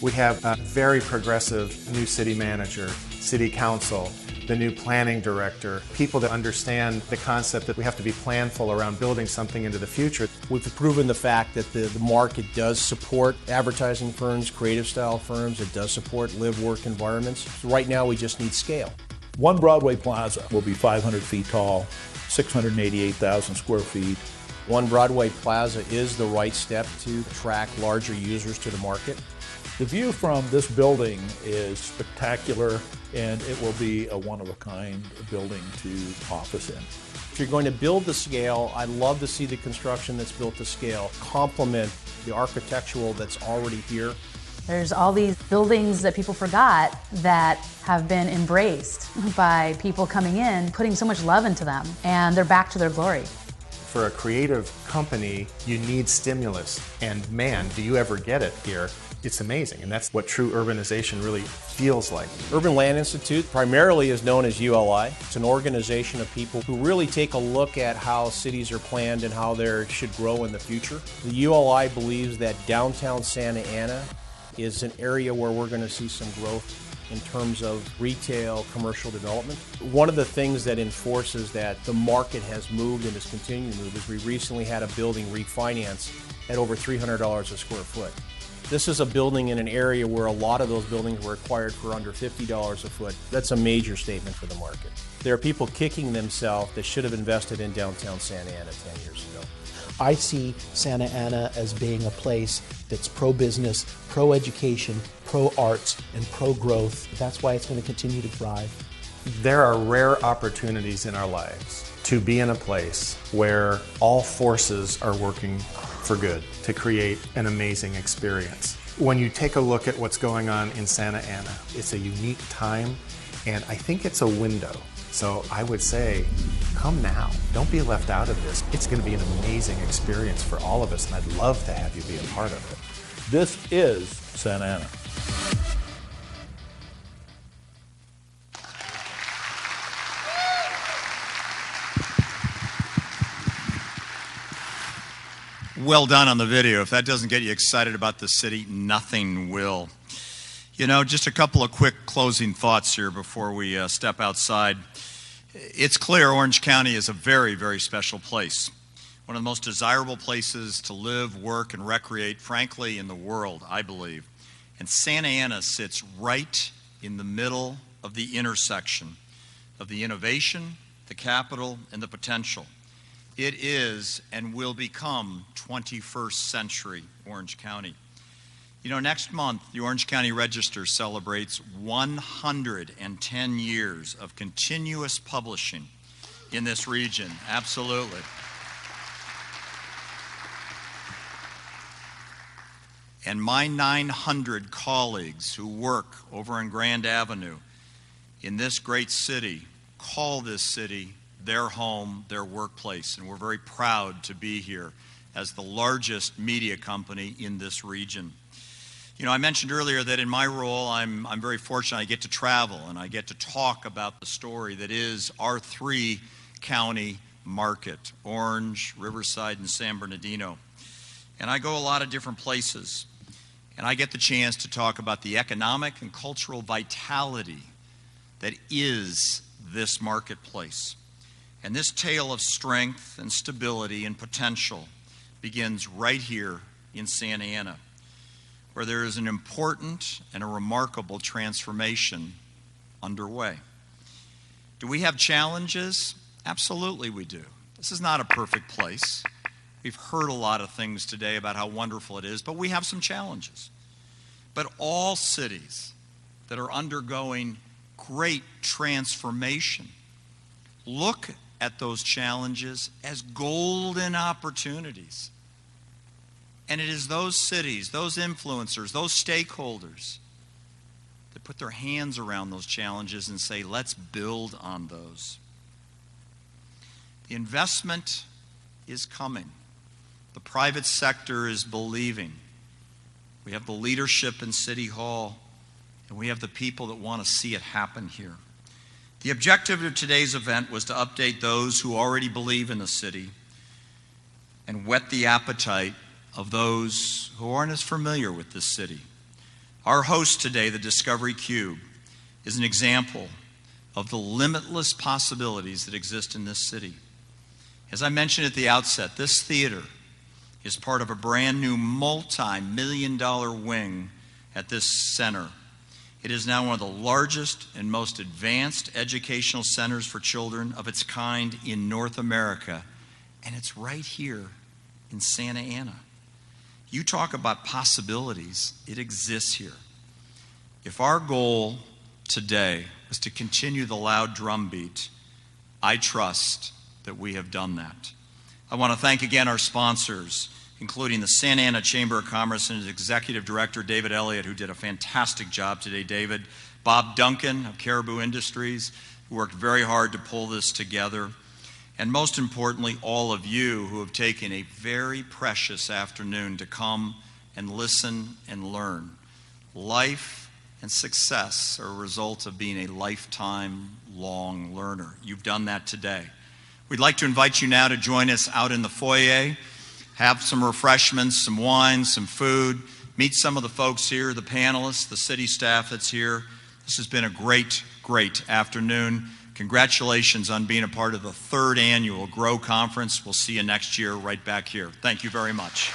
We have a very progressive new city manager, city council, the new planning director, people that understand the concept that we have to be planful around building something into the future. We've proven the fact that the market does support advertising firms, creative style firms. It does support live-work environments. So right now we just need scale. One Broadway Plaza will be 500 feet tall, 688,000 square feet. One Broadway Plaza is the right step to attract larger users to the market. The view from this building is spectacular, and it will be a one-of-a-kind building to office in. If you're going to build to scale, I'd love to see the construction that's built to scale complement the architectural that's already here. There's all these buildings that people forgot that have been embraced by people coming in, putting so much love into them, and they're back to their glory. For a creative company, you need stimulus. And man, do you ever get it here. It's amazing, and that's what true urbanization really feels like. Urban Land Institute primarily is known as ULI. It's an organization of people who really take a look at how cities are planned and how they should grow in the future. The ULI believes that downtown Santa Ana is an area where we're going to see some growth in terms of retail, commercial development. One of the things that enforces that the market has moved and is continuing to move is we recently had a building refinance at over $300 a square foot. This is a building in an area where a lot of those buildings were acquired for under $50 a foot. That's a major statement for the market. There are people kicking themselves that should have invested in downtown Santa Ana 10 years ago. I see Santa Ana as being a place that's pro-business, pro-education, pro-arts, and pro-growth. That's why it's going to continue to thrive. There are rare opportunities in our lives to be in a place where all forces are working for good to create an amazing experience. When you take a look at what's going on in Santa Ana, it's a unique time, and I think it's a window. So I would say, come now. Don't be left out of this. It's going to be an amazing experience for all of us, and I'd love to have you be a part of it. This is Santa Ana. Well done on the video. If that doesn't get you excited about the city, nothing will. You know, just a couple of quick closing thoughts here before we step outside. It's clear Orange County is a very, very special place. One of the most desirable places to live, work, and recreate, frankly, in the world, I believe. And Santa Ana sits right in the middle of the intersection of the innovation, the capital, and the potential. It is and will become 21st century Orange County. You know, next month, the Orange County Register celebrates 110 years of continuous publishing in this region. Absolutely. And my 900 colleagues who work over on Grand Avenue in this great city call this city their home, their workplace, and we're very proud to be here as the largest media company in this region. You know, I mentioned earlier that in my role, I'm very fortunate. I get to travel and I get to talk about the story that is our three-county market, Orange, Riverside, and San Bernardino. And I go a lot of different places, and I get the chance to talk about the economic and cultural vitality that is this marketplace. And this tale of strength and stability and potential begins right here in Santa Ana, where there is an important and a remarkable transformation underway. Do we have challenges? Absolutely we do. This is not a perfect place. We've heard a lot of things today about how wonderful it is, but we have some challenges. But all cities that are undergoing great transformation look at those challenges as golden opportunities. And it is those cities, those influencers, those stakeholders that put their hands around those challenges and say, let's build on those. The investment is coming. The private sector is believing. We have the leadership in City Hall, and we have the people that want to see it happen here. The objective of today's event was to update those who already believe in the city and whet the appetite of those who aren't as familiar with this city. Our host today, the Discovery Cube, is an example of the limitless possibilities that exist in this city. As I mentioned at the outset, this theater is part of a brand new multi-million-dollar wing at this center. It is now one of the largest and most advanced educational centers for children of its kind in North America, and it's right here in Santa Ana. You talk about possibilities, it exists here. If our goal today was to continue the loud drumbeat, I trust that we have done that. I want to thank again our sponsors, including the Santa Ana Chamber of Commerce and its Executive Director, David Elliott, who did a fantastic job today, David. Bob Duncan of Caribou Industries, who worked very hard to pull this together. and most importantly, all of you who have taken a very precious afternoon to come and listen and learn. Life and success are a result of being a lifetime long learner. You've done that today. We'd like to invite you now to join us out in the foyer, have some refreshments, some wine, some food, meet some of the folks here, the panelists, the city staff that's here. This has been a great, great afternoon. Congratulations on being a part of the 3rd annual GROW Conference. We'll see you next year right back here. Thank you very much.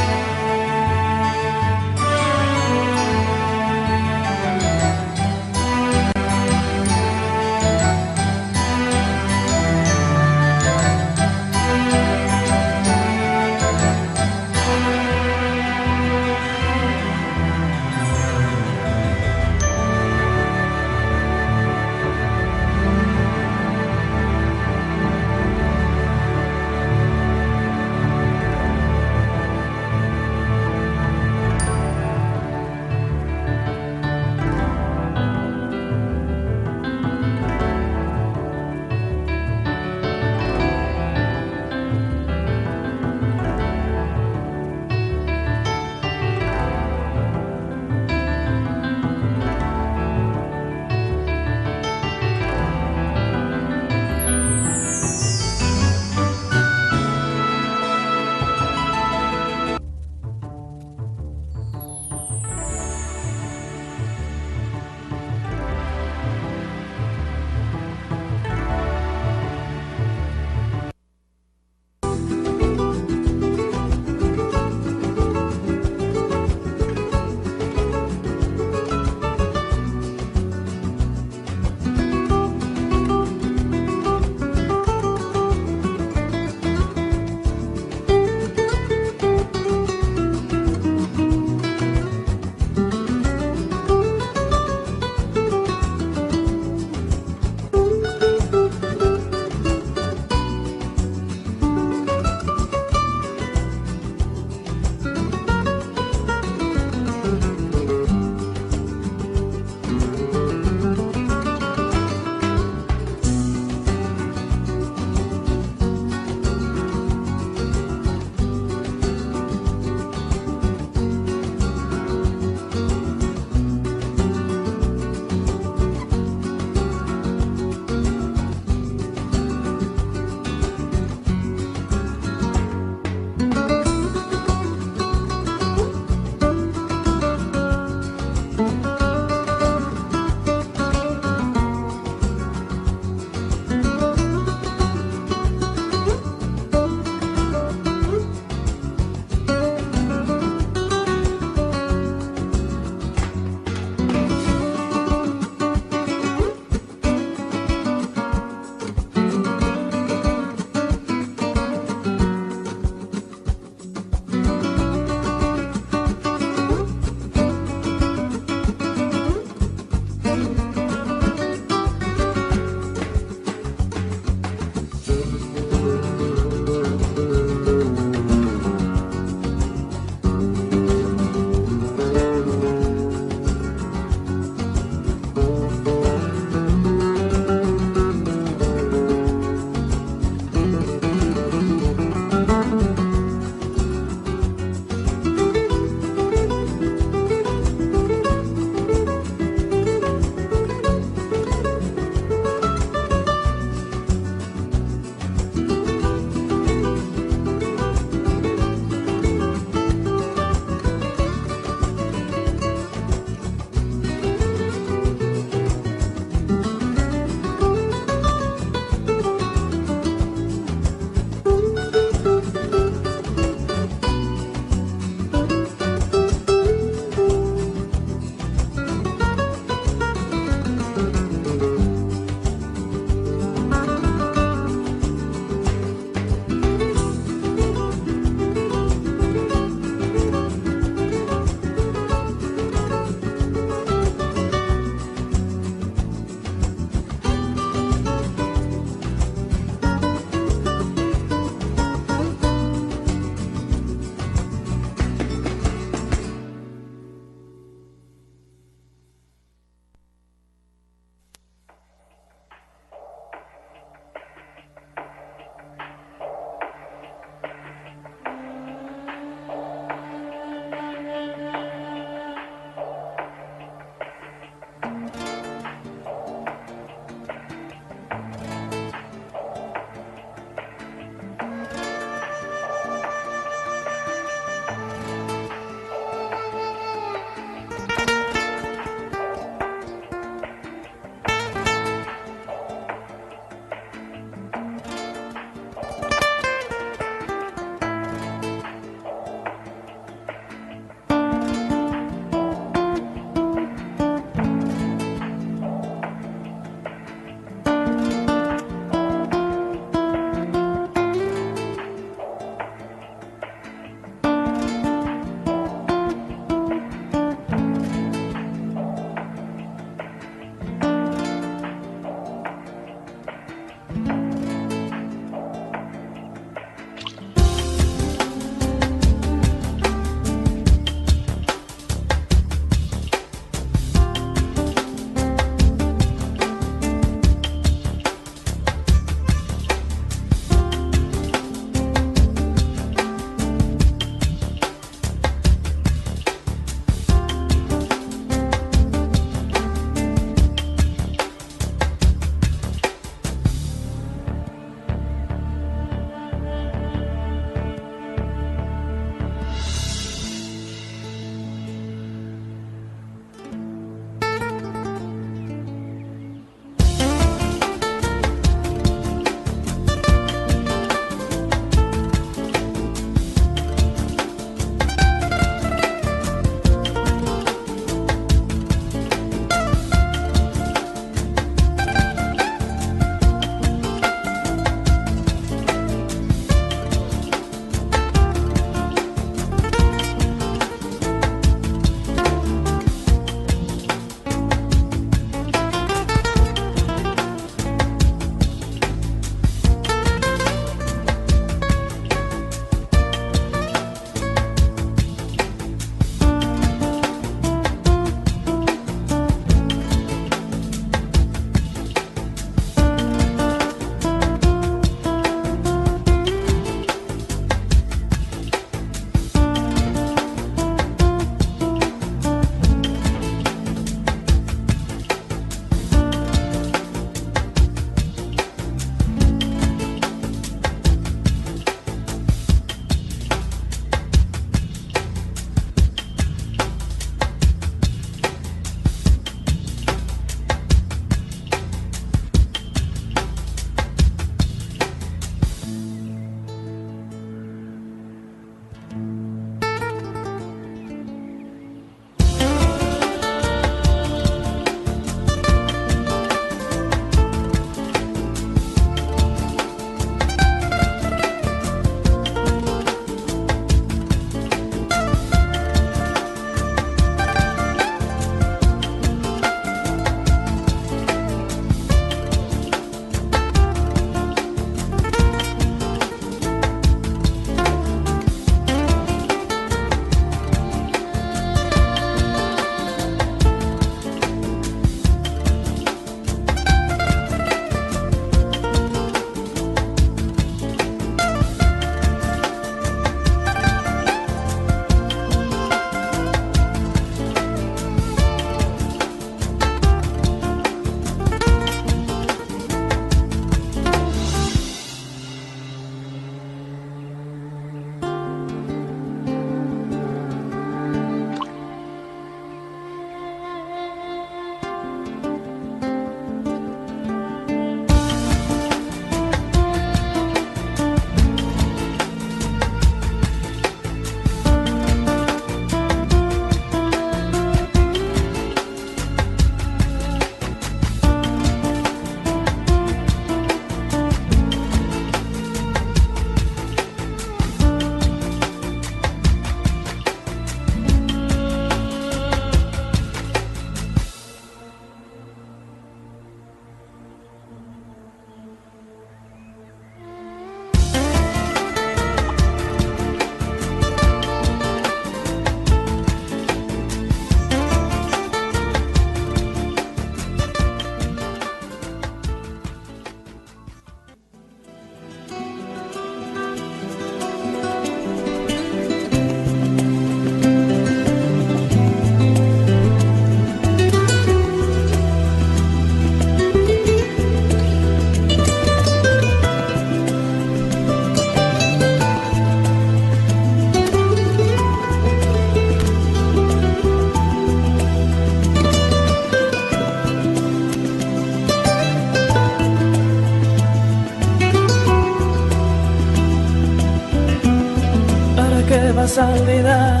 qué vas a olvidar?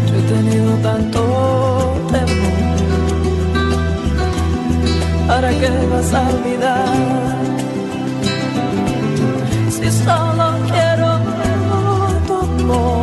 Yo he tenido tanto temor. ¿Para qué vas a olvidar? Si solo quiero tu amor.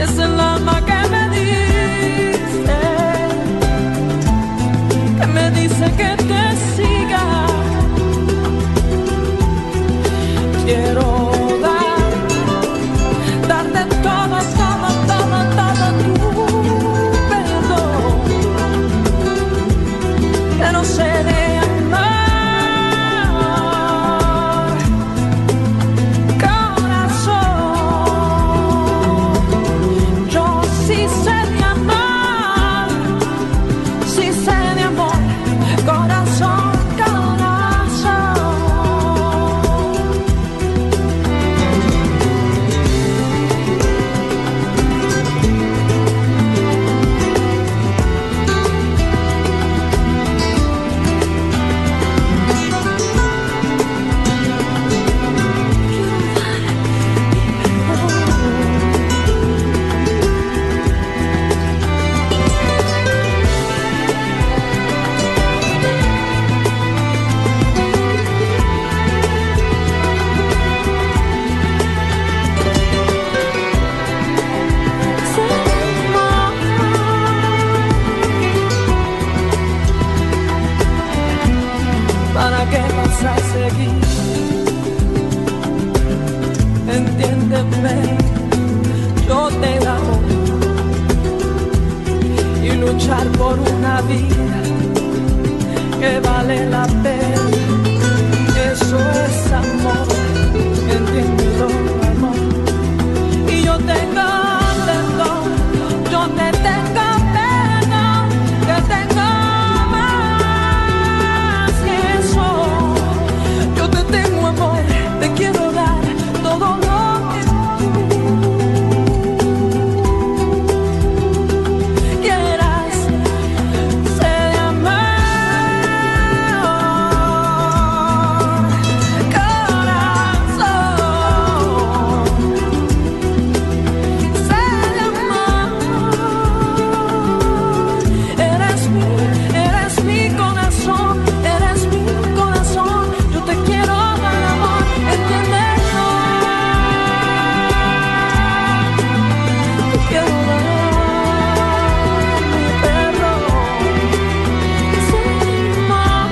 Es el alma que me dice que te siga. Quiero darte todo, todo, todo, todo tu perdón. Que no sé de amar, corazón. Yo sí sé de amar, sí sé de amor. Corazón, corazón. ¿Para qué vas a seguir? Entiéndeme, yo te amo. Y luchar por una vida que vale la pena, eso es amor. Entiéndelo, amor. Y yo tengo perdón, yo te tengo perdón, que tengo más que eso. Yo te tengo amor, te quiero dar todo lo que tú quieras. Sé de amar, corazón. Sé de amar. Eres mi corazón, eres mi corazón. Yo te quiero dar amor, entiéndelo. Te quiero dar mi perdón. Sé de amar.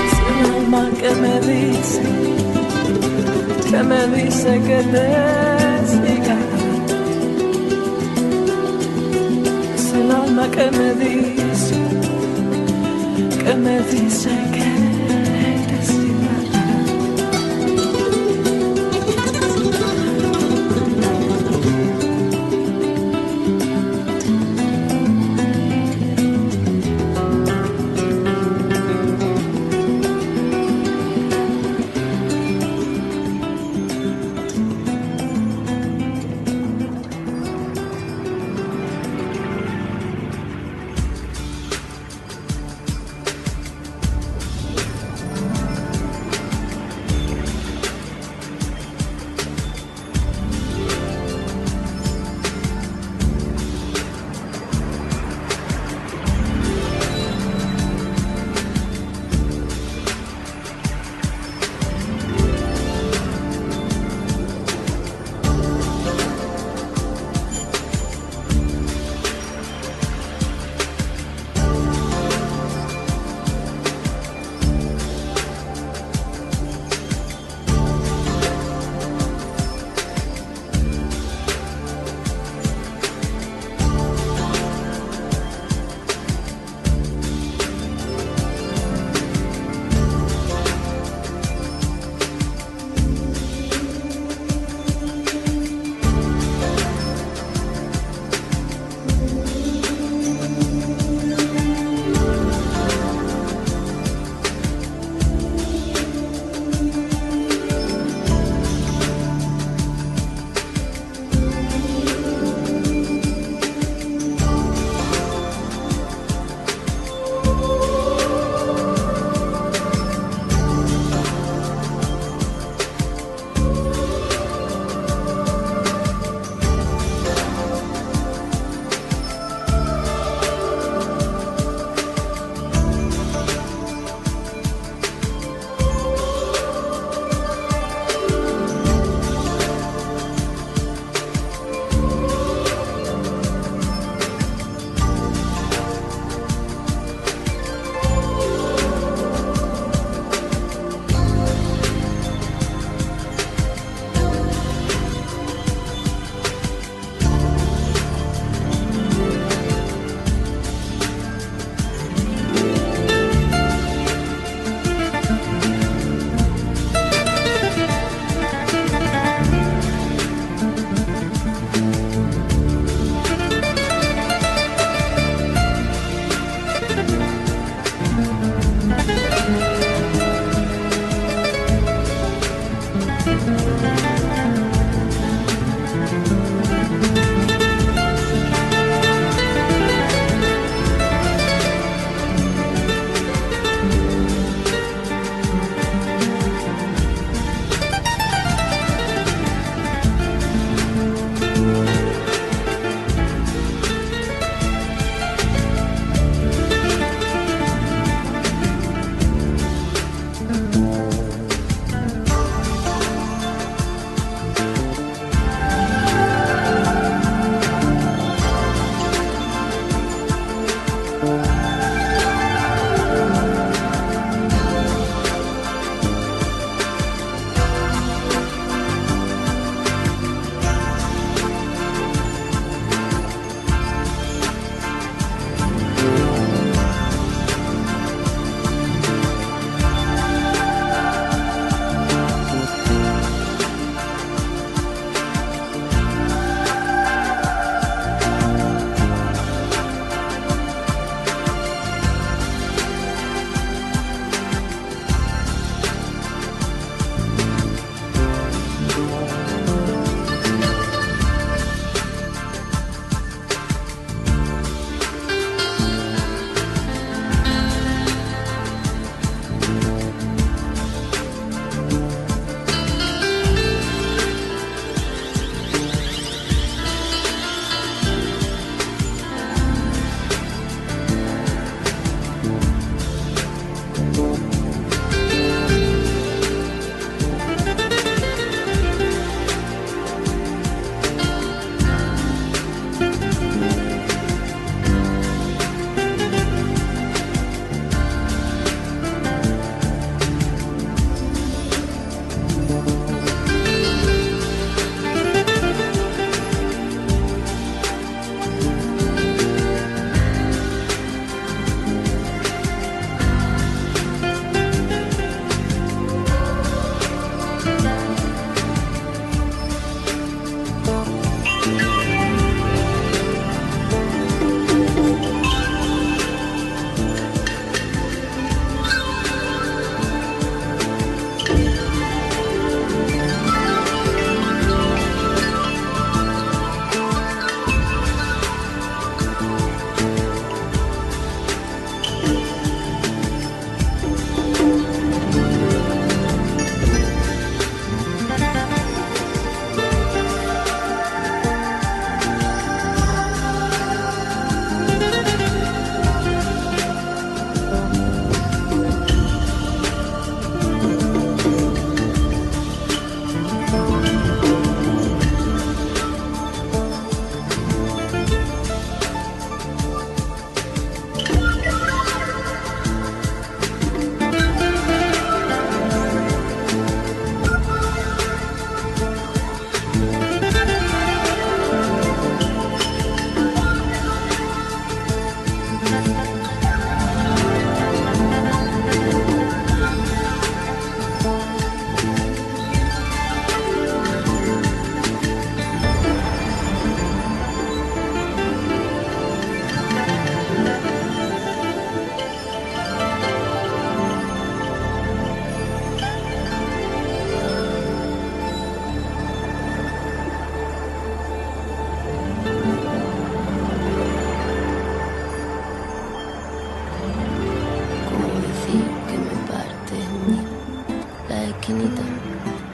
Es el alma que me dice que te siga. Es el alma que me dice que te siga.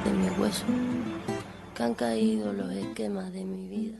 de mis huesos, que han caído los esquemas de mi vida.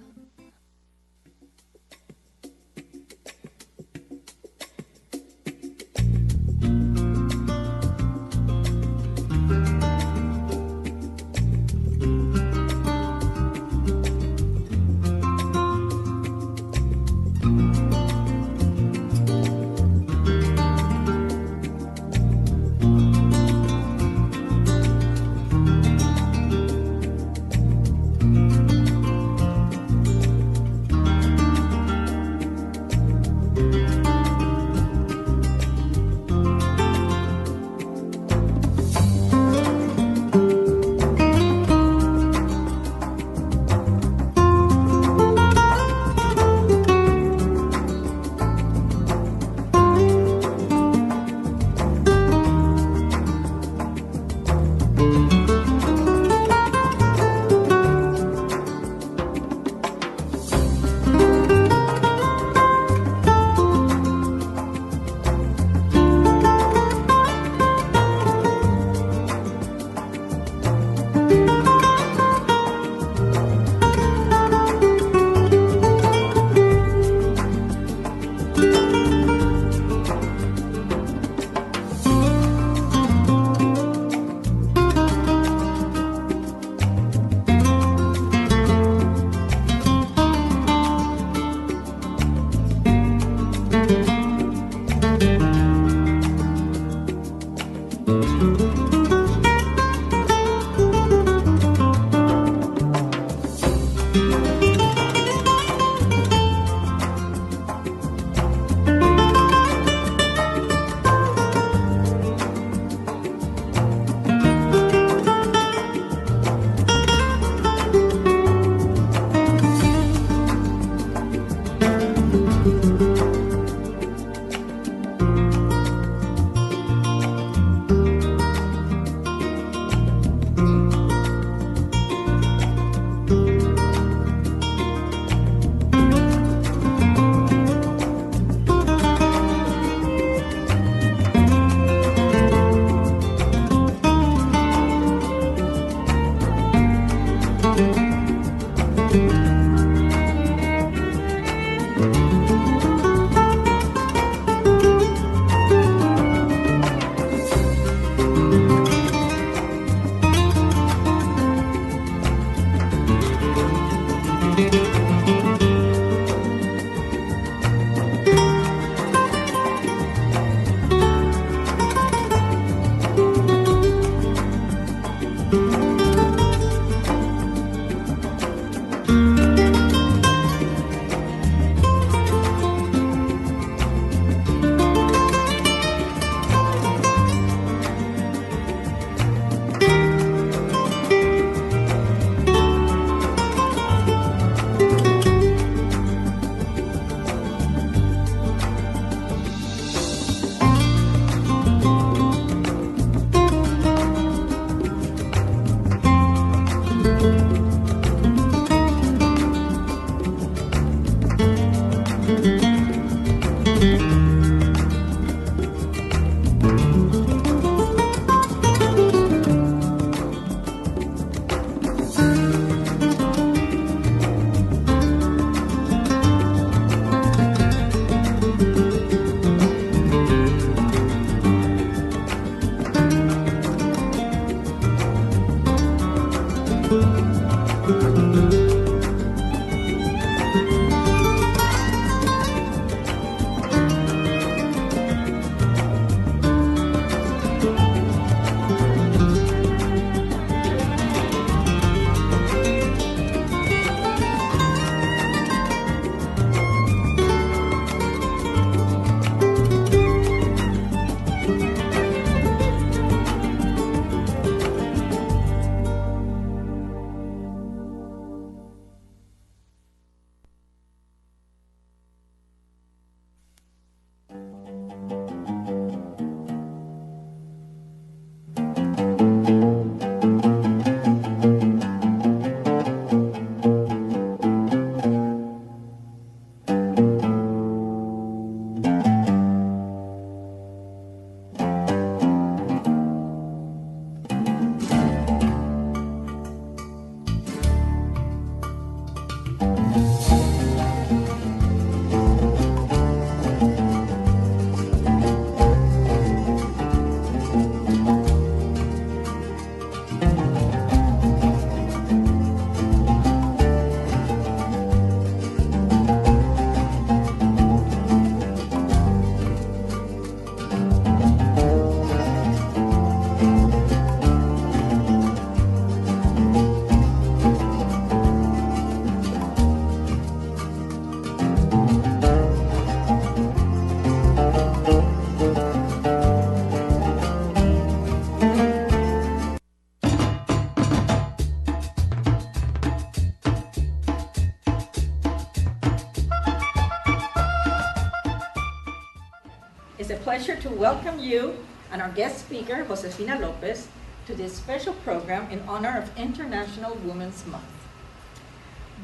is a pleasure to welcome you and our guest speaker, Josefina Lopez, to this special program in honor of International Women's Month.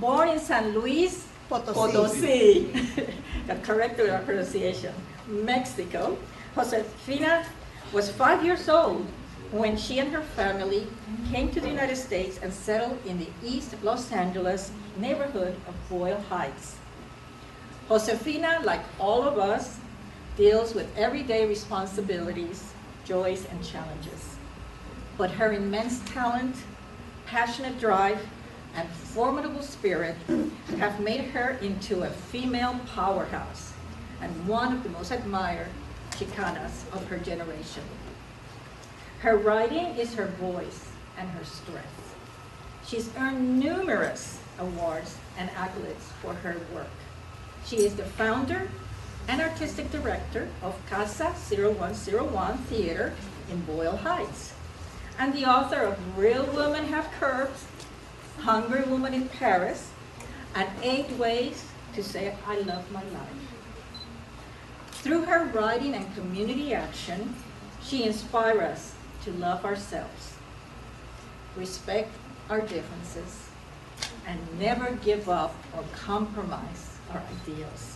Born in San Luis Potosí, the correct pronunciation, Mexico, Josefina was 5 years old when she and her family came to the United States and settled in the East Los Angeles neighborhood of Boyle Heights. Josefina, like all of us, deals with everyday responsibilities, joys, and challenges. But her immense talent, passionate drive, and formidable spirit have made her into a female powerhouse and one of the most admired Chicanas of her generation. Her writing is her voice and her strength. She's earned numerous awards and accolades for her work. She is the founder and artistic director of Casa 0101 Theater in Boyle Heights, and the author of Real Women Have Curves, Hungry Woman in Paris, and 8 Ways to Say I Love My Life. Through her writing and community action, she inspires us to love ourselves, respect our differences, and never give up or compromise our ideals.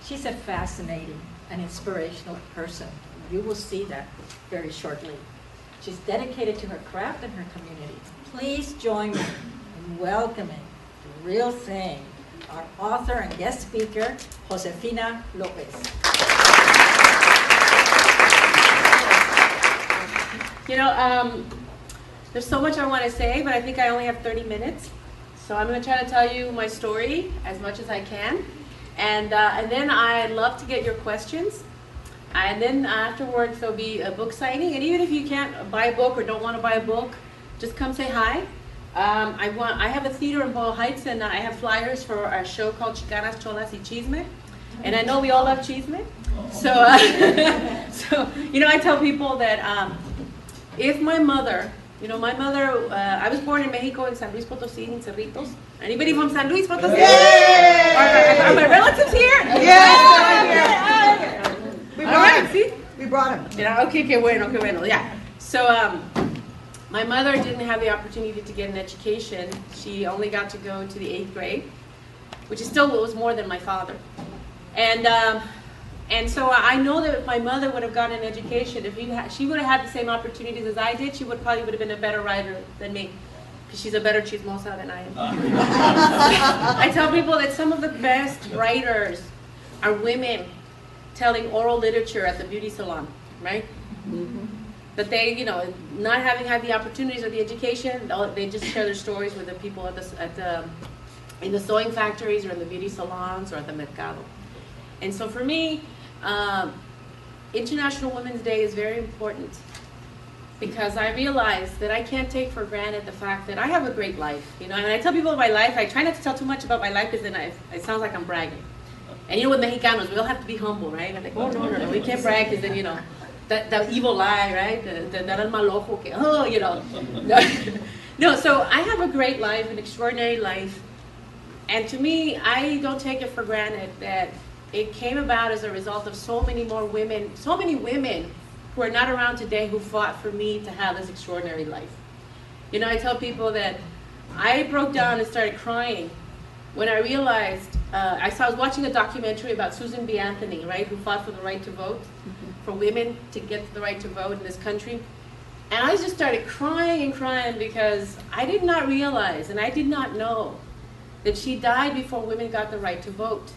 She's a fascinating and inspirational person. You will see that very shortly. She's dedicated to her craft and her community. Please join me in welcoming the real thing, our author and guest speaker, Josefina Lopez. You know, there's so much I want to say, but I think I only have 30 minutes. So I'm going to try to tell you my story as much as I can. And then I'd love to get your questions. And then afterwards, there'll be a book signing. And even if you can't buy a book or don't want to buy a book, just come say hi. I have a theater in Boyle Heights, and I have flyers for a show called Chicanas, Cholas y Chisme. And I know we all love chisme. So, so you know, I tell people that if my mother, I was born in Mexico, in San Luis Potosí, in Cerritos. Anybody from San Luis Potosí? Are my relatives here? Yeah. We brought him, see? We brought him. Yeah, okay, que bueno, yeah. So, my mother didn't have the opportunity to get an education. She only got to go to the 8th grade, which is still was more than my father. And so I know that if my mother would have gotten an education, if she would have had the same opportunities as I did, she probably would have been a better writer than me, because she's a better chismosa than I am. I tell people that some of the best writers are women telling oral literature at the beauty salon, right? Mm-hmm. But they, not having had the opportunities or the education, they just share their stories with the people in the sewing factories or in the beauty salons or at the mercado. And so for me, International Women's Day is very important because I realize that I can't take for granted the fact that I have a great life. And I tell people my life, I try not to tell too much about my life because then it sounds like I'm bragging. And with Mexicanos, we all have to be humble, right? I'm like, oh, no, we can't brag because then, the evil lie, right? The mal ojo, No, so I have a great life, an extraordinary life. And to me, I don't take it for granted that it came about as a result of so many women who are not around today who fought for me to have this extraordinary life. I tell people that I broke down and started crying when I realized, I was watching a documentary about Susan B. Anthony, right, who fought for the right to vote, for women to get the right to vote in this country. And I just started crying and crying because I did not realize and I did not know that she died before women got the right to vote.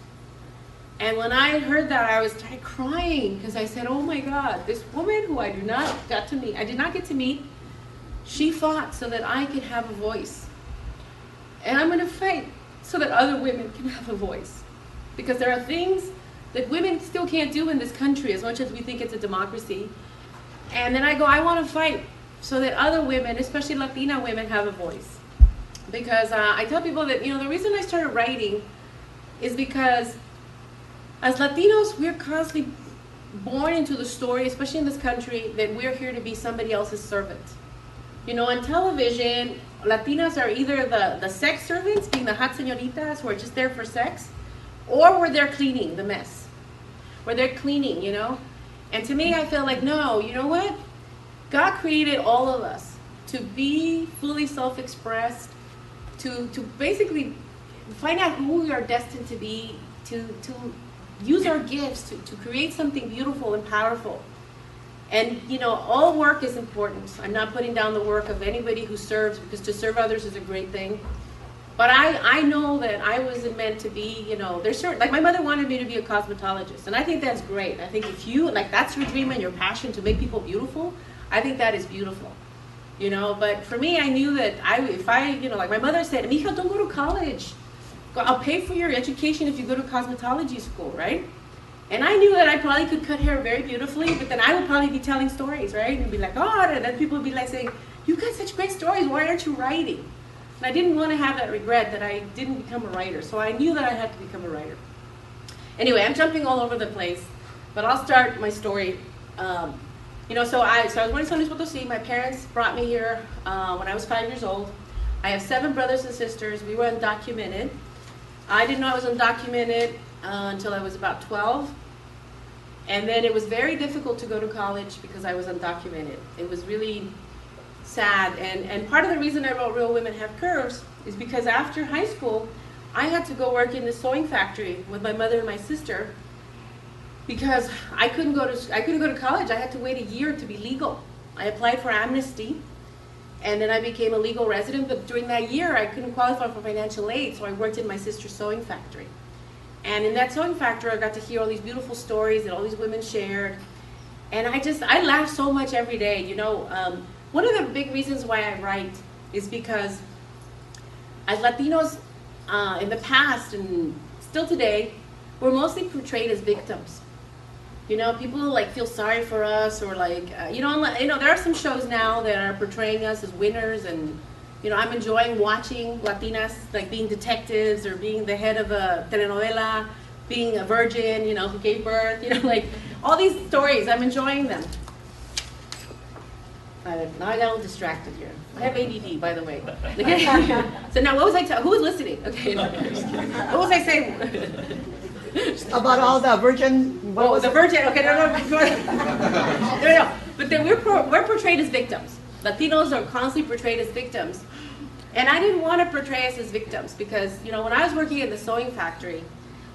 And when I heard that, I started crying because I said, oh my God, this woman who I did not get to meet, she fought so that I could have a voice. And I'm going to fight so that other women can have a voice. Because there are things that women still can't do in this country as much as we think it's a democracy. And then I want to fight so that other women, especially Latina women, have a voice. Because I tell people that, the reason I started writing is because as Latinos, we're constantly born into the story, especially in this country, that we're here to be somebody else's servant. On television, Latinas are either the sex servants, being the hot señoritas who are just there for sex, or we're there cleaning the mess. or they're cleaning, And to me, I feel like, no, you know what? God created all of us to be fully self-expressed, to basically find out who we are destined to be, to use our gifts to create something beautiful and powerful. And, all work is important. I'm not putting down the work of anybody who serves, because to serve others is a great thing. But I know that I wasn't meant to be, there's certain, like my mother wanted me to be a cosmetologist, and I think that's great. I think if you, that's your dream and your passion to make people beautiful, I think that is beautiful, But for me, I knew that like my mother said, Mija, don't go to college. I'll pay for your education if you go to cosmetology school, right? And I knew that I probably could cut hair very beautifully, but then I would probably be telling stories, right? And be like, oh, and then people would be like saying, you got such great stories, why aren't you writing? And I didn't want to have that regret that I didn't become a writer, so I knew that I had to become a writer. Anyway, I'm jumping all over the place, but I'll start my story. So I was born in San Luis Potosí. My parents brought me here when I was 5 years old. I have 7 brothers and sisters. We were undocumented. I didn't know I was undocumented until I was about 12. And then it was very difficult to go to college because I was undocumented. It was really sad. And part of the reason I wrote Real Women Have Curves is because after high school, I had to go work in the sewing factory with my mother and my sister because I couldn't go to college. I had to wait a year to be legal. I applied for amnesty, and then I became a legal resident, but during that year, I couldn't qualify for financial aid, so I worked in my sister's sewing factory. And in that sewing factory, I got to hear all these beautiful stories that all these women shared. And I laugh so much every day. One of the big reasons why I write is because as Latinos in the past and still today, we're mostly portrayed as victims. People feel sorry for us, or there are some shows now that are portraying us as winners, and I'm enjoying watching Latinas being detectives or being the head of a telenovela, being a virgin, who gave birth, all these stories. I'm enjoying them. Now I got all distracted here. I have ADD, by the way. So now, what was I? Who was listening? Okay. What was I saying? About all the virgin. The virgin. Okay, no. But then we're portrayed as victims. Latinos are constantly portrayed as victims, and I didn't want to portray us as victims because when I was working in the sewing factory,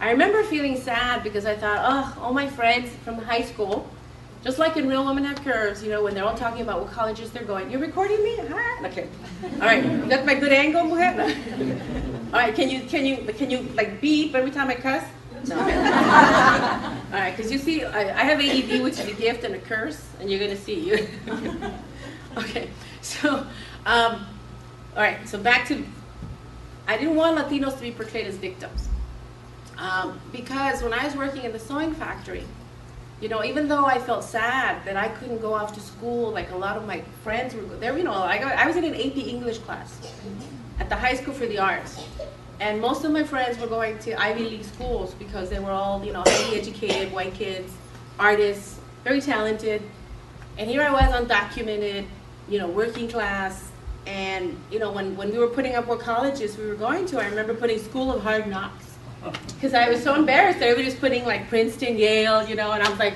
I remember feeling sad because I thought, all my friends from high school, just like in Real Women Have Curves, when they're all talking about what colleges they're going. You're recording me? Huh? Okay. All right. You got my good angle, mujer? All right. Can you beep every time I cuss? No. All right, because you see, I have ADD, which is a gift and a curse, and you're going to see. Okay, so, all right, so back to, I didn't want Latinos to be portrayed as victims. Because when I was working in the sewing factory, even though I felt sad that I couldn't go off to school like a lot of my friends were there, I was in an AP English class at the High School for the Arts. And most of my friends were going to Ivy League schools because they were all, highly educated, white kids, artists, very talented. And here I was undocumented, working class. And, when we were putting up what colleges we were going to, I remember putting School of Hard Knocks. Because I was so embarrassed that everybody was putting Princeton, Yale, and I was like,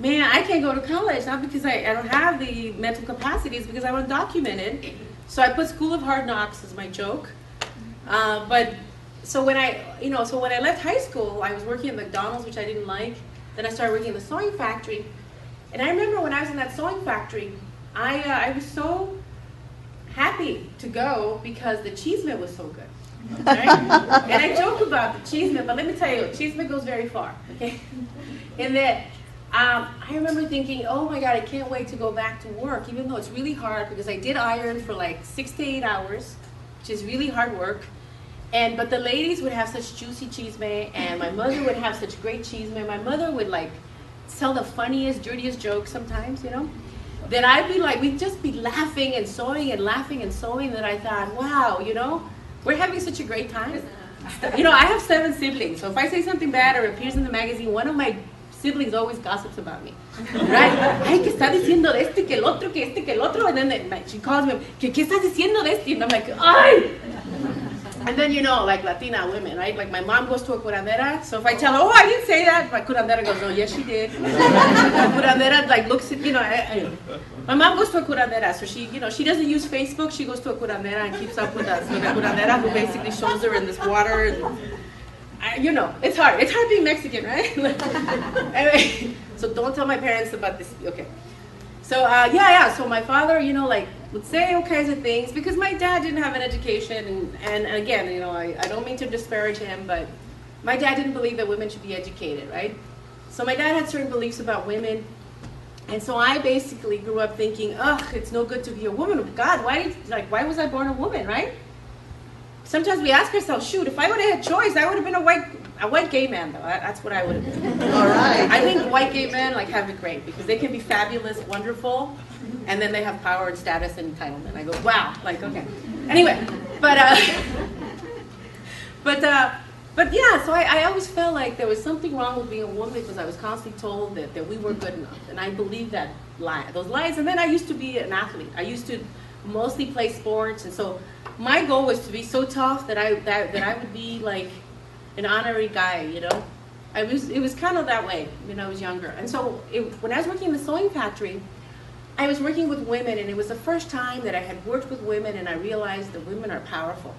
man, I can't go to college, not because I don't have the mental capacities, because I'm undocumented. So I put School of Hard Knocks as my joke. So when I left high school, I was working at McDonald's, which I didn't like. Then I started working in the sewing factory. And I remember when I was in that sewing factory, I was so happy to go because the chisme was so good. Right? And I joke about the chisme, but let me tell you, chisme goes very far. Okay? And that I remember thinking, oh my God, I can't wait to go back to work, even though it's really hard because I did iron for 6 to 8 hours, which is really hard work. But the ladies would have such juicy chisme, and my mother would have such great chisme. My mother would tell the funniest, dirtiest jokes sometimes, That I'd be we'd just be laughing and sewing and laughing and sewing. That I thought, wow, we're having such a great time. I have 7 siblings, so if I say something bad or appears in the magazine, one of my siblings always gossips about me, right? Ay, que está diciendo de este, que el otro, que este, que el otro, and then she calls me, ¿qué estás diciendo de este? And I'm like, ay. And then, you know, like Latina women, right? Like my mom goes to a curandera, so if I tell her, oh, I didn't say that, my curandera goes, no, yes, she did. Curandera like looks at, you know, my mom goes to a curandera, so she, you know, she doesn't use Facebook, she goes to a curandera and keeps up with us. With a curandera who basically shows her in this water. And, you know, it's hard being Mexican, right? Anyway, so don't tell my parents about this, okay. So, so my father, you know, like, would say all kinds of things, because my dad didn't have an education, and again, you know, I don't mean to disparage him, but my dad didn't believe that women should be educated, right? So my dad had certain beliefs about women, and so I basically grew up thinking, ugh, it's no good to be a woman. God, why was I born a woman, right? Sometimes we ask ourselves, shoot, if I would have had choice, I would have been a white gay man, though. That's what I would have been. All right. I think white gay men like have it great because they can be fabulous, wonderful, and then they have power and status and entitlement. I go, wow, like, okay. Anyway, but yeah, so I always felt like there was something wrong with being a woman because I was constantly told that we weren't good enough, and I believed those lies. And then I used to be an athlete. I used to mostly play sports, and so my goal was to be so tough that I would be like an honorary guy, you know. It was kind of that way when I was younger. And so when I was working in the sewing factory, I was working with women, and it was the first time that I had worked with women, and I realized that women are powerful.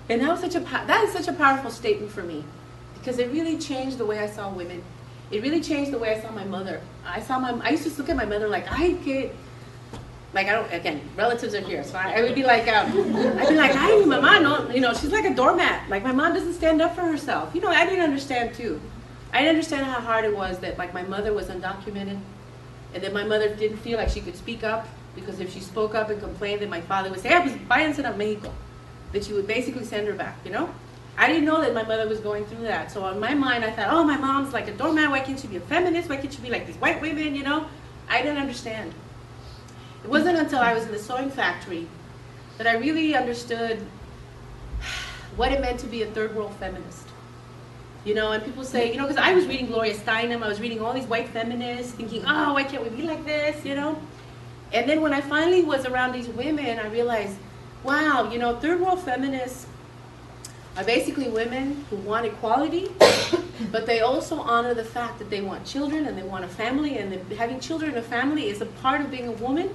And that is such a powerful statement for me, because it really changed the way I saw women. It really changed the way I saw my mother. I used to look at my mother like, relatives are here, so I would be like, ay, mi mamá, no, you know, she's like a doormat. Like, my mom doesn't stand up for herself. You know, I didn't understand, too. I didn't understand how hard it was that, like, my mother was undocumented, and that my mother didn't feel like she could speak up, because if she spoke up and complained, then my father would say, váyanse a Mexico. That she would basically send her back, you know? I didn't know that my mother was going through that. So in my mind, I thought, oh, my mom's like a doormat. Why can't she be a feminist? Why can't she be like these white women, you know? I didn't understand. It wasn't until I was in the sewing factory that I really understood what it meant to be a third world feminist. You know, and people say, you know, because I was reading Gloria Steinem, I was reading all these white feminists, thinking, oh, why can't we be like this, you know? And then when I finally was around these women, I realized, wow, you know, third world feminists are basically women who want equality, but they also honor the fact that they want children and they want a family, and that having children and a family is a part of being a woman,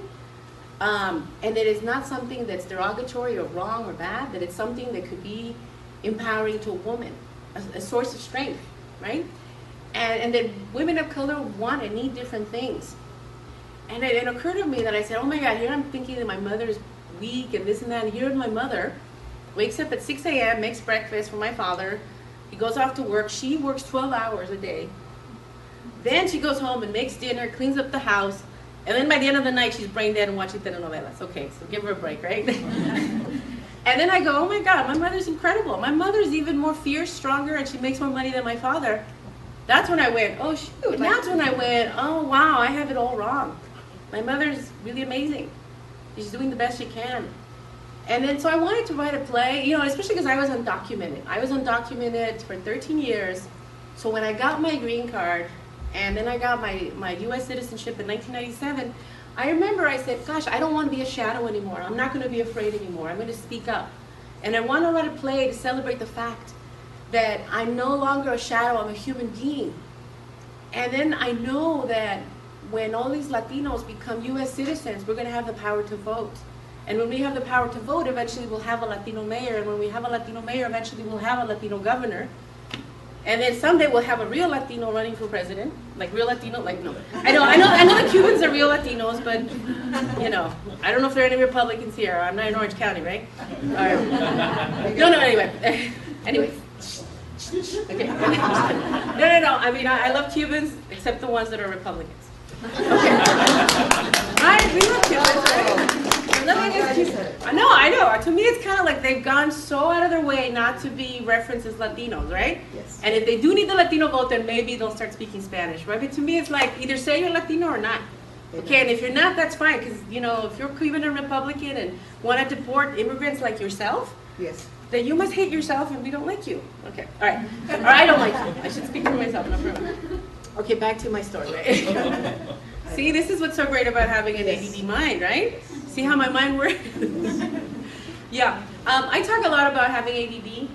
and it is not something that's derogatory or wrong or bad, that it's something that could be empowering to a woman, a source of strength, right? And that women of color want and need different things. And it occurred to me that I said, oh my God, here I'm thinking that my mother's weak and this and that, and here my mother wakes up at 6 a.m., makes breakfast for my father, he goes off to work, she works 12 hours a day, then she goes home and makes dinner, cleans up the house, and then by the end of the night she's brain dead and watching telenovelas. Okay, so give her a break, right? And then I go, oh my God, my mother's incredible. My mother's even more fierce, stronger, and she makes more money than my father. That's when I went, oh shoot, that's when I went, oh wow, I have it all wrong. My mother's really amazing. She's doing the best she can. And then, so I wanted to write a play, you know, especially because I was undocumented. I was undocumented for 13 years. So when I got my green card, and then I got my U.S. citizenship in 1997, I remember I said, gosh, I don't want to be a shadow anymore. I'm not going to be afraid anymore. I'm going to speak up. And I want to write a play to celebrate the fact that I'm no longer a shadow, I'm a human being. And then I know that when all these Latinos become U.S. citizens, we're going to have the power to vote. And when we have the power to vote, eventually we'll have a Latino mayor. And when we have a Latino mayor, eventually we'll have a Latino governor. And then someday we'll have a real Latino running for president. Like real Latino, like no. I know the Cubans are real Latinos, but you know, I don't know if there are any Republicans here. I'm not in Orange County, right? All right. No, anyway. Anyways. Okay. No. I mean, I love Cubans, except the ones that are Republicans. Okay. Right? We love Cubans, right? I know. To me, it's kind of like they've gone so out of their way not to be referenced as Latinos, right? Yes. And if they do need the Latino vote, then maybe they'll start speaking Spanish, right? But to me, it's like either say you're Latino or not. Okay, and if you're not, that's fine, because, you know, if you're Cuban or Republican and want to deport immigrants like yourself, yes, then you must hate yourself and we don't like you. Okay, all right. Or I don't like you. I should speak for myself, no problem. Okay, back to my story, right? See, this is what's so great about having an ADD mind, right? See how my mind works? Yeah, I talk a lot about having ADD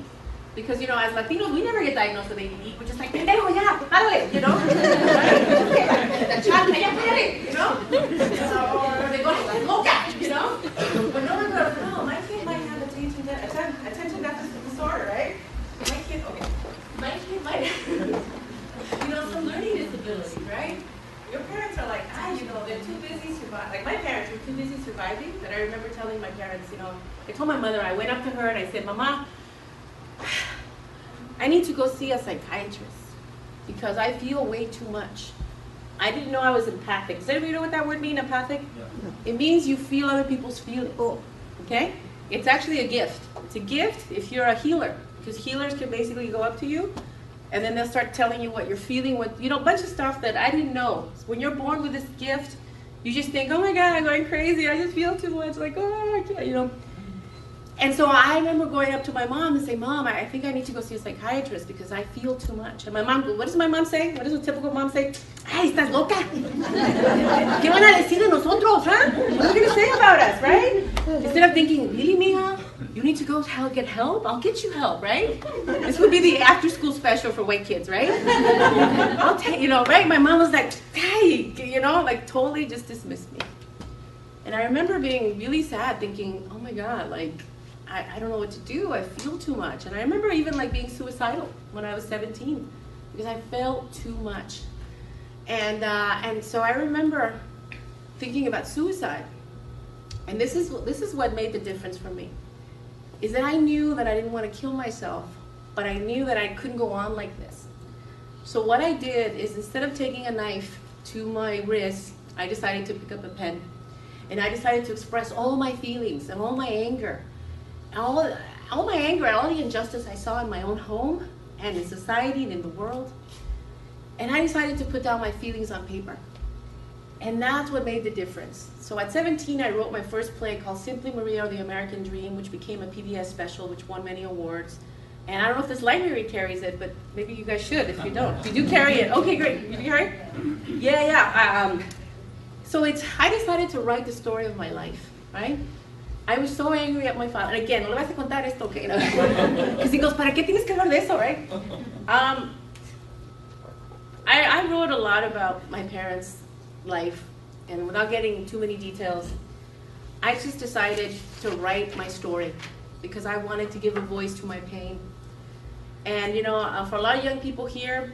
because, you know, as Latinos, we never get diagnosed with ADD. We're just like, pendejo, ya, párale, you know? Chale, ya, párale, you know? Or they go, like, loca, you know? But no one goes, no, my kid might have attention deficit disorder, right? My kid might have, you know, some learning disability, right? Your parents are like, you know, they're too busy surviving. Like, my parents were too busy surviving that I remember telling my parents, you know, I told my mother, I went up to her and I said, Mama, I need to go see a psychiatrist because I feel way too much. I didn't know I was empathic. Does anybody know what that word means, empathic? Yeah. It means you feel other people's feelings. Okay? It's actually a gift. It's a gift if you're a healer, because healers can basically go up to you and then they'll start telling you what you're feeling, what, you know, a bunch of stuff that I didn't know. When you're born with this gift, you just think, oh my God, I'm going crazy. I just feel too much. Like, oh, I can't, you know. And so I remember going up to my mom and saying, Mom, I think I need to go see a psychiatrist because I feel too much. And my mom, what does my mom say? What does a typical mom say? Ay, estás loca. ¿Qué van a decir de nosotros, huh? What are they going to say about us, right? Instead of thinking, really, mija? You need to go get help? I'll get you help, right? This would be the after-school special for white kids, right? I'll take, you know, right? My mom was like, hey, you know, like totally just dismissed me. And I remember being really sad, thinking, oh my God, like, I don't know what to do. I feel too much. And I remember even like being suicidal when I was 17 because I felt too much. And so I remember thinking about suicide. And this is what made the difference for me. Is that I knew that I didn't want to kill myself, but I knew that I couldn't go on like this. So what I did is instead of taking a knife to my wrist, I decided to pick up a pen. And I decided to express all my feelings and all my anger. All my anger and all the injustice I saw in my own home and in society and in the world. And I decided to put down my feelings on paper. And that's what made the difference. So at 17, I wrote my first play called Simply Maria or the American Dream, which became a PBS special, which won many awards. And I don't know if this library carries it, but maybe you guys should if you don't. If you do carry it, okay, great. You do carry it? Yeah. So I decided to write the story of my life, right? I was so angry at my father. And again, no le vas a contar esto, okay? Because he goes, ¿para qué tienes que hablar de eso, right? I wrote a lot about my parents' life, and without getting too many details, I just decided to write my story because I wanted to give a voice to my pain. And you know, for a lot of young people here,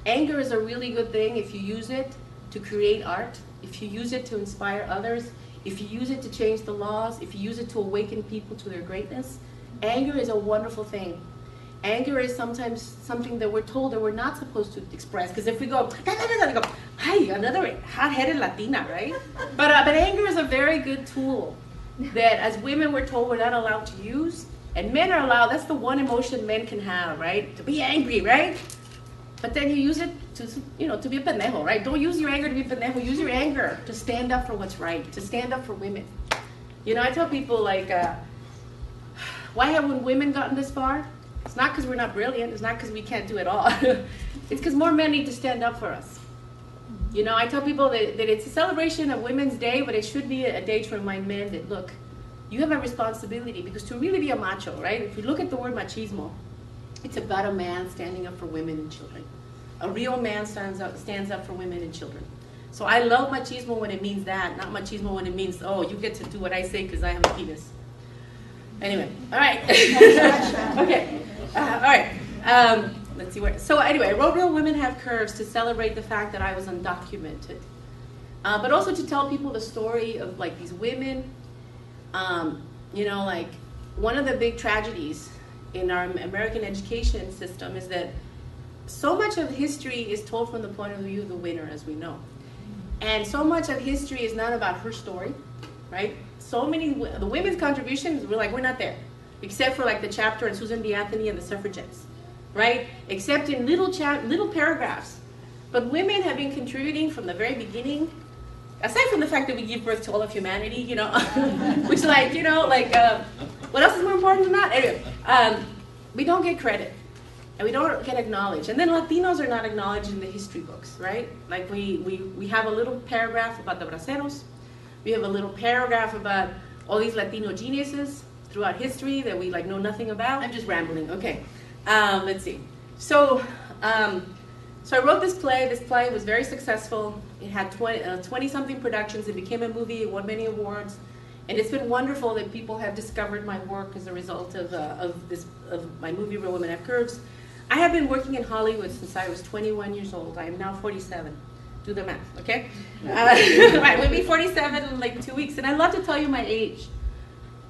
anger is a really good thing if you use it to create art, if you use it to inspire others, if you use it to change the laws, if you use it to awaken people to their greatness. Anger is a wonderful thing. Anger is sometimes something that we're told that we're not supposed to express. Because if we go, hey, another hot-headed Latina, right? But anger is a very good tool that as women we're told we're not allowed to use. And men are allowed, that's the one emotion men can have, right? To be angry, right? But then you use it to, you know, to be a pendejo, right? Don't use your anger to be a pendejo. Use your anger to stand up for what's right, to stand up for women. You know, I tell people, like, why haven't women gotten this far? It's not because we're not brilliant. It's not because we can't do it all. It's because more men need to stand up for us. You know, I tell people that it's a celebration of Women's Day, but it should be a day to remind men that, look, you have a responsibility, because to really be a macho, right? If you look at the word machismo, it's about a man standing up for women and children. A real man stands up for women and children. So I love machismo when it means that, not machismo when it means, oh, you get to do what I say because I have a penis. Anyway, all right. Okay, all right. Let's see where. So anyway, I wrote Real Women Have Curves to celebrate the fact that I was undocumented, but also to tell people the story of like these women. You know, like one of the big tragedies in our American education system is that so much of history is told from the point of view of the winner, as we know. And so much of history is not about her story, right? So many, the women's contributions, we're not there. Except for like the chapter on Susan B. Anthony and the suffragettes, right? Except in little paragraphs. But women have been contributing from the very beginning, aside from the fact that we give birth to all of humanity, you know, which like, you know, like, what else is more important than that? Anyway, we don't get credit. And we don't get acknowledged. And then Latinos are not acknowledged in the history books, right? Like we have a little paragraph about the braceros. We have a little paragraph about all these Latino geniuses. throughout history that we like know nothing about. I'm just rambling. Okay, let's see. So I wrote this play. This play was very successful. It had 20-something productions. It became a movie. It won many awards. And it's been wonderful that people have discovered my work as a result of my movie, Real Women Have Curves. I have been working in Hollywood since I was 21 years old. I am now 47. Do the math, okay? Right, we'll be 47 in like 2 weeks. And I love to tell you my age.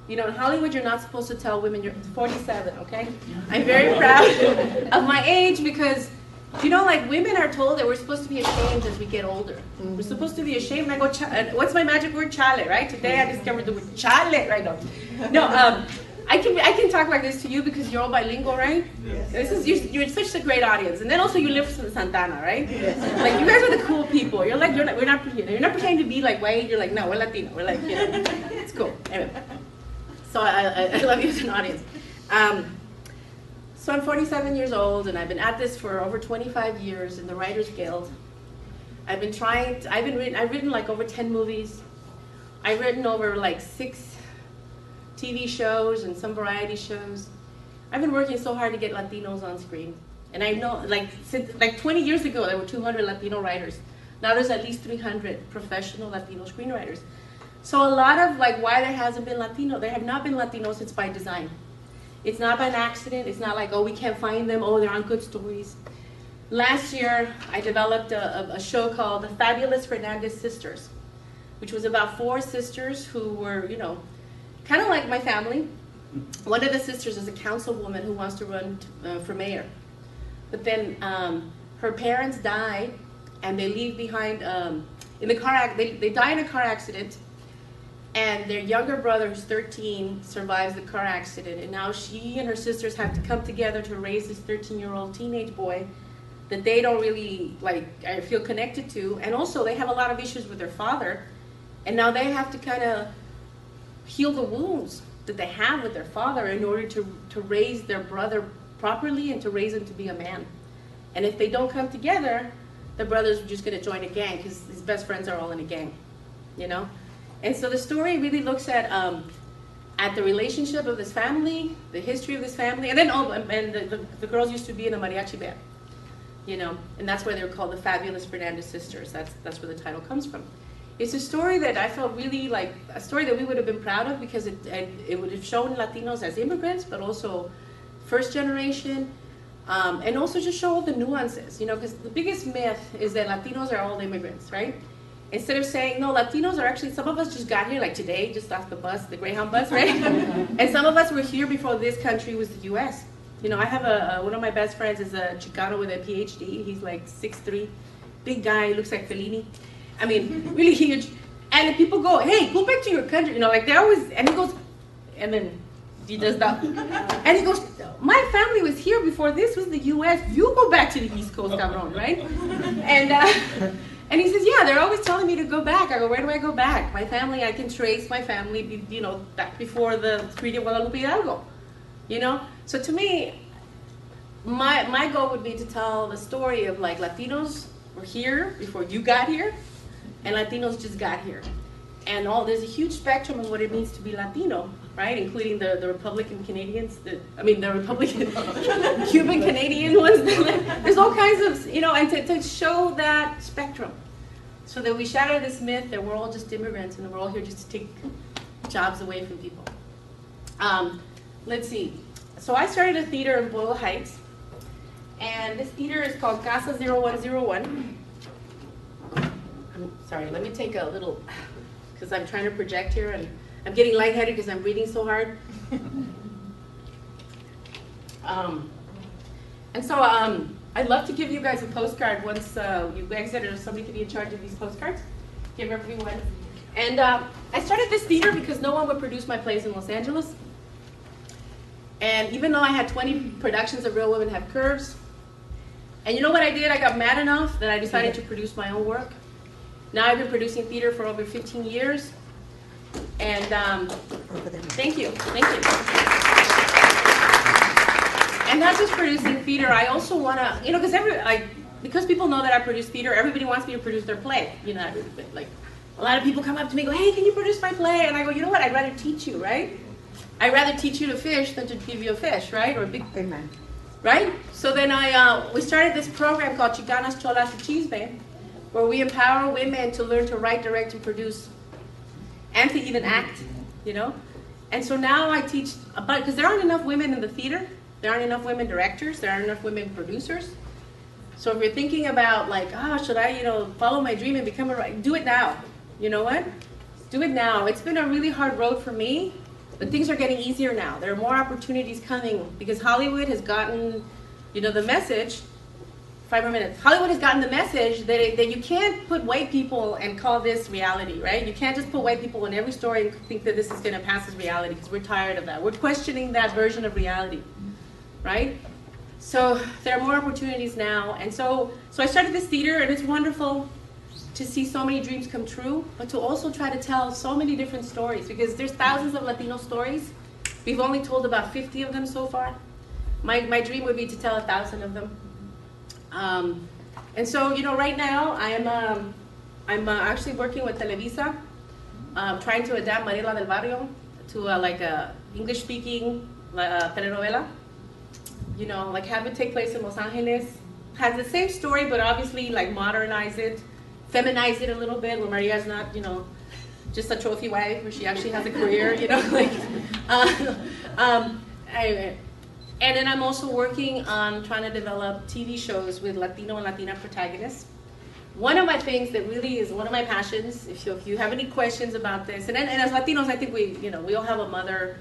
You know, in Hollywood, you're not supposed to tell women you're 47, okay? I'm very proud of my age because, you know, like women are told that we're supposed to be ashamed as we get older. We're supposed to be ashamed. And I go, what's my magic word? Chale, right? Today I discovered the word chale right now. No, I can talk like this to you because you're all bilingual, right? Yes. This is you're such a great audience, and then also you live in Santana, right? Yes. Like you guys are the cool people. You're like you're not pretending to be like white. You're like no, we're Latino. We're like it's cool. Anyway, so I love you as an audience. So I'm 47 years old, and I've been at this for over 25 years in the Writers Guild. I've written like over 10 movies. I've written over like 6 TV shows and some variety shows. I've been working so hard to get Latinos on screen. And I know, since 20 years ago, there were 200 Latino writers. Now there's at least 300 professional Latino screenwriters. So a lot of why there hasn't been Latino, there have not been Latinos, it's by design. It's not by an accident. It's not like, oh, we can't find them. Oh, they're on Good Stories. Last year, I developed a show called The Fabulous Fernandez Sisters, which was about 4 sisters who were, kind of like my family. One of the sisters is a councilwoman who wants to run for mayor. But then her parents die, and they leave behind, they die in a car accident, and their younger brother, who's 13, survives the car accident. And now she and her sisters have to come together to raise this 13-year-old teenage boy that they don't really, feel connected to. And also, they have a lot of issues with their father. And now they have to kind of heal the wounds that they have with their father in order to raise their brother properly and to raise him to be a man. And if they don't come together, the brothers are just going to join a gang because his best friends are all in a gang, And so the story really looks at the relationship of this family, the history of this family, and then the girls used to be in a mariachi band, and that's why they're called the Fabulous Fernandez Sisters. That's where the title comes from. It's a story that I felt really like a story that we would have been proud of because it would have shown Latinos as immigrants, but also first generation, and also just show all the nuances, because the biggest myth is that Latinos are all immigrants, right? Instead of saying, no, Latinos are actually, some of us just got here, like today, just off the bus, the Greyhound bus, right? And some of us were here before this country was the U.S. I have one of my best friends is a Chicano with a PhD. He's like 6'3", big guy, looks like Fellini. I mean, really huge. And people go, hey, go back to your country. They always, and he goes, and then he does that. And he goes, my family was here before this was the U.S. You go back to the East Coast, cabrón, right? And he says, yeah, they're always telling me to go back. I go, where do I go back? My family, I can trace my family, back before the Treaty of Guadalupe Hidalgo, So to me, my goal would be to tell the story of Latinos were here before you got here, and Latinos just got here. And there's a huge spectrum of what it means to be Latino, right? Including the Republican Canadians, the Republican Cuban Canadian ones. There's all kinds of, and to show that spectrum so that we shatter this myth that we're all just immigrants and we're all here just to take jobs away from people. Let's see. So I started a theater in Boyle Heights, and this theater is called Casa 0101. I'm sorry, let me take a little, because I'm trying to project here, and I'm getting lightheaded because I'm reading so hard. I'd love to give you guys a postcard once you exit, or somebody can be in charge of these postcards. Give everyone. And I started this theater because no one would produce my plays in Los Angeles. And even though I had 20 productions of Real Women Have Curves, and you know what I did? I got mad enough that I decided to produce my own work. Now I've been producing theater for over 15 years. And thank you. And not just producing theater, I also want to, because people know that I produce theater, everybody wants me to produce their play. A lot of people come up to me and go, hey, can you produce my play? And I go, you know what, I'd rather teach you, right? I'd rather teach you to fish than to give you a fish, right? Or a big, Amen. right? So then we started this program called Chicanas, Cholas, y Chisme, where we empower women to learn to write, direct, and produce, and to even act, you know? And so now I teach about, because there aren't enough women in the theater, there aren't enough women directors, there aren't enough women producers. So if you're thinking about like, should I, follow my dream and become a writer, do it now. You know what? Do it now. It's been a really hard road for me, but things are getting easier now. There are more opportunities coming because Hollywood has gotten, the message. 5 more minutes. Hollywood has gotten the message that you can't put white people and call this reality, right? You can't just put white people in every story and think that this is going to pass as reality because we're tired of that. We're questioning that version of reality, right? So there are more opportunities now. And so I started this theater, and it's wonderful to see so many dreams come true, but to also try to tell so many different stories because there's thousands of Latino stories. We've only told about 50 of them so far. My dream would be to tell 1,000 of them. And so, right now I'm actually working with Televisa, trying to adapt Mariela del Barrio to like a English-speaking telenovela. Like have it take place in Los Angeles. Has the same story, but obviously like modernize it, feminize it a little bit, where Maria's not, just a trophy wife, where she actually has a career, anyway. And then I'm also working on trying to develop TV shows with Latino and Latina protagonists. One of my things that really is one of my passions, if you have any questions about this, and as Latinos, I think we all have a mother.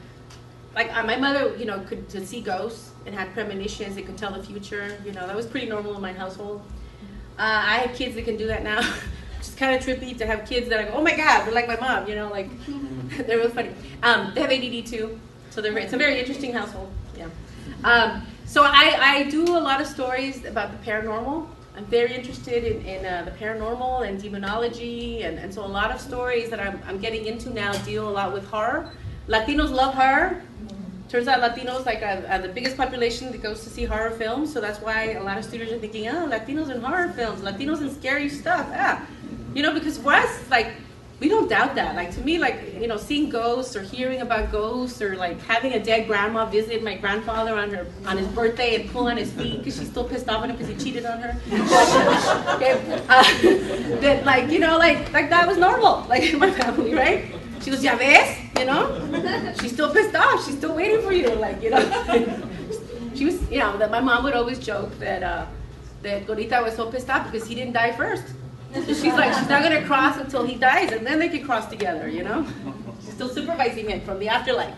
Like my mother, could see ghosts and had premonitions. They could tell the future. That was pretty normal in my household. I have kids that can do that now. It's kind of trippy to have kids that I go, oh my God, they're like my mom. They're really funny. They have ADD too, so it's a very interesting household. Yeah. So I do a lot of stories about the paranormal. I'm very interested in the paranormal and demonology, and so a lot of stories that I'm getting into now deal a lot with horror. Latinos love horror. Turns out Latinos are the biggest population that goes to see horror films, so that's why a lot of students are thinking, Latinos in horror films, Latinos in scary stuff. Because for us, we don't doubt that. To me, seeing ghosts or hearing about ghosts or having a dead grandma visit my grandfather on his birthday and pull on his feet because she's still pissed off at him because he cheated on her. That was normal, in my family, right? She goes, ya ves, she's still pissed off. She's still waiting for you, She was, that my mom would always joke that Gorita was so pissed off because he didn't die first. So she's not going to cross until he dies, and then they can cross together, She's still supervising him from the afterlife.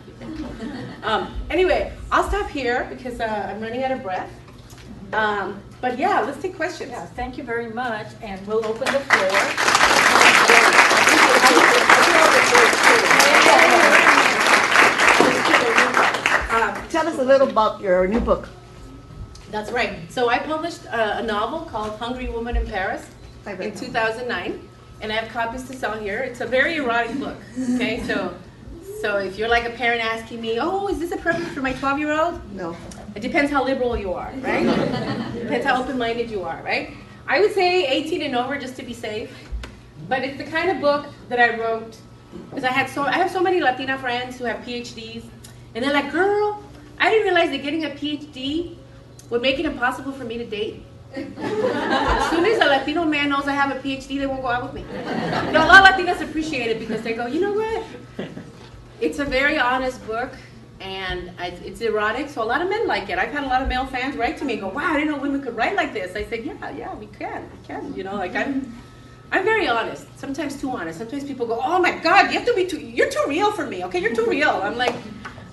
Anyway, I'll stop here because I'm running out of breath. But yeah, let's take questions. Yes, thank you very much, and we'll open the floor. Tell us a little about your new book. That's right. So I published a novel called Hungry Woman in Paris in 2009, and I have copies to sell here. It's a very erotic book. Okay, so if you're like a parent asking me, is this appropriate for my 12-year-old? No. It depends how liberal you are, right? Depends how open-minded you are, right? I would say 18 and over just to be safe. But it's the kind of book that I wrote because I have so many Latina friends who have PhDs, and they're like, girl, I didn't realize that getting a PhD would make it impossible for me to date. As soon as a Latino man knows I have a PhD, they won't go out with me. A lot of Latinas appreciate it because they go, you know what? It's a very honest book, and it's erotic, so a lot of men like it. I've had a lot of male fans write to me and go, wow, I didn't know women could write like this. I said, yeah, we can. I'm very honest, sometimes too honest. Sometimes people go, oh my God, you're too real for me, okay? You're too real. I'm like,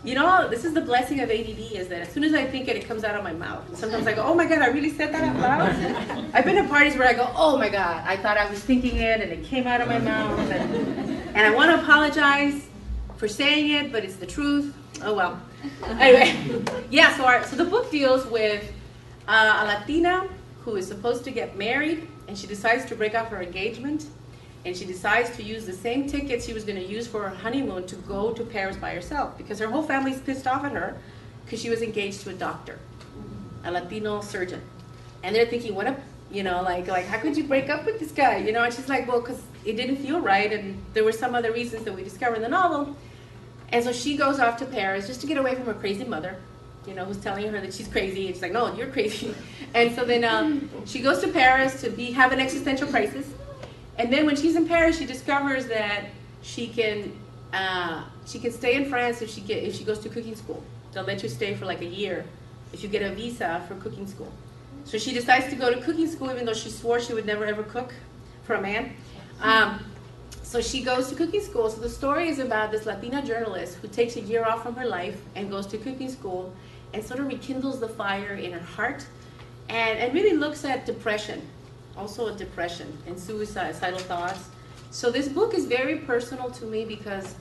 this is the blessing of ADD, is that as soon as I think it comes out of my mouth. Sometimes I go, oh my God, I really said that out loud? I've been at parties where I go, oh my God, I thought I was thinking it and it came out of my mouth. And I want to apologize for saying it, but it's the truth. Oh well. Anyway, yeah, so the book deals with a Latina who is supposed to get married, and she decides to break off her engagement, and she decides to use the same ticket she was going to use for her honeymoon to go to Paris by herself, because her whole family's pissed off at her because she was engaged to a doctor, a Latino surgeon. And they're thinking, what how could you break up with this guy? And she's like, well, because it didn't feel right, and there were some other reasons that we discover in the novel. And so she goes off to Paris just to get away from her crazy mother, you know, who's telling her that she's crazy. And she's like, no, you're crazy. And so then she goes to Paris to have an existential crisis. And then when she's in Paris, she discovers that she can stay in France if she goes to cooking school. They'll let you stay for like a year if you get a visa for cooking school. So she decides to go to cooking school even though she swore she would never ever cook for a man. So she goes to cooking school. So the story is about this Latina journalist who takes a year off from her life and goes to cooking school and sort of rekindles the fire in her heart and really looks at depression, also depression and suicidal thoughts. So this book is very personal to me because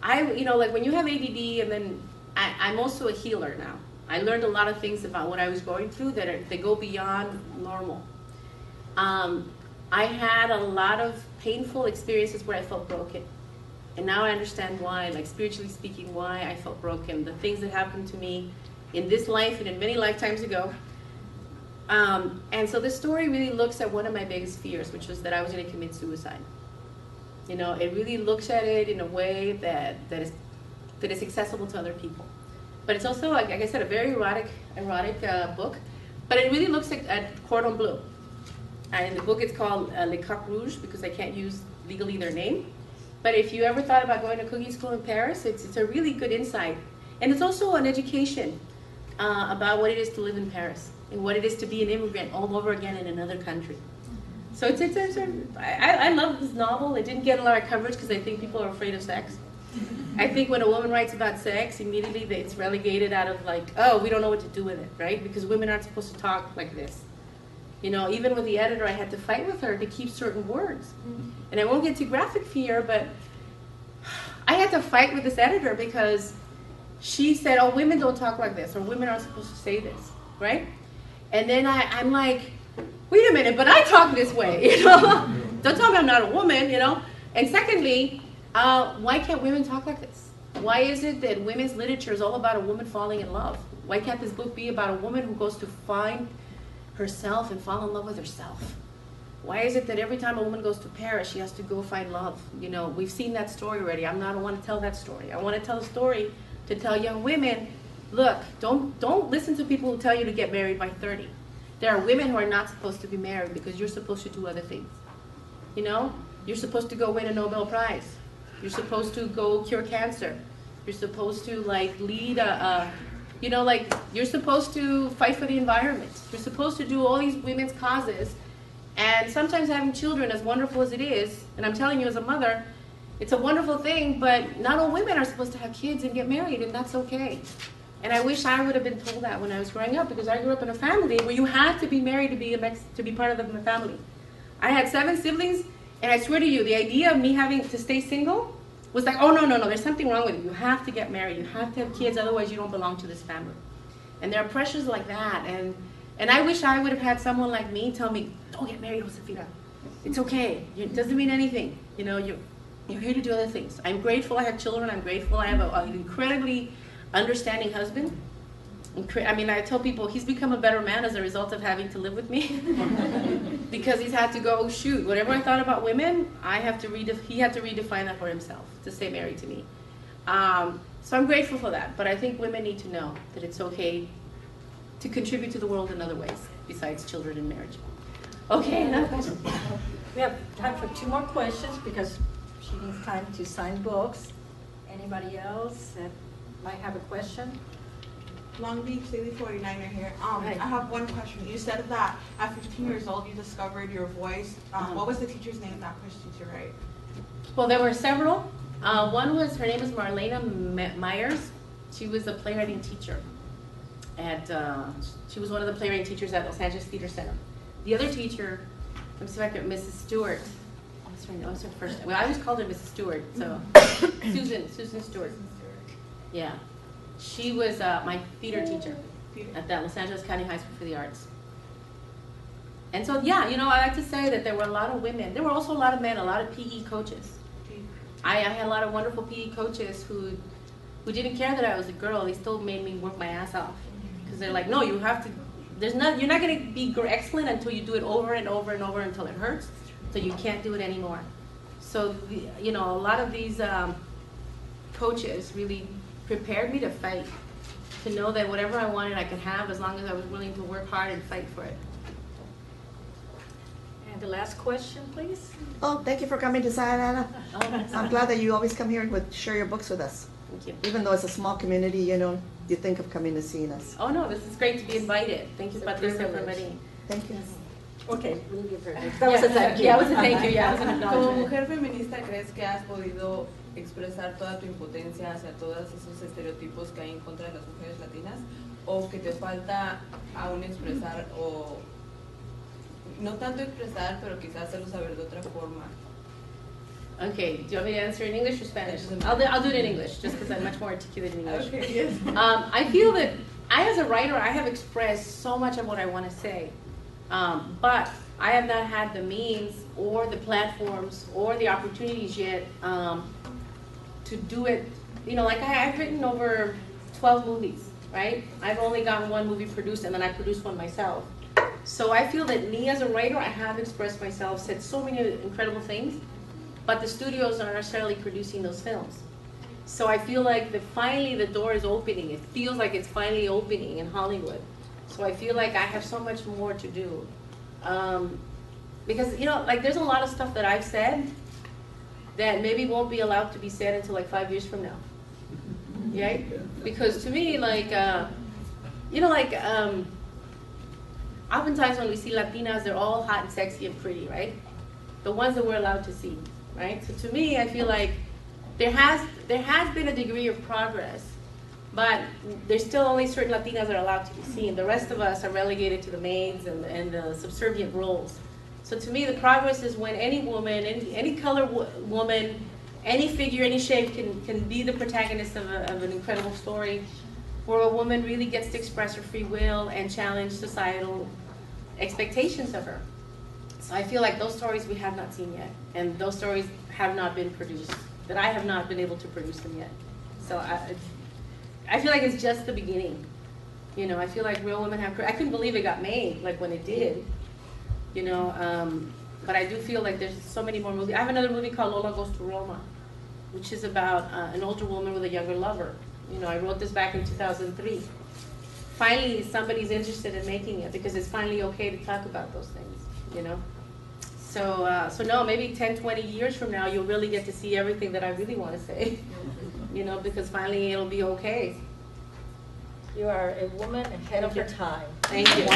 like when you have ADD, and then I'm also a healer now. I learned a lot of things about what I was going through that go beyond normal. I had a lot of painful experiences where I felt broken. And now I understand why, like spiritually speaking, why I felt broken. The things that happened to me in this life and in many lifetimes ago. And so this story really looks at one of my biggest fears, which was that I was going to commit suicide. You know, it really looks at it in a way that is accessible to other people. But it's also, like I said, a very erotic book. But it really looks at Cordon Bleu. And in the book, it's called Les Coqs Rouges because I can't use legally their name. But if you ever thought about going to cooking school in Paris, it's a really good insight. And it's also an education about what it is to live in Paris and what it is to be an immigrant all over again in another country. So I love this novel. It didn't get a lot of coverage because I think people are afraid of sex. I think when a woman writes about sex, immediately it's relegated out of like, oh, we don't know what to do with it, right? Because women aren't supposed to talk like this. You know, even with the editor, I had to fight with her to keep certain words. And I won't get too graphic here, but I had to fight with this editor because she said, oh, women don't talk like this, or women aren't supposed to say this, right? And then I'm like, wait a minute, but I talk this way, you know? Don't tell me I'm not a woman, you know? And secondly, why can't women talk like this? Why is it that women's literature is all about a woman falling in love? Why can't this book be about a woman who goes to find herself and fall in love with herself? Why is it that every time a woman goes to Paris, she has to go find love? You know, we've seen that story already. I want to tell that story. I want to tell a story to tell young women, look, don't listen to people who tell you to get married by 30. There are women who are not supposed to be married because you're supposed to do other things. You know, you're supposed to go win a Nobel Prize. You're supposed to go cure cancer. You're supposed to like lead you're supposed to fight for the environment. You're supposed to do all these women's causes. And sometimes having children, as wonderful as it is, and I'm telling you as a mother, it's a wonderful thing, but not all women are supposed to have kids and get married, and that's okay. And I wish I would have been told that when I was growing up, because I grew up in a family where you had to be married to be part of the family. I had 7 siblings, and I swear to you, the idea of me having to stay single was like, oh, no, there's something wrong with you. You have to get married. You have to have kids, otherwise you don't belong to this family. And there are pressures like that. And I wish I would have had someone like me tell me, don't get married, Josefina. It's okay. It doesn't mean anything. You know, you're here to do other things. I'm grateful I have children. I'm grateful I have an incredibly understanding husband. I mean, I tell people he's become a better man as a result of having to live with me. Because he's had to go, oh, shoot, whatever I thought about women, he had to redefine that for himself to stay married to me. So I'm grateful for that. But I think women need to know that it's okay to contribute to the world in other ways besides children and marriage. Okay, another question. We have time for 2 more questions because she needs time to sign books. Anybody else that might have a question? Long Beach Daily 49er here. Hi. I have one question. You said that at 15 years old you discovered your voice. What was the teacher's name that pushed you to write? Well, there were several. Her name is Marlena Myers. She was a playwriting teacher. She was one of the playwriting teachers at Los Angeles Theater Center. The other teacher, Mrs. Stewart. What's her first name? Well, I always called her Mrs. Stewart. So Susan Stewart. Yeah. She was my theater teacher at the Los Angeles County High School for the Arts. And so, yeah, you know, I like to say that there were a lot of women. There were also a lot of men, a lot of PE coaches. I had a lot of wonderful PE coaches who didn't care that I was a girl. They still made me work my ass off. Because they're like, no, you have to, you're not going to be excellent until you do it over and over and over until it hurts. So you can't do it anymore. So, a lot of these coaches really prepared me to fight, to know that whatever I wanted I could have as long as I was willing to work hard and fight for it. And the last question, please. Oh, thank you for coming to Santa Ana. I'm glad that you always come here and share your books with us. Thank you. Even though it's a small community, you think of coming to see us. Oh no, this is great to be invited. Thank you, It's a Patricia, for privilege. inviting. Thank you. Okay, we'll give her. That was a thank you. Yeah, it was a thank you. Yeah, it was an Como acknowledgement. mujer feminista, ¿crees que has podido expresar toda tu impotencia hacia todos esos estereotipos que hay en contra de las mujeres latinas? ¿O que te falta aún expresar, o no tanto expresar, pero quizás hacerlo saber de otra forma? Okay, do you want me to answer in English or Spanish? I'll do it in English, just because I'm much more articulate in English. Okay, yes. I feel that as a writer, I have expressed so much of what I want to say, but I have not had the means or the platforms or the opportunities yet to do it. Like I've written over 12 movies, right? I've only gotten one movie produced, and then I produced one myself. So I feel that me as a writer, I have expressed myself, said so many incredible things, but the studios aren't necessarily producing those films. So I feel like finally the door is opening. It feels like it's finally opening in Hollywood. So I feel like I have so much more to do. Because, there's a lot of stuff that I've said that maybe won't be allowed to be said until 5 years from now. Right? Because to me, oftentimes when we see Latinas, they're all hot and sexy and pretty, right? The ones that we're allowed to see, right? So to me, I feel like there has been a degree of progress, but there's still only certain Latinas that are allowed to be seen. The rest of us are relegated to the maids and the subservient roles. So to me, the progress is when any woman, any color woman, any figure, any shape can be the protagonist of an incredible story, where a woman really gets to express her free will and challenge societal expectations of her. So I feel like those stories we have not seen yet, and those stories have not been produced, that I have not been able to produce them yet. So I feel like it's just the beginning. I feel like Real Women Have... I couldn't believe it got made, when it did. But I do feel like there's so many more movies. I have another movie called Lola Goes to Roma, which is about an older woman with a younger lover. I wrote this back in 2003. Finally, somebody's interested in making it because it's finally okay to talk about those things, So no, maybe 10, 20 years from now, you'll really get to see everything that I really want to say, because finally it'll be okay. You are a woman ahead of your time. Thank you.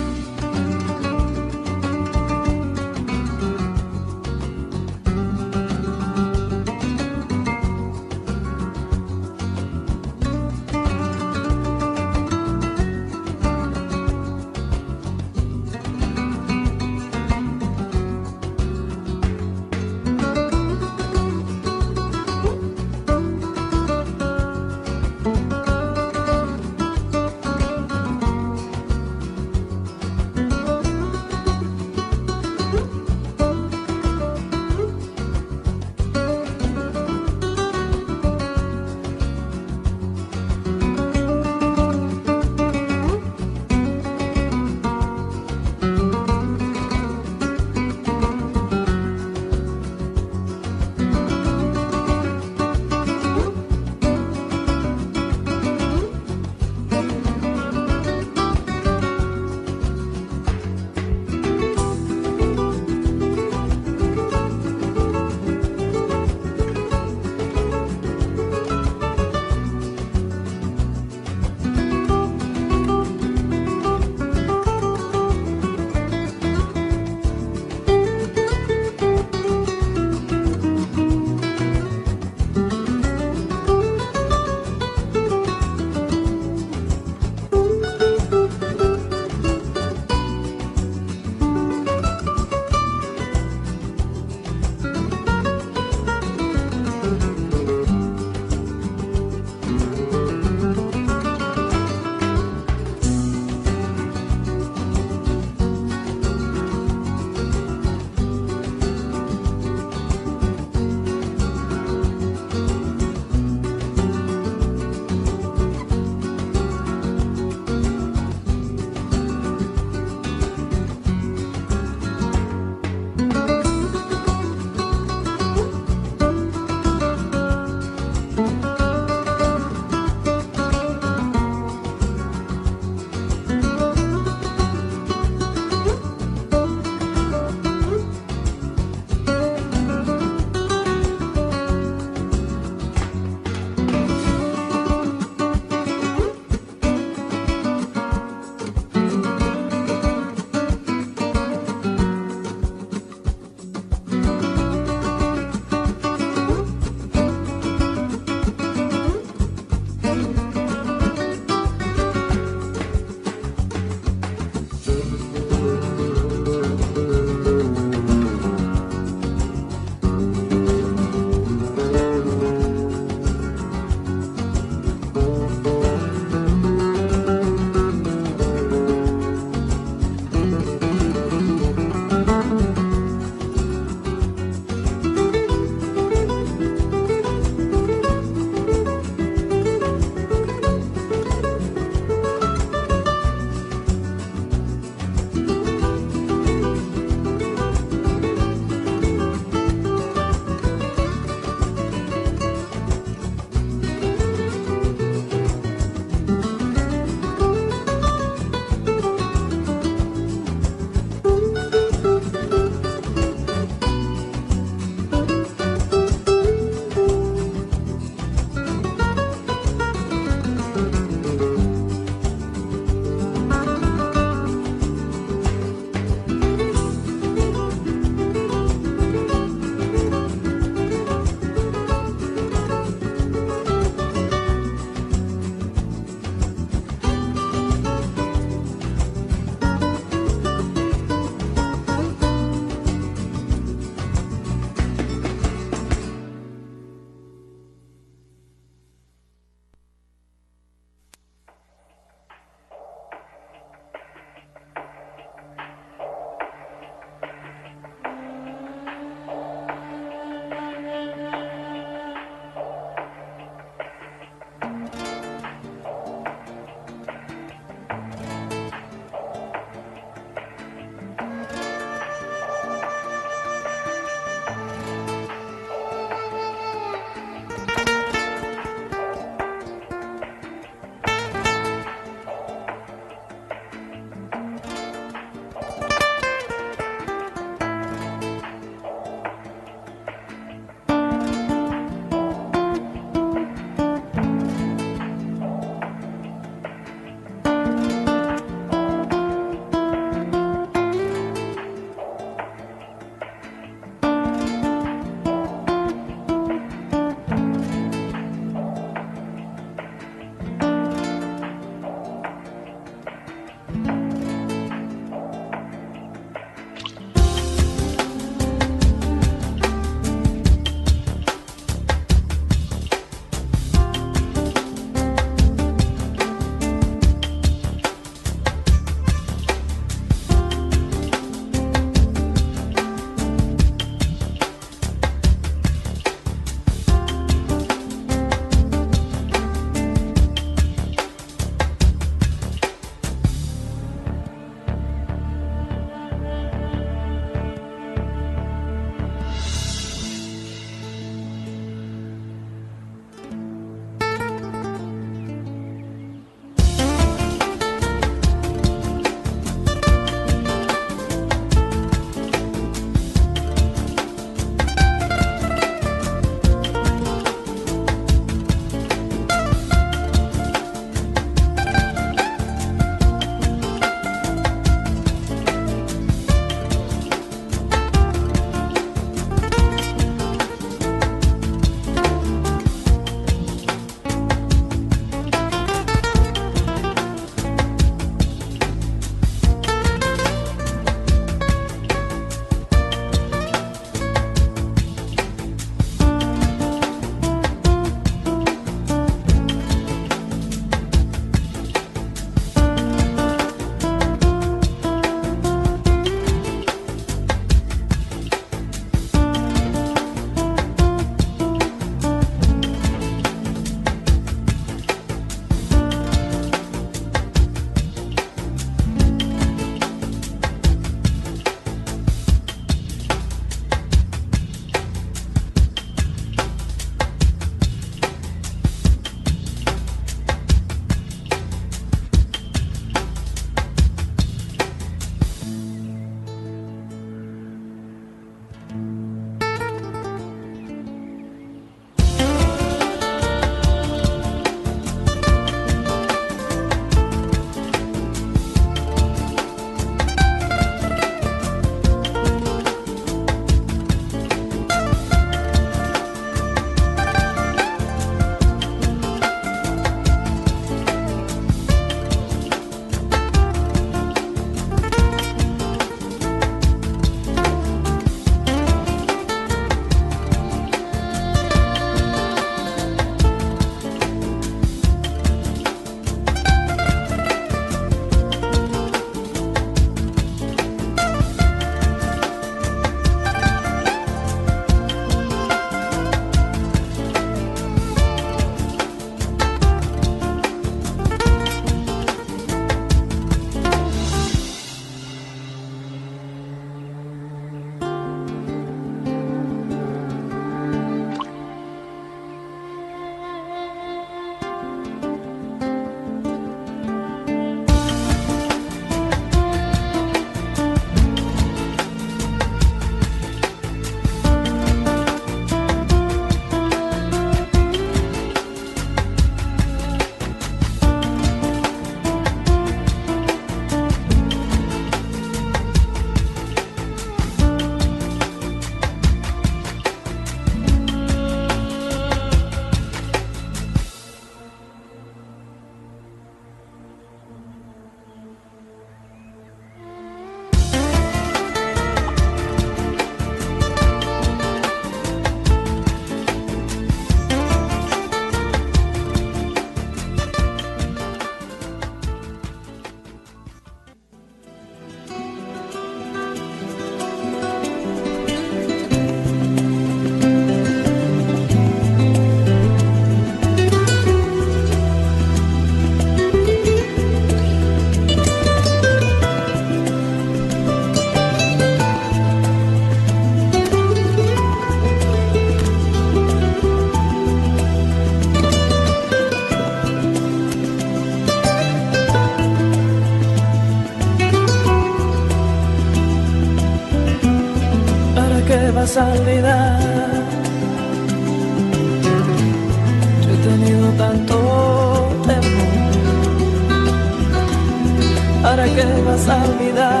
vas a olvidar.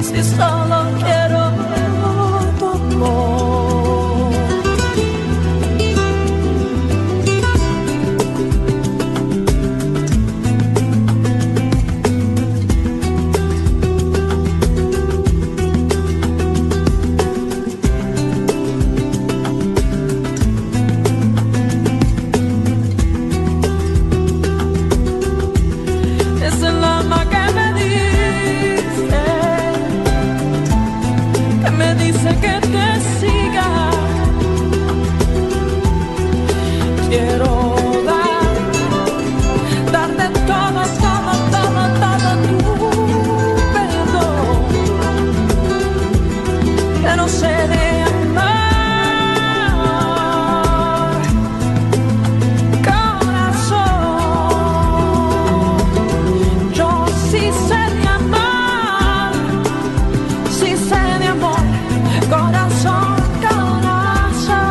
Si solo quiero tu amor. Es el alma que me dice que te siga. Quiero darte todo, todo, todo, todo tu perdón. Que no sé de amar, corazón. Yo sí sé de amar, sí sé de amor. Corazón, corazón.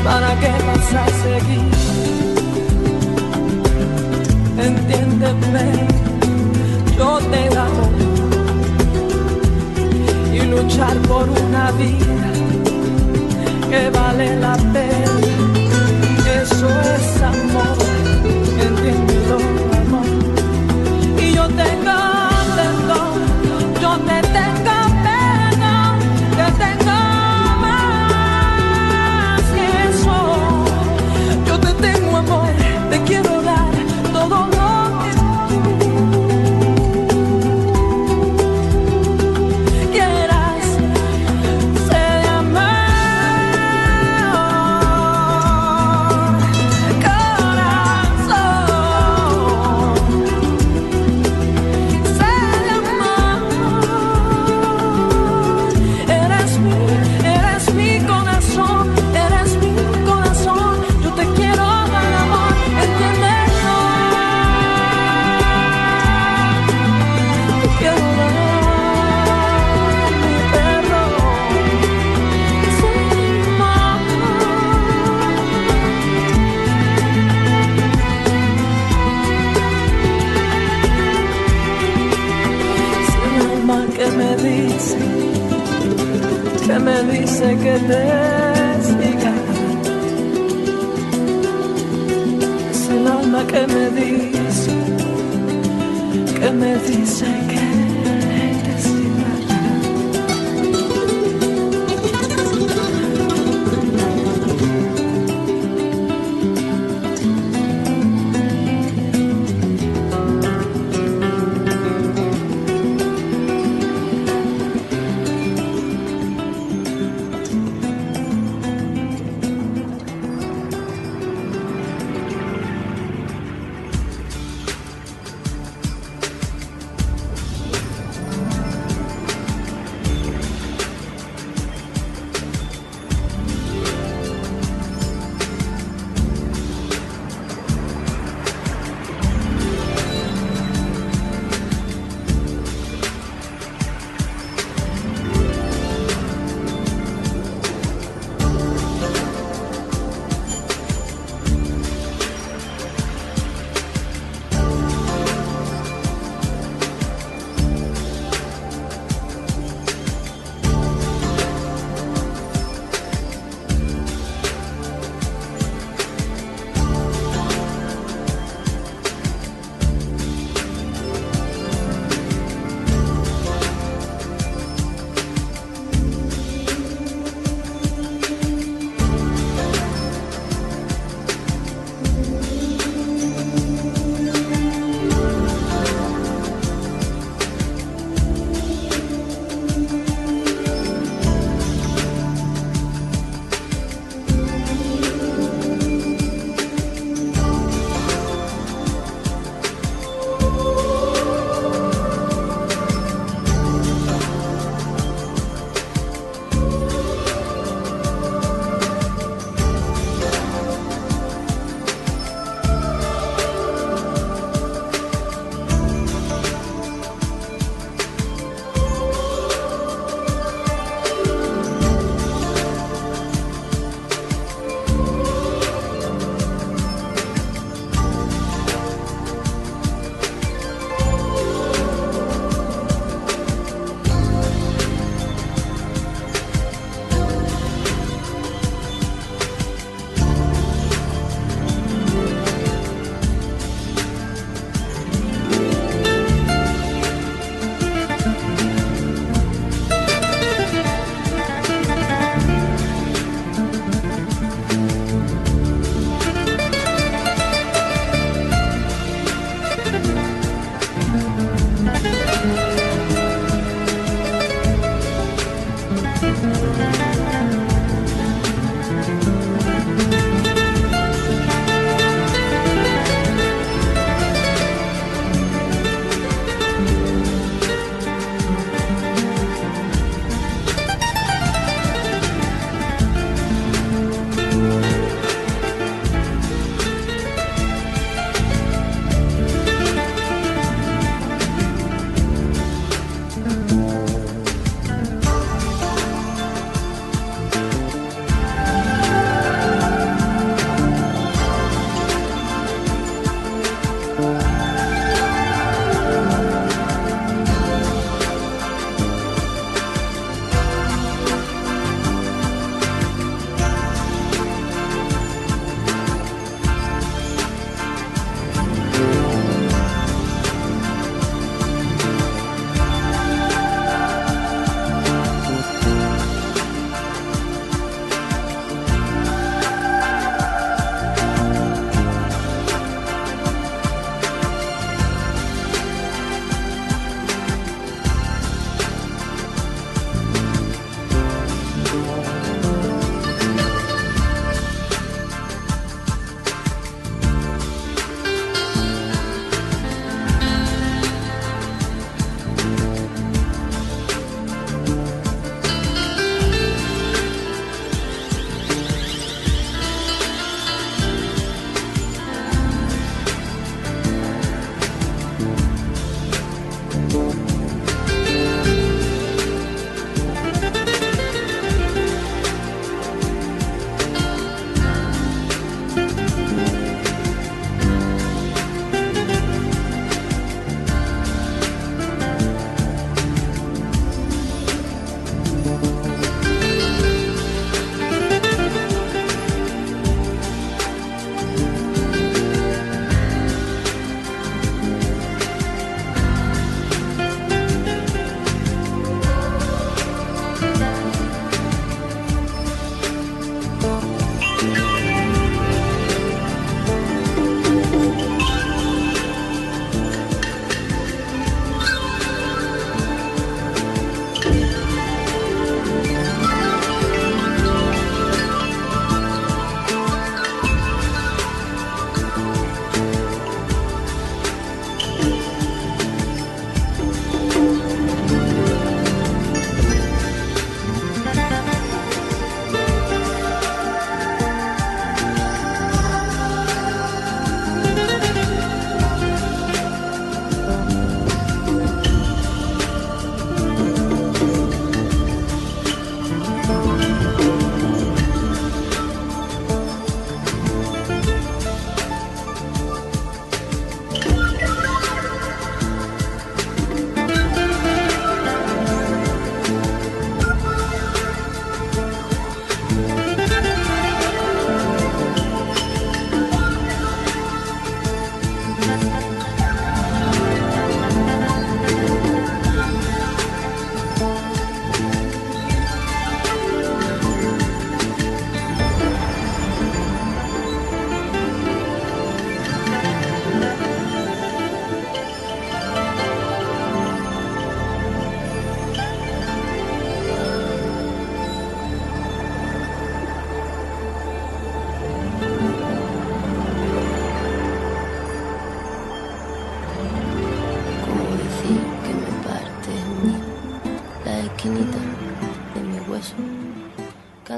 ¿Para qué vas a seguir? Entiéndeme, yo te amo. Y luchar por una vida que vale la pena, eso es amor. Entiéndelo, amor. Y yo tengo perdón, yo te tengo perdón, te tengo más que eso. Yo te tengo amor, te quiero dar todo lo que tú quieras. Sé de amar, dice que te siga. Es el alma que me dice que te siga.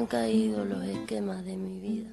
caído los esquemas de mi vida.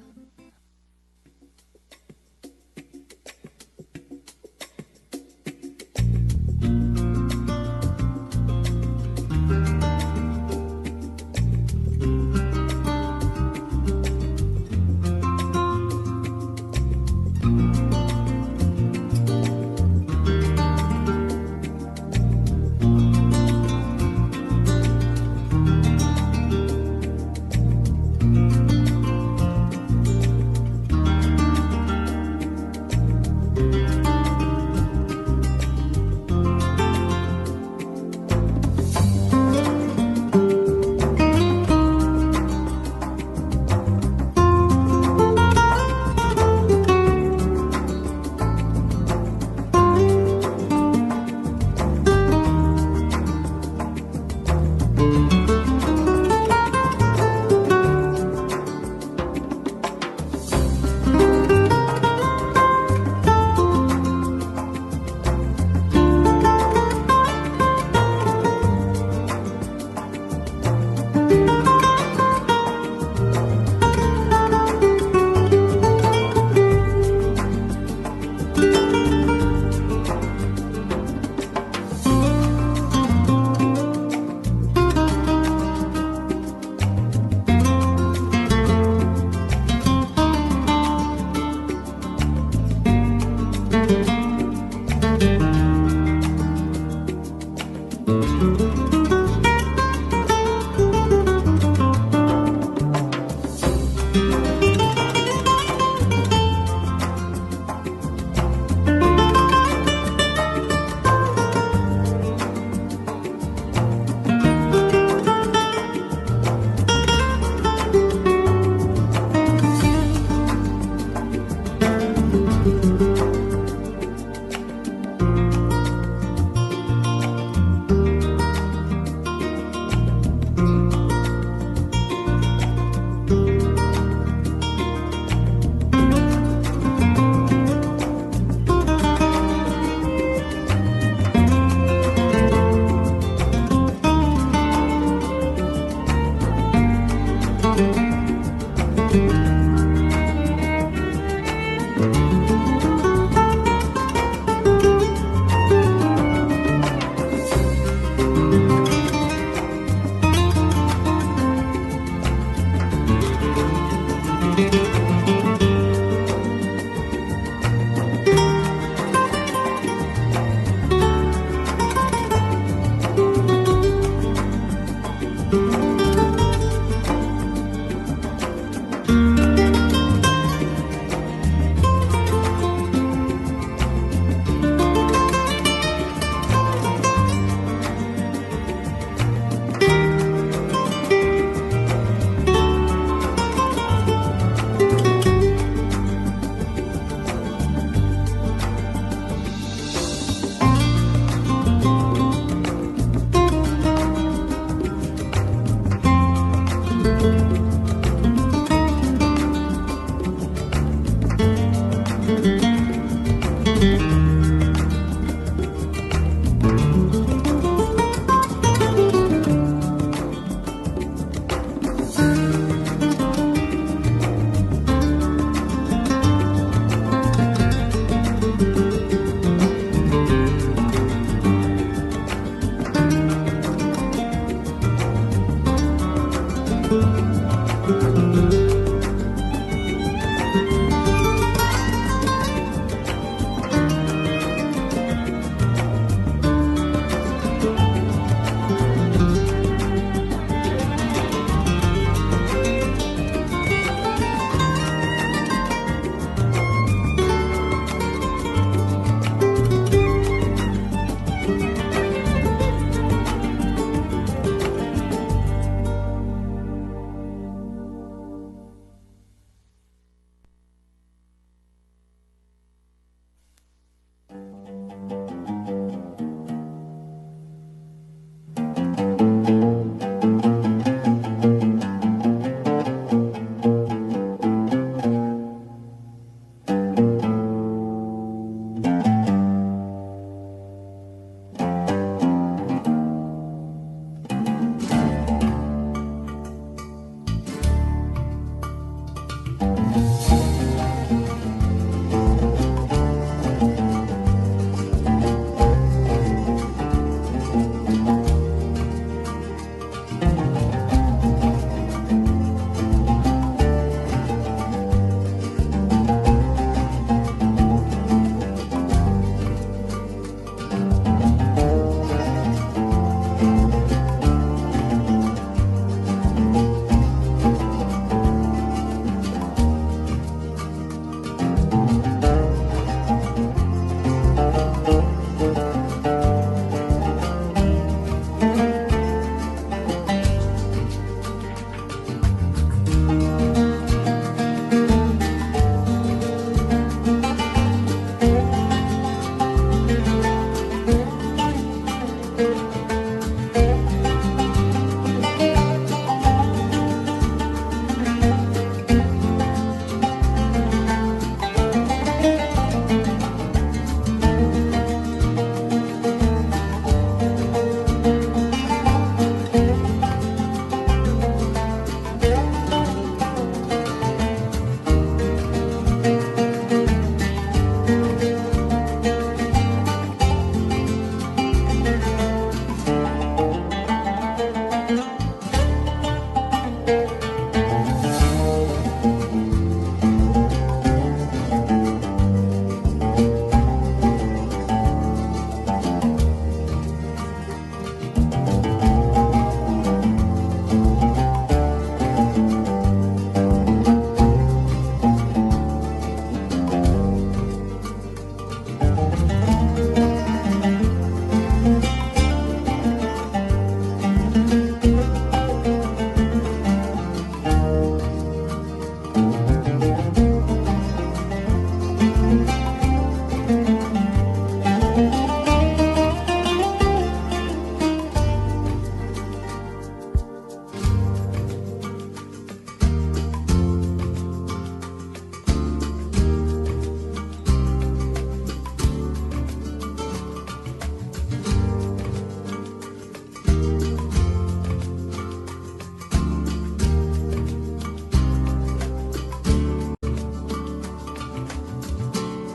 Thank you.